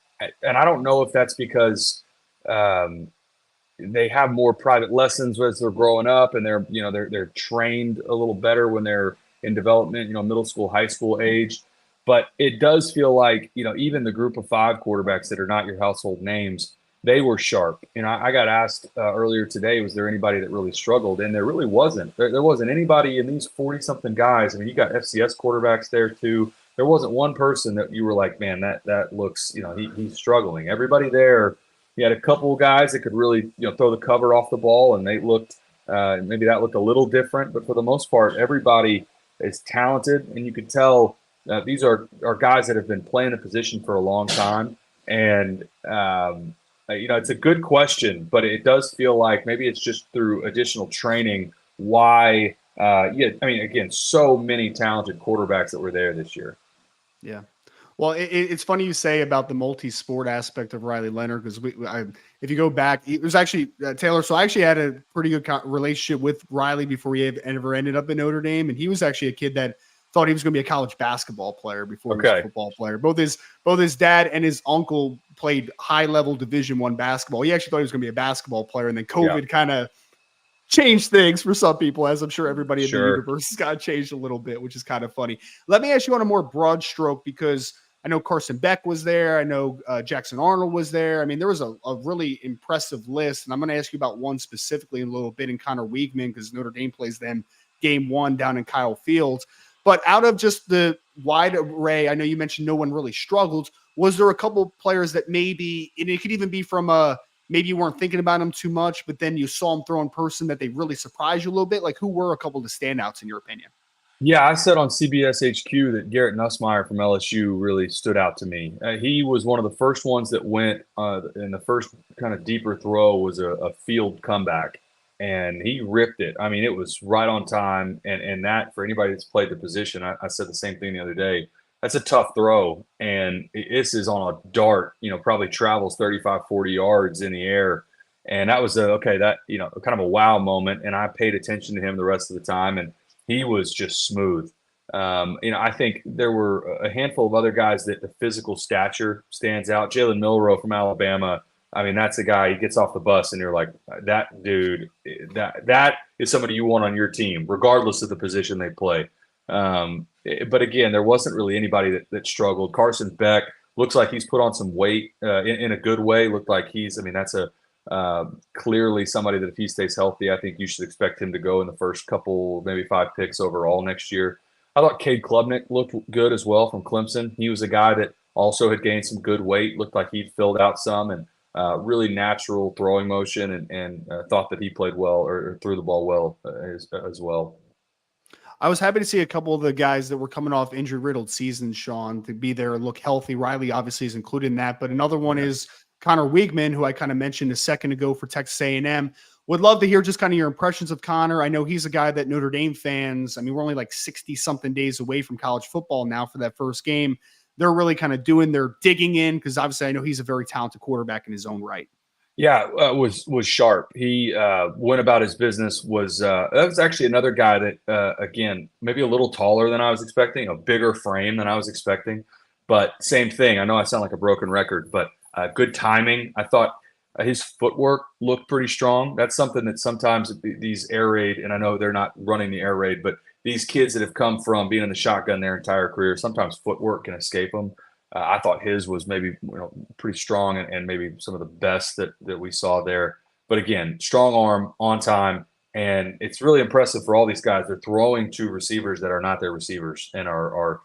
I don't know if that's because they have more private lessons as they're growing up, and they're trained a little better when they're in development, middle school, high school age. But it does feel like, even the group of 5 quarterbacks that are not your household names, they were sharp. I got asked earlier today, was there anybody that really struggled? And there really wasn't. There wasn't anybody in these 40-something guys. I mean, you got FCS quarterbacks there too. There wasn't one person that you were like, man, that looks, he's struggling. Everybody there, you had a couple of guys that could really, throw the cover off the ball, and they looked, maybe that looked a little different. But for the most part, everybody is talented, and you could tell these are guys that have been playing the position for a long time. And, it's a good question, but it does feel like maybe it's just through additional training why, again, so many talented quarterbacks that were there this year. Yeah. Well, it's funny you say about the multi-sport aspect of Riley Leonard, because if you go back, it was actually Taylor. So I actually had a pretty good relationship with Riley before he ever ended up in Notre Dame, and he was actually a kid that thought he was going to be a college basketball player before he was a football player. Both his dad and his uncle played high-level Division I basketball. He actually thought he was going to be a basketball player, and then COVID kind of changed things for some people, as I'm sure everybody in the universe has got changed a little bit, which is kind of funny. Let me ask you on a more broad stroke, because I know Carson Beck was there. I know Jackson Arnold was there. I mean, there was a really impressive list, and I'm going to ask you about one specifically in a little bit, in Connor Weigman, because Notre Dame plays them game 1 down in Kyle Fields. But out of just the wide array, I know you mentioned no one really struggled. Was there a couple players that maybe, and it could even be from maybe you weren't thinking about them too much, but then you saw them throw in person that they really surprised you a little bit? Like, who were a couple of the standouts in your opinion? Yeah, I said on CBS HQ that Garrett Nussmeier from LSU really stood out to me. He was one of the first ones that went in the first kind of deeper throw was a field comeback, and he ripped it. I mean, it was right on time, and that, for anybody that's played the position, I said the same thing the other day. That's a tough throw, and this is on a dart, probably travels 35, 40 yards in the air. And that was kind of a wow moment, and I paid attention to him the rest of the time, and he was just smooth. I think there were a handful of other guys that the physical stature stands out. Jalen Milroe from Alabama. I mean, that's a guy, he gets off the bus and you're like, that dude, that is somebody you want on your team, regardless of the position they play. But again, there wasn't really anybody that struggled. Carson Beck looks like he's put on some weight in a good way. Looked like that's clearly somebody that if he stays healthy, I think you should expect him to go in the first couple, maybe 5 picks overall next year. I thought Cade Klubnik looked good as well from Clemson. He was a guy that also had gained some good weight, looked like he'd filled out some, and really natural throwing motion, and thought that he played well or threw the ball well as well. I was happy to see a couple of the guys that were coming off injury-riddled seasons, Sean, to be there and look healthy. Riley obviously is included in that, but another one is Connor Weigman, who I kind of mentioned a second ago for Texas A&M. Would love to hear just kind of your impressions of Connor. I know he's a guy that Notre Dame fans, we're only like 60-something days away from college football now for that first game. They're really kind of doing their digging in, because obviously I know he's a very talented quarterback in his own right. Yeah, was sharp. He went about his business. That was actually another guy that, again, maybe a little taller than I was expecting, a bigger frame than I was expecting. But same thing. I know I sound like a broken record, but good timing. I thought his footwork looked pretty strong. That's something that sometimes these air raid, and I know they're not running the air raid, but these kids that have come from being in the shotgun their entire career, sometimes footwork can escape them. I thought his was maybe pretty strong and maybe some of the best that we saw there. But again, strong arm, on time, and it's really impressive for all these guys. They're throwing to receivers that are not their receivers and are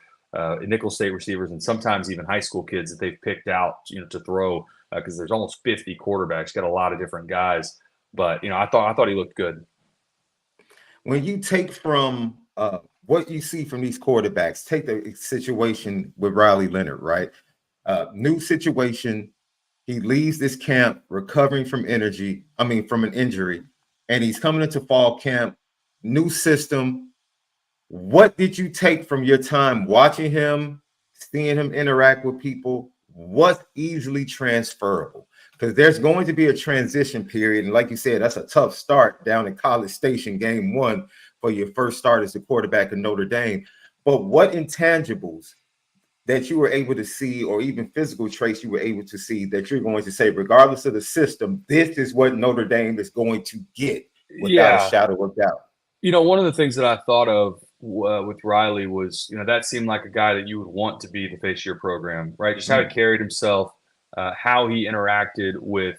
nickel state receivers, and sometimes even high school kids that they've picked out to throw, because there's almost 50 quarterbacks. Got a lot of different guys, but I thought he looked good. When you take from what you see from these quarterbacks, take the situation with Riley Leonard, right? New situation. He leaves this camp recovering from an injury, and he's coming into fall camp, new system. What did you take from your time watching him, seeing him interact with people? What's easily transferable? Because there's going to be a transition period. And like you said, that's a tough start down in College Station, game 1 for your first start as the quarterback of Notre Dame. but what intangibles that you were able to see, or even physical traits you were able to see, that you're going to say, regardless of the system, this is what Notre Dame is going to get without a shadow of doubt? One of the things that I thought of with Riley was, that seemed like a guy that you would want to be the face of your program, right? Just how he carried himself, how he interacted with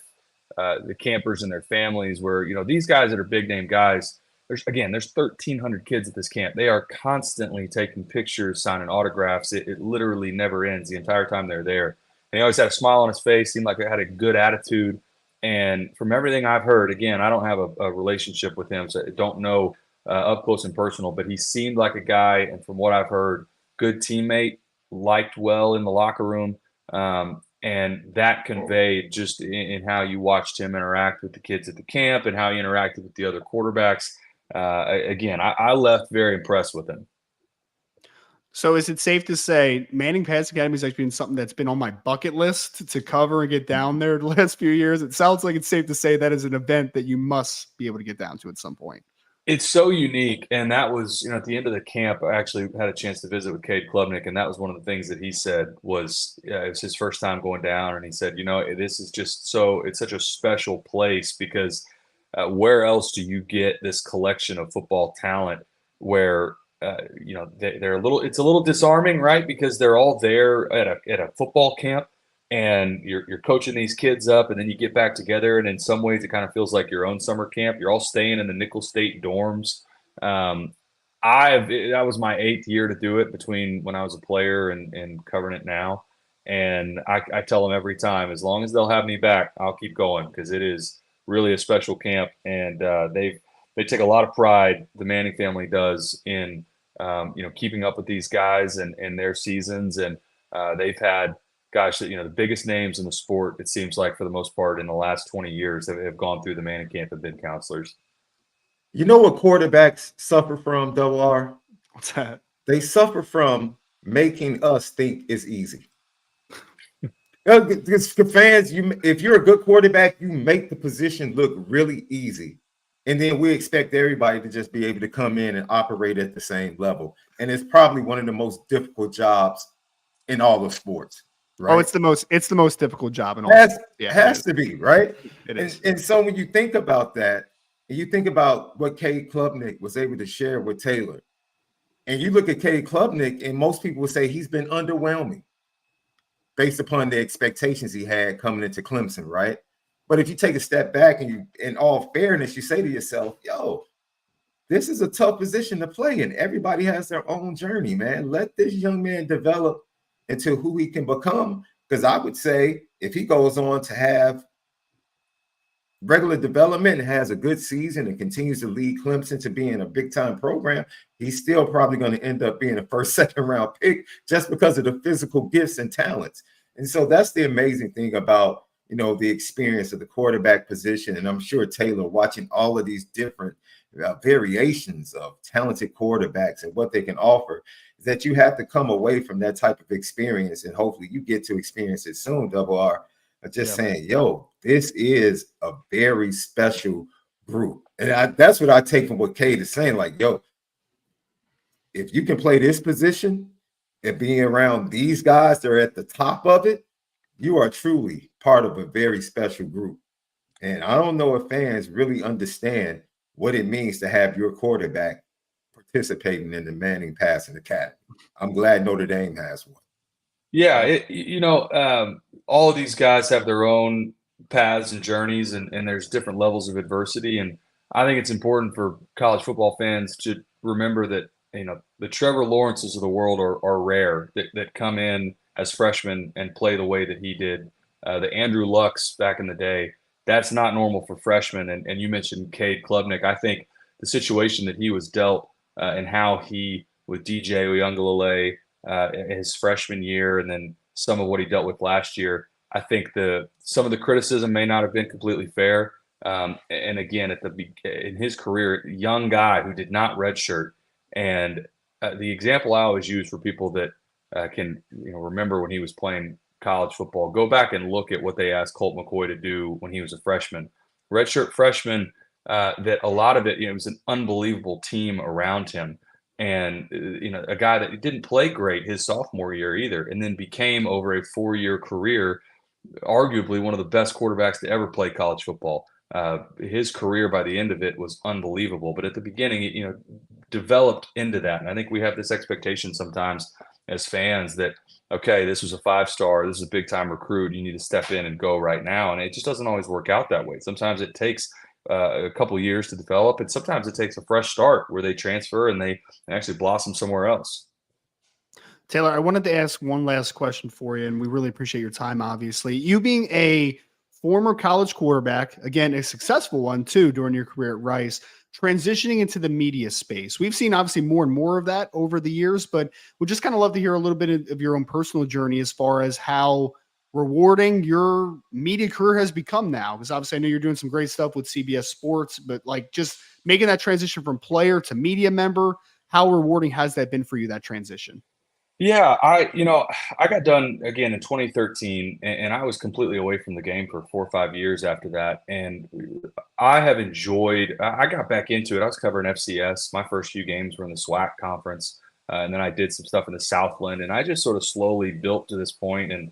the campers and their families, where, these guys that are big name guys, there's 1,300 kids at this camp. They are constantly taking pictures, signing autographs. It literally never ends the entire time they're there. And he always had a smile on his face, seemed like he had a good attitude. And from everything I've heard, again, I don't have a relationship with him, so I don't know up close and personal, but he seemed like a guy, and from what I've heard, good teammate, liked well in the locker room. And that conveyed just in how you watched him interact with the kids at the camp and how he interacted with the other quarterbacks. Again, I left very impressed with him. So is it safe to say Manning Pass Academy has actually been something that's been on my bucket list to cover and get down there the last few years? It sounds like it's safe to say that is an event that you must be able to get down to at some point. It's so unique, and that was, at the end of the camp, I actually had a chance to visit with Cade Klubnik, and that was one of the things that he said was it was his first time going down, and he said, this is just it's such a special place because where else do you get this collection of football talent where they're it's a little disarming, right? Because they're all there at a football camp, and you're coaching these kids up, and then you get back together, and in some ways it kind of feels like your own summer camp. You're all staying in the Nicholls State dorms. That was my 8th year to do it, between when I was a player and covering it now. And I tell them every time, as long as they'll have me back, I'll keep going, because it is really a special camp, and they take a lot of pride, the Manning family does, in keeping up with these guys and their seasons, and they've had, the biggest names in the sport, it seems like, for the most part, in the last 20 years that have gone through the Manning camp have been counselors. You know what quarterbacks suffer from, Double R? What's that? They suffer from making us think it's easy. Because fans, if you're a good quarterback, you make the position look really easy. And then we expect everybody to just be able to come in and operate at the same level. And it's probably one of the most difficult jobs in all of sports. Right? Oh, it's the most difficult job in all. It has to be, right? It is. And so when you think about that, and you think about what Cade Klubnik was able to share with Taylor, and you look at Cade Klubnik, and most people would say he's been underwhelming based upon the expectations he had coming into Clemson, right? But if you take a step back and in all fairness, you say to yourself, this is a tough position to play in. Everybody has their own journey, man. Let this young man develop into who he can become, because I would say if he goes on to have regular development and has a good season and continues to lead Clemson to being a big-time program, he's still probably going to end up being a first, second-round pick just because of the physical gifts and talents. And so that's the amazing thing about, the experience of the quarterback position. And I'm sure Taylor, watching all of these different variations of talented quarterbacks and what they can offer, is that you have to come away from that type of experience, and hopefully you get to experience it soon, Double R, just saying, this is a very special group. And that's what I take from what Cade is saying, like, if you can play this position and being around these guys that are at the top of it, you are truly part of a very special group. And I don't know if fans really understand what it means to have your quarterback participating in the Manning Passing Academy. I'm glad Notre Dame has one. Yeah, all of these guys have their own paths and journeys, and there's different levels of adversity. And I think it's important for college football fans to remember that, the Trevor Lawrences of the world are rare, that come in as freshmen and play the way that he did. The Andrew Lucks back in the day, that's not normal for freshmen. And you mentioned Cade Klubnik. I think the situation that he was dealt and how he, with DJ Uiagalelei, his freshman year, and then some of what he dealt with last year, I think some of the criticism may not have been completely fair. And again, in his career, young guy who did not redshirt. And the example I always use for people that can remember when he was playing college football, go back and look at what they asked Colt McCoy to do when he was a freshman. Redshirt freshman, that a lot of it, it was an unbelievable team around him. and a guy that didn't play great his sophomore year either, and then became over a 4-year career arguably one of the best quarterbacks to ever play college football. His career by the end of it was unbelievable, but at the beginning, developed into that. And I think we have this expectation sometimes as fans that, okay, this was a 5-star, this is a big time recruit, you need to step in and go right now. And it just doesn't always work out that way. Sometimes it takes a couple of years to develop, and sometimes it takes a fresh start where they transfer and they actually blossom somewhere else. Taylor, I wanted to ask one last question for you, and we really appreciate your time, obviously. You being a former college quarterback, again, a successful one too during your career at Rice, transitioning into the media space. We've seen obviously more and more of that over the years, but we'd just kind of love to hear a little bit of your own personal journey as far as how rewarding your media career has become now. Because obviously I know you're doing some great stuff with CBS Sports, but like just making that transition from player to media member, how rewarding has that been for you, that transition? Yeah, I got done again in 2013, and I was completely away from the game for 4 or 5 years after that. And I have enjoyed. I got back into it. I was covering FCS. My first few games were in the SWAC conference, and then I did some stuff in the Southland. And I just sort of slowly built to this point, and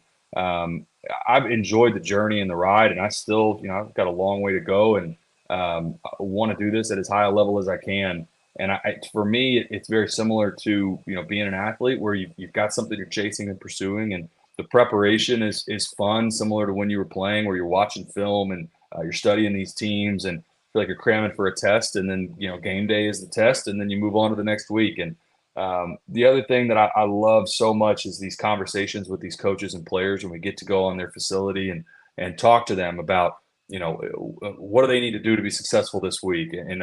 I've enjoyed the journey and the ride. And I still, I've got a long way to go, and I want to do this at as high a level as I can. And for me, it's very similar to being an athlete, where you've got something you're chasing and pursuing, and the preparation is fun, similar to when you were playing, where you're watching film and you're studying these teams and feel like you're cramming for a test, and then game day is the test, and then you move on to the next week. And the other thing that I love so much is these conversations with these coaches and players when we get to go on their facility and talk to them about what do they need to do to be successful this week, and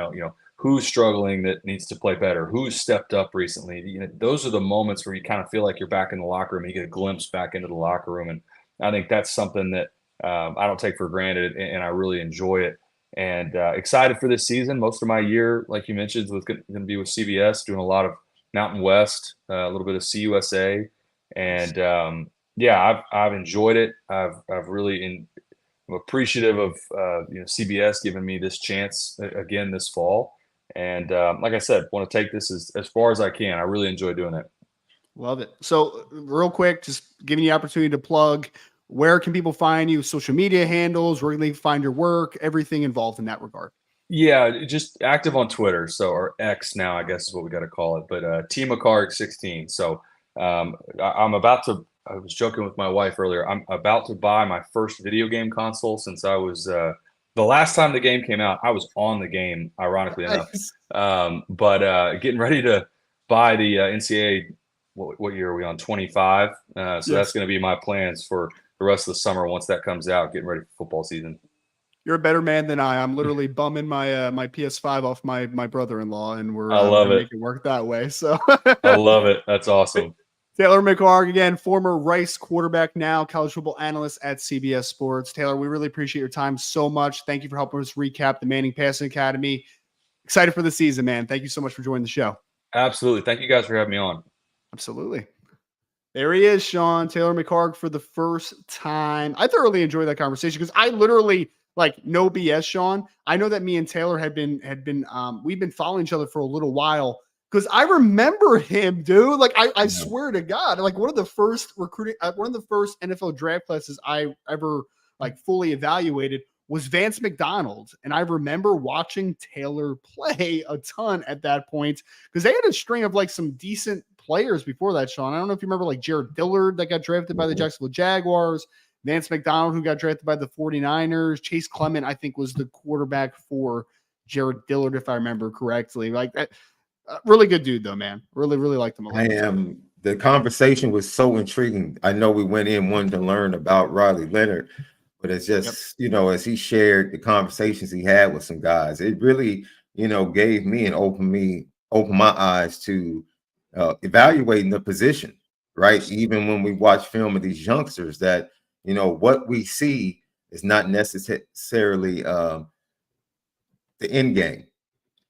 who's struggling that needs to play better, who's stepped up recently. Those are the moments where you kind of feel like you're back in the locker room. You get a glimpse back into the locker room, and I think that's something that I don't take for granted, and I really enjoy it. And excited for this season. Most of my year, like you mentioned, was going to be with CBS, doing a lot of Mountain West, a little bit of CUSA, and I've enjoyed it. I've really I'm appreciative of CBS giving me this chance again this fall. And like I said, want to take this as far as I can. I really enjoy doing it. Love it. So real quick, just giving you the opportunity to plug, where can people find you? Social media handles, where can they find your work, everything involved in that regard? Yeah, just active on Twitter. Or X now, I guess is what we got to call it. But T McHarge 16. So I'm about to, I was joking with my wife earlier, I'm about to buy my first video game console since I was the last time the game came out, I was on the game, ironically enough. But getting ready to buy the NCAA, what year are we on? 25. That's going to be my plans for the rest of the summer once that comes out, getting ready for football season. You're a better man than I. I'm literally bumming my my PS5 off my brother-in-law, and we're make it work that way. So I love it. That's awesome. Taylor McHarge, again, former Rice quarterback, now college football analyst at CBS Sports. Taylor, we really appreciate your time so much. Thank you for helping us recap the Manning Passing Academy. Excited for the season, man. Thank you so much for joining the show. Absolutely. Thank you guys for having me on. Absolutely. There he is, Sean. Taylor McHarge for the first time. I thoroughly enjoyed that conversation because I literally, like, no BS, Sean. I know that me and Taylor we've been following each other for a little while. Because I remember him, dude. Like, I swear to God, like one of the first NFL draft classes I ever like fully evaluated was Vance McDonald. And I remember watching Taylor play a ton at that point because they had a string of like some decent players before that, Sean. I don't know if you remember like Jared Dillard that got drafted by the Jacksonville Jaguars, Vance McDonald, who got drafted by the 49ers, Chase Clement, I think, was the quarterback for Jared Dillard, if I remember correctly. Like that. Really good dude, though, man. Really, really liked him a lot. The conversation was so intriguing. I know we went in wanting to learn about Riley Leonard, but it's just, as he shared the conversations he had with some guys, it really, gave me and opened my eyes to evaluating the position, right? Even when we watch film of these youngsters, that, what we see is not necessarily the end game.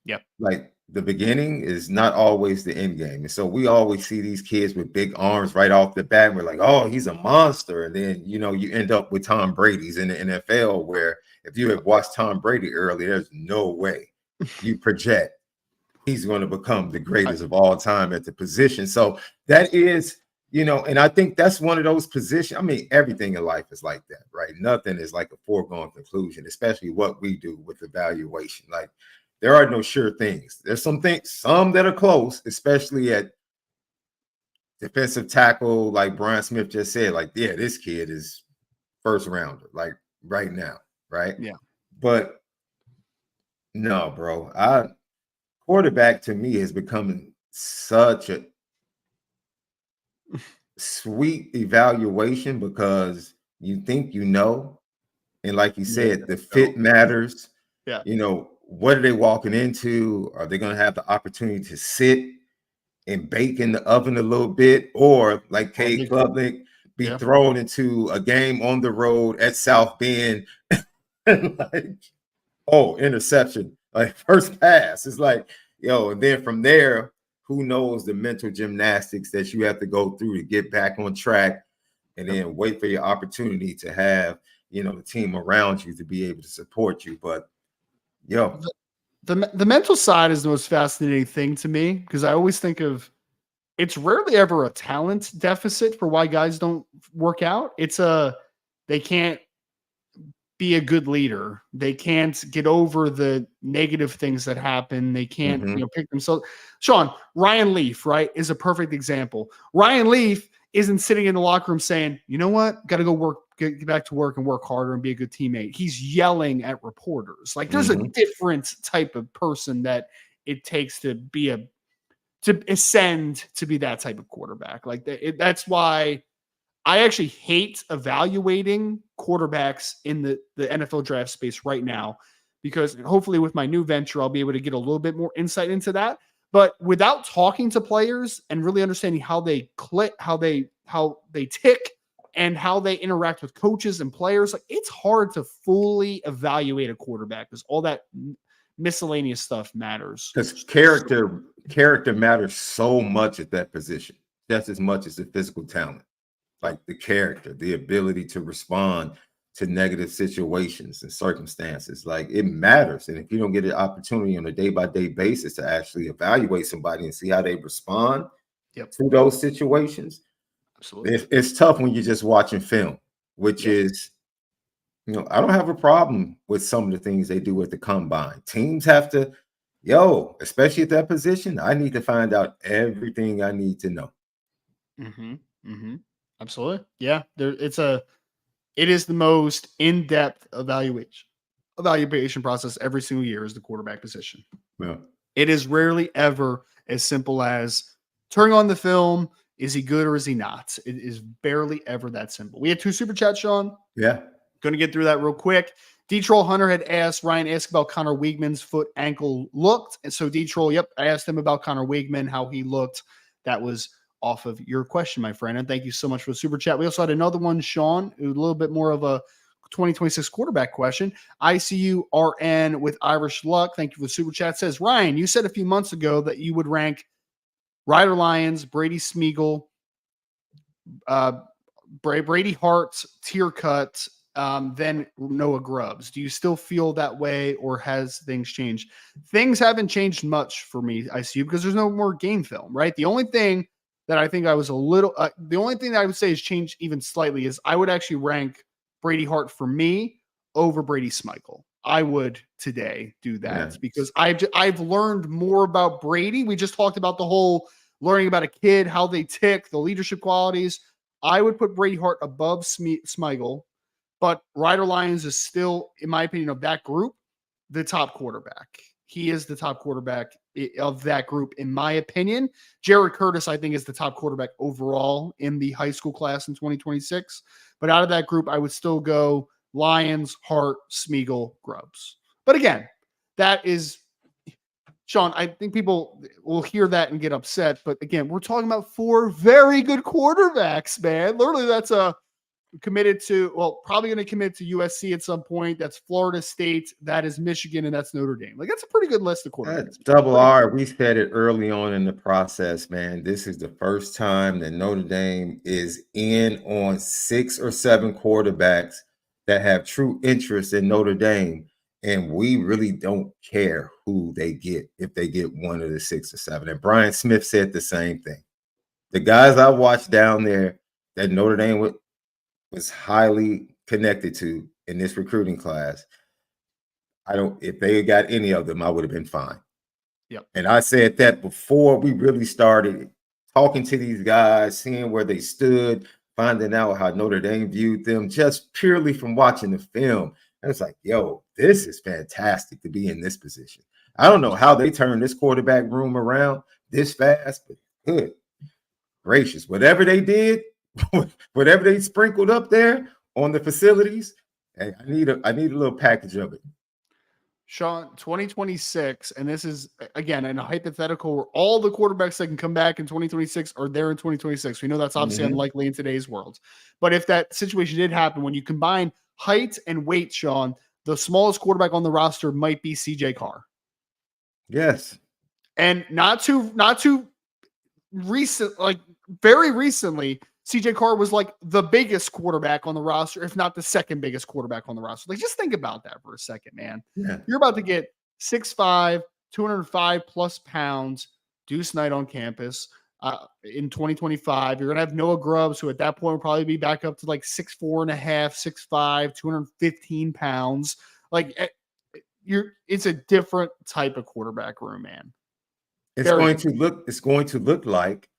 Yep. Like, the beginning is not always the end game. And so we always see these kids with big arms right off the bat. And we're like, oh, he's a monster. And then, you end up with Tom Brady's in the NFL, where if you have watched Tom Brady early, there's no way you project he's going to become the greatest of all time at the position. So that is, and I think that's one of those positions. I mean, everything in life is like that, right? Nothing is like a foregone conclusion, especially what we do with evaluation. Like, there are no sure things. There's some that are close, especially at defensive tackle, like Brian Smith just said, like, yeah, this kid is first rounder, like right now, right? Yeah. But no, bro, quarterback to me is becoming such a sweet evaluation because you think and like you said, the fit matters. Yeah. What are they walking into? Are they going to have the opportunity to sit and bake in the oven a little bit, or like Cade Klubnik, be thrown into a game on the road at South Bend and like, oh, interception, like first pass. It's like, and then from there, who knows the mental gymnastics that you have to go through to get back on track, and then wait for your opportunity to have, the team around you to be able to support you. But the mental side is the most fascinating thing to me, because I always think of, it's rarely ever a talent deficit for why guys don't work out. They can't be a good leader. They can't get over the negative things that happen. They can't, pick themselves. Sean, Ryan Leaf, right, is a perfect example. Ryan Leaf isn't sitting in the locker room saying, you know what, got to go work, get back to work and work harder and be a good teammate. He's yelling at reporters. Like, there's a different type of person that it takes to to ascend to be that type of quarterback. Like, that's why I actually hate evaluating quarterbacks in the NFL draft space right now, because hopefully with my new venture, I'll be able to get a little bit more insight into that. But without talking to players and really understanding how they click, how they tick, and how they interact with coaches and players, like, it's hard to fully evaluate a quarterback, because all that miscellaneous stuff matters. Because character matters so much at that position, just as much as the physical talent. Like the character, the ability to respond to negative situations and circumstances, like, it matters. And if you don't get an opportunity on a day-by-day basis to actually evaluate somebody and see how they respond to those situations, absolutely, it's tough when you're just watching film, which is, I don't have a problem with some of the things they do at the combine. Teams have to, especially at that position, I need to find out everything I need to know. Absolutely. Yeah. It is the most in-depth evaluation process every single year, is the quarterback position. Yeah. It is rarely ever as simple as turning on the film. Is he good or is he not? It is barely ever that simple. We had 2 super chats, Sean. Yeah. Going to get through that real quick. D-Troll Hunter had asked, Ryan asked about Connor Weigman's foot ankle looked. And so D-Troll, I asked him about Connor Weigman, how he looked. That was off of your question, my friend. And thank you so much for the super chat. We also had another one, Sean, a little bit more of a 2026 quarterback question. ICU RN with Irish Luck. Thank you for the super chat. Says, Ryan, you said a few months ago that you would rank Ryder Lyons, Brady Smeagol, Brady Hart, tier cut, then Noah Grubbs. Do you still feel that way, or has things changed? Things haven't changed much for me, ICU, because there's no more game film, right? The only thing that I think I was a little, the only thing that I would say has changed even slightly is I would actually rank Brady Hart for me over Brady Smeagol. I would today do that because I've learned more about Brady. We just talked about the whole learning about a kid, how they tick, the leadership qualities. I would put Brady Hart above Smeagol, but Ryder Lyons is still, in my opinion, of that group, the top quarterback. He is the top quarterback of that group, in my opinion. Jared Curtis, I think, is the top quarterback overall in the high school class in 2026. But out of that group, I would still go Lyons, Hart, Smeagol, Grubbs. But again, that is, Sean, I think people will hear that and get upset. But again, we're talking about 4 very good quarterbacks, man. Literally, that's probably going to commit to USC at some point. That's Florida State. That is Michigan, and that's Notre Dame. Like, that's a pretty good list of quarterbacks. Double R, we said it early on in the process, man. This is the first time that Notre Dame is in on 6 or 7 quarterbacks that have true interest in Notre Dame. And we really don't care who they get if they get one of the 6 or 7. And Brian Smith said the same thing. The guys I watched down there that Notre Dame was highly connected to in this recruiting class, if they had got any of them, I would have been fine. Yep. And I said that before we really started talking to these guys, seeing where they stood, finding out how Notre Dame viewed them just purely from watching the film. And it's like, yo, this is fantastic to be in this position. I don't know how they turned this quarterback room around this fast, but good gracious. Whatever they did, whatever they sprinkled up there on the facilities, hey, I need a little package of it. Sean, 2026, and this is, again, in a hypothetical where all the quarterbacks that can come back in 2026 are there in 2026. We know that's obviously unlikely in today's world. But if that situation did happen, when you combine height and weight, Sean, the smallest quarterback on the roster might be CJ Carr. Yes. And not too recent, like very recently, CJ Carr was like the biggest quarterback on the roster, if not the second biggest quarterback on the roster. Like, just think about that for a second, man. Yeah. You're about to get 6'5", 205 plus pounds, Deuce Knight on campus in 2025. You're going to have Noah Grubbs, who at that point will probably be back up to like 6'4 and a half, 6'5", 215 pounds. Like, it's a different type of quarterback room, man. It's going to look like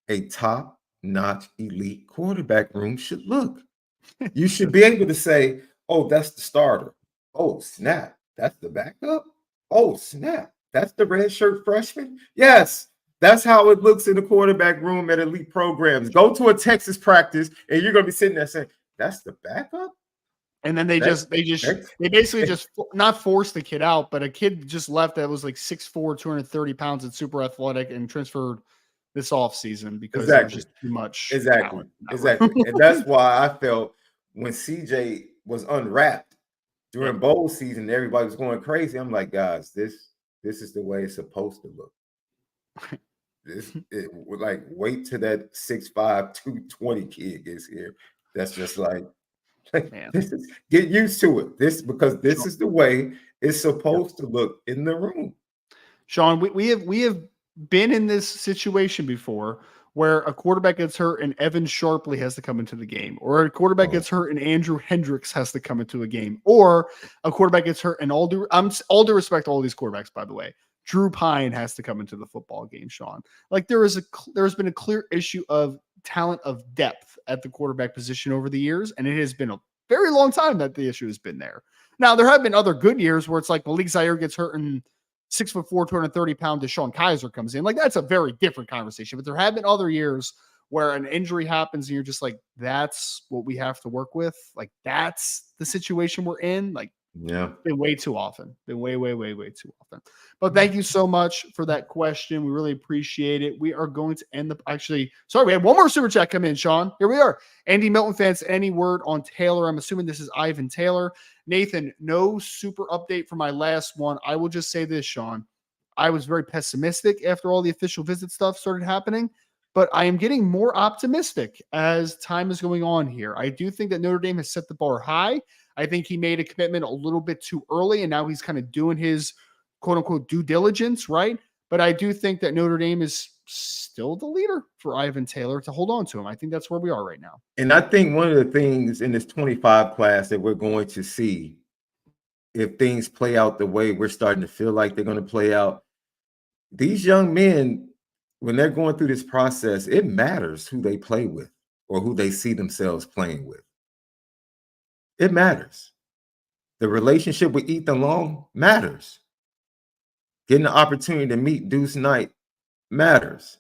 a top-notch elite quarterback room should look. You should be able to say, oh, that's the starter. Oh, snap. That's the backup. Oh, snap. That's the redshirt freshman. Yes, that's how it looks in the quarterback room at elite programs. Go to a Texas practice, and you're going to be sitting there saying, that's the backup? And then they basically just not forced the kid out, but a kid just left that was like 6'4", 230 pounds and super athletic and transferred this offseason because there was just too much. Exactly. And that's why I felt when CJ was unwrapped during bowl season, everybody was going crazy. I'm like, guys, this is the way it's supposed to look. Like, wait till that 6'5", 220 kid gets here. That's just like, get used to it. This is the way it's supposed to look in the room. Sean, we have been in this situation before where a quarterback gets hurt and Evan Sharpley has to come into the game, or a quarterback gets hurt and Andrew Hendricks has to come into a game, or a quarterback gets hurt and all due respect to all these quarterbacks, by the way, Drew Pine has to come into the football game, Sean. Like, there's been a clear issue of talent of depth at the quarterback position over the years, and it has been a very long time that the issue has been there. Now, there have been other good years where it's like Malik Zaire gets hurt and 6'4", 230-pound Deshaun Kaiser comes in. Like, that's a very different conversation. But there have been other years where an injury happens and you're just like, that's what we have to work with. Like, that's the situation we're in. Like, been way too often. Been way too often. But thank you so much for that question. We really appreciate it. We are going to end we had one more super chat come in, Sean. Here we are. Andy Milton fans, any word on Taylor? I'm assuming this is Ivan Taylor. Nathan, no super update for my last one. I will just say this, Sean. I was very pessimistic after all the official visit stuff started happening, but I am getting more optimistic as time is going on here. I do think that Notre Dame has set the bar high. I think he made a commitment a little bit too early, and now he's kind of doing his quote-unquote due diligence, right? But I do think that Notre Dame is still the leader for Ivan Taylor to hold on to him. I think that's where we are right now. And I think one of the things in this 25 class that we're going to see, if things play out the way we're starting to feel like they're going to play out, these young men, when they're going through this process, it matters who they play with or who they see themselves playing with. It matters. The relationship with Ethan Long matters. Getting the opportunity to meet Deuce Knight matters.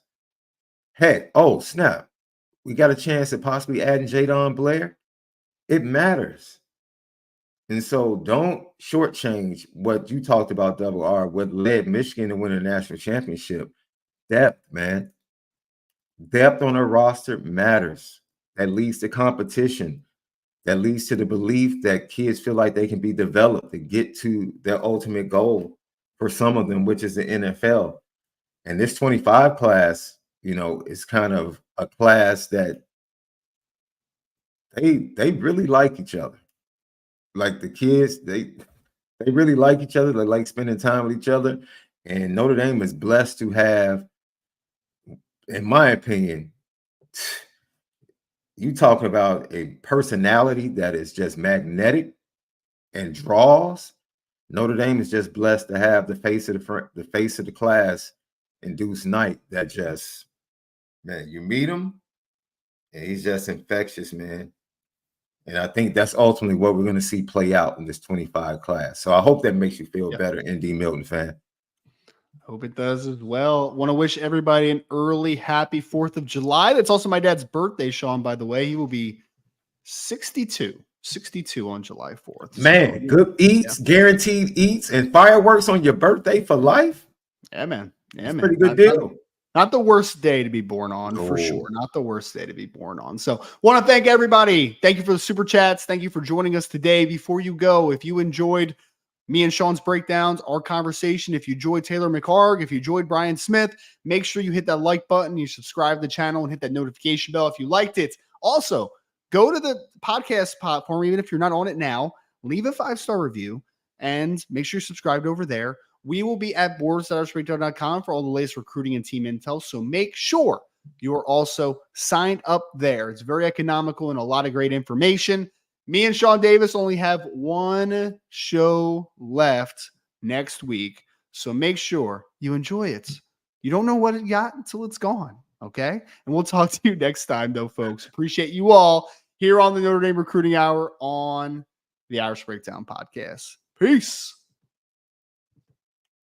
Heck, oh, snap. We got a chance at possibly adding JaDon Blair. It matters. And so don't shortchange what you talked about, Double R, what led Michigan to win a national championship. Depth, man. Depth on a roster matters. That leads to competition. That leads to the belief that kids feel like they can be developed to get to their ultimate goal for some of them, which is the NFL. And this 25 class, is kind of a class that they really like each other. Like, the kids, They really like each other. They like spending time with each other. And Notre Dame is blessed to have, in my opinion, you talking about a personality that is just magnetic and draws. Notre Dame is just blessed to have the face of the class in Deuce Knight that just, man, you meet him and he's just infectious, man. And I think that's ultimately what we're going to see play out in this 25 class. So I hope that makes you feel better, ND Milton fan. Hope it does as well. Want to wish everybody an early happy 4th of July. That's also my dad's birthday, Sean, by the way. He will be 62 on July 4th. Man, so, good eats, guaranteed eats, and fireworks on your birthday for life. Yeah, man. Yeah, That's man. pretty good deal. Not the worst day to be born on, for sure. Not the worst day to be born on. So want to thank everybody. Thank you for the super chats. Thank you for joining us today. Before you go, if you enjoyed me and Sean's breakdowns, our conversation, if you enjoyed Taylor McHarge, if you enjoyed Brian Smith, make sure you hit that like button, you subscribe to the channel, and hit that notification bell if you liked it. Also, go to the podcast platform, even if you're not on it now, leave a 5-star review, and make sure you're subscribed over there. We will be at boards.oursbreakdown.com for all the latest recruiting and team intel. So make sure you are also signed up there. It's very economical and a lot of great information. Me and Sean Davis only have one show left next week. So make sure you enjoy it. You don't know what it got until it's gone. Okay. And we'll talk to you next time, though, folks. Appreciate you all here on the Notre Dame Recruiting Hour on the Irish Breakdown podcast. Peace.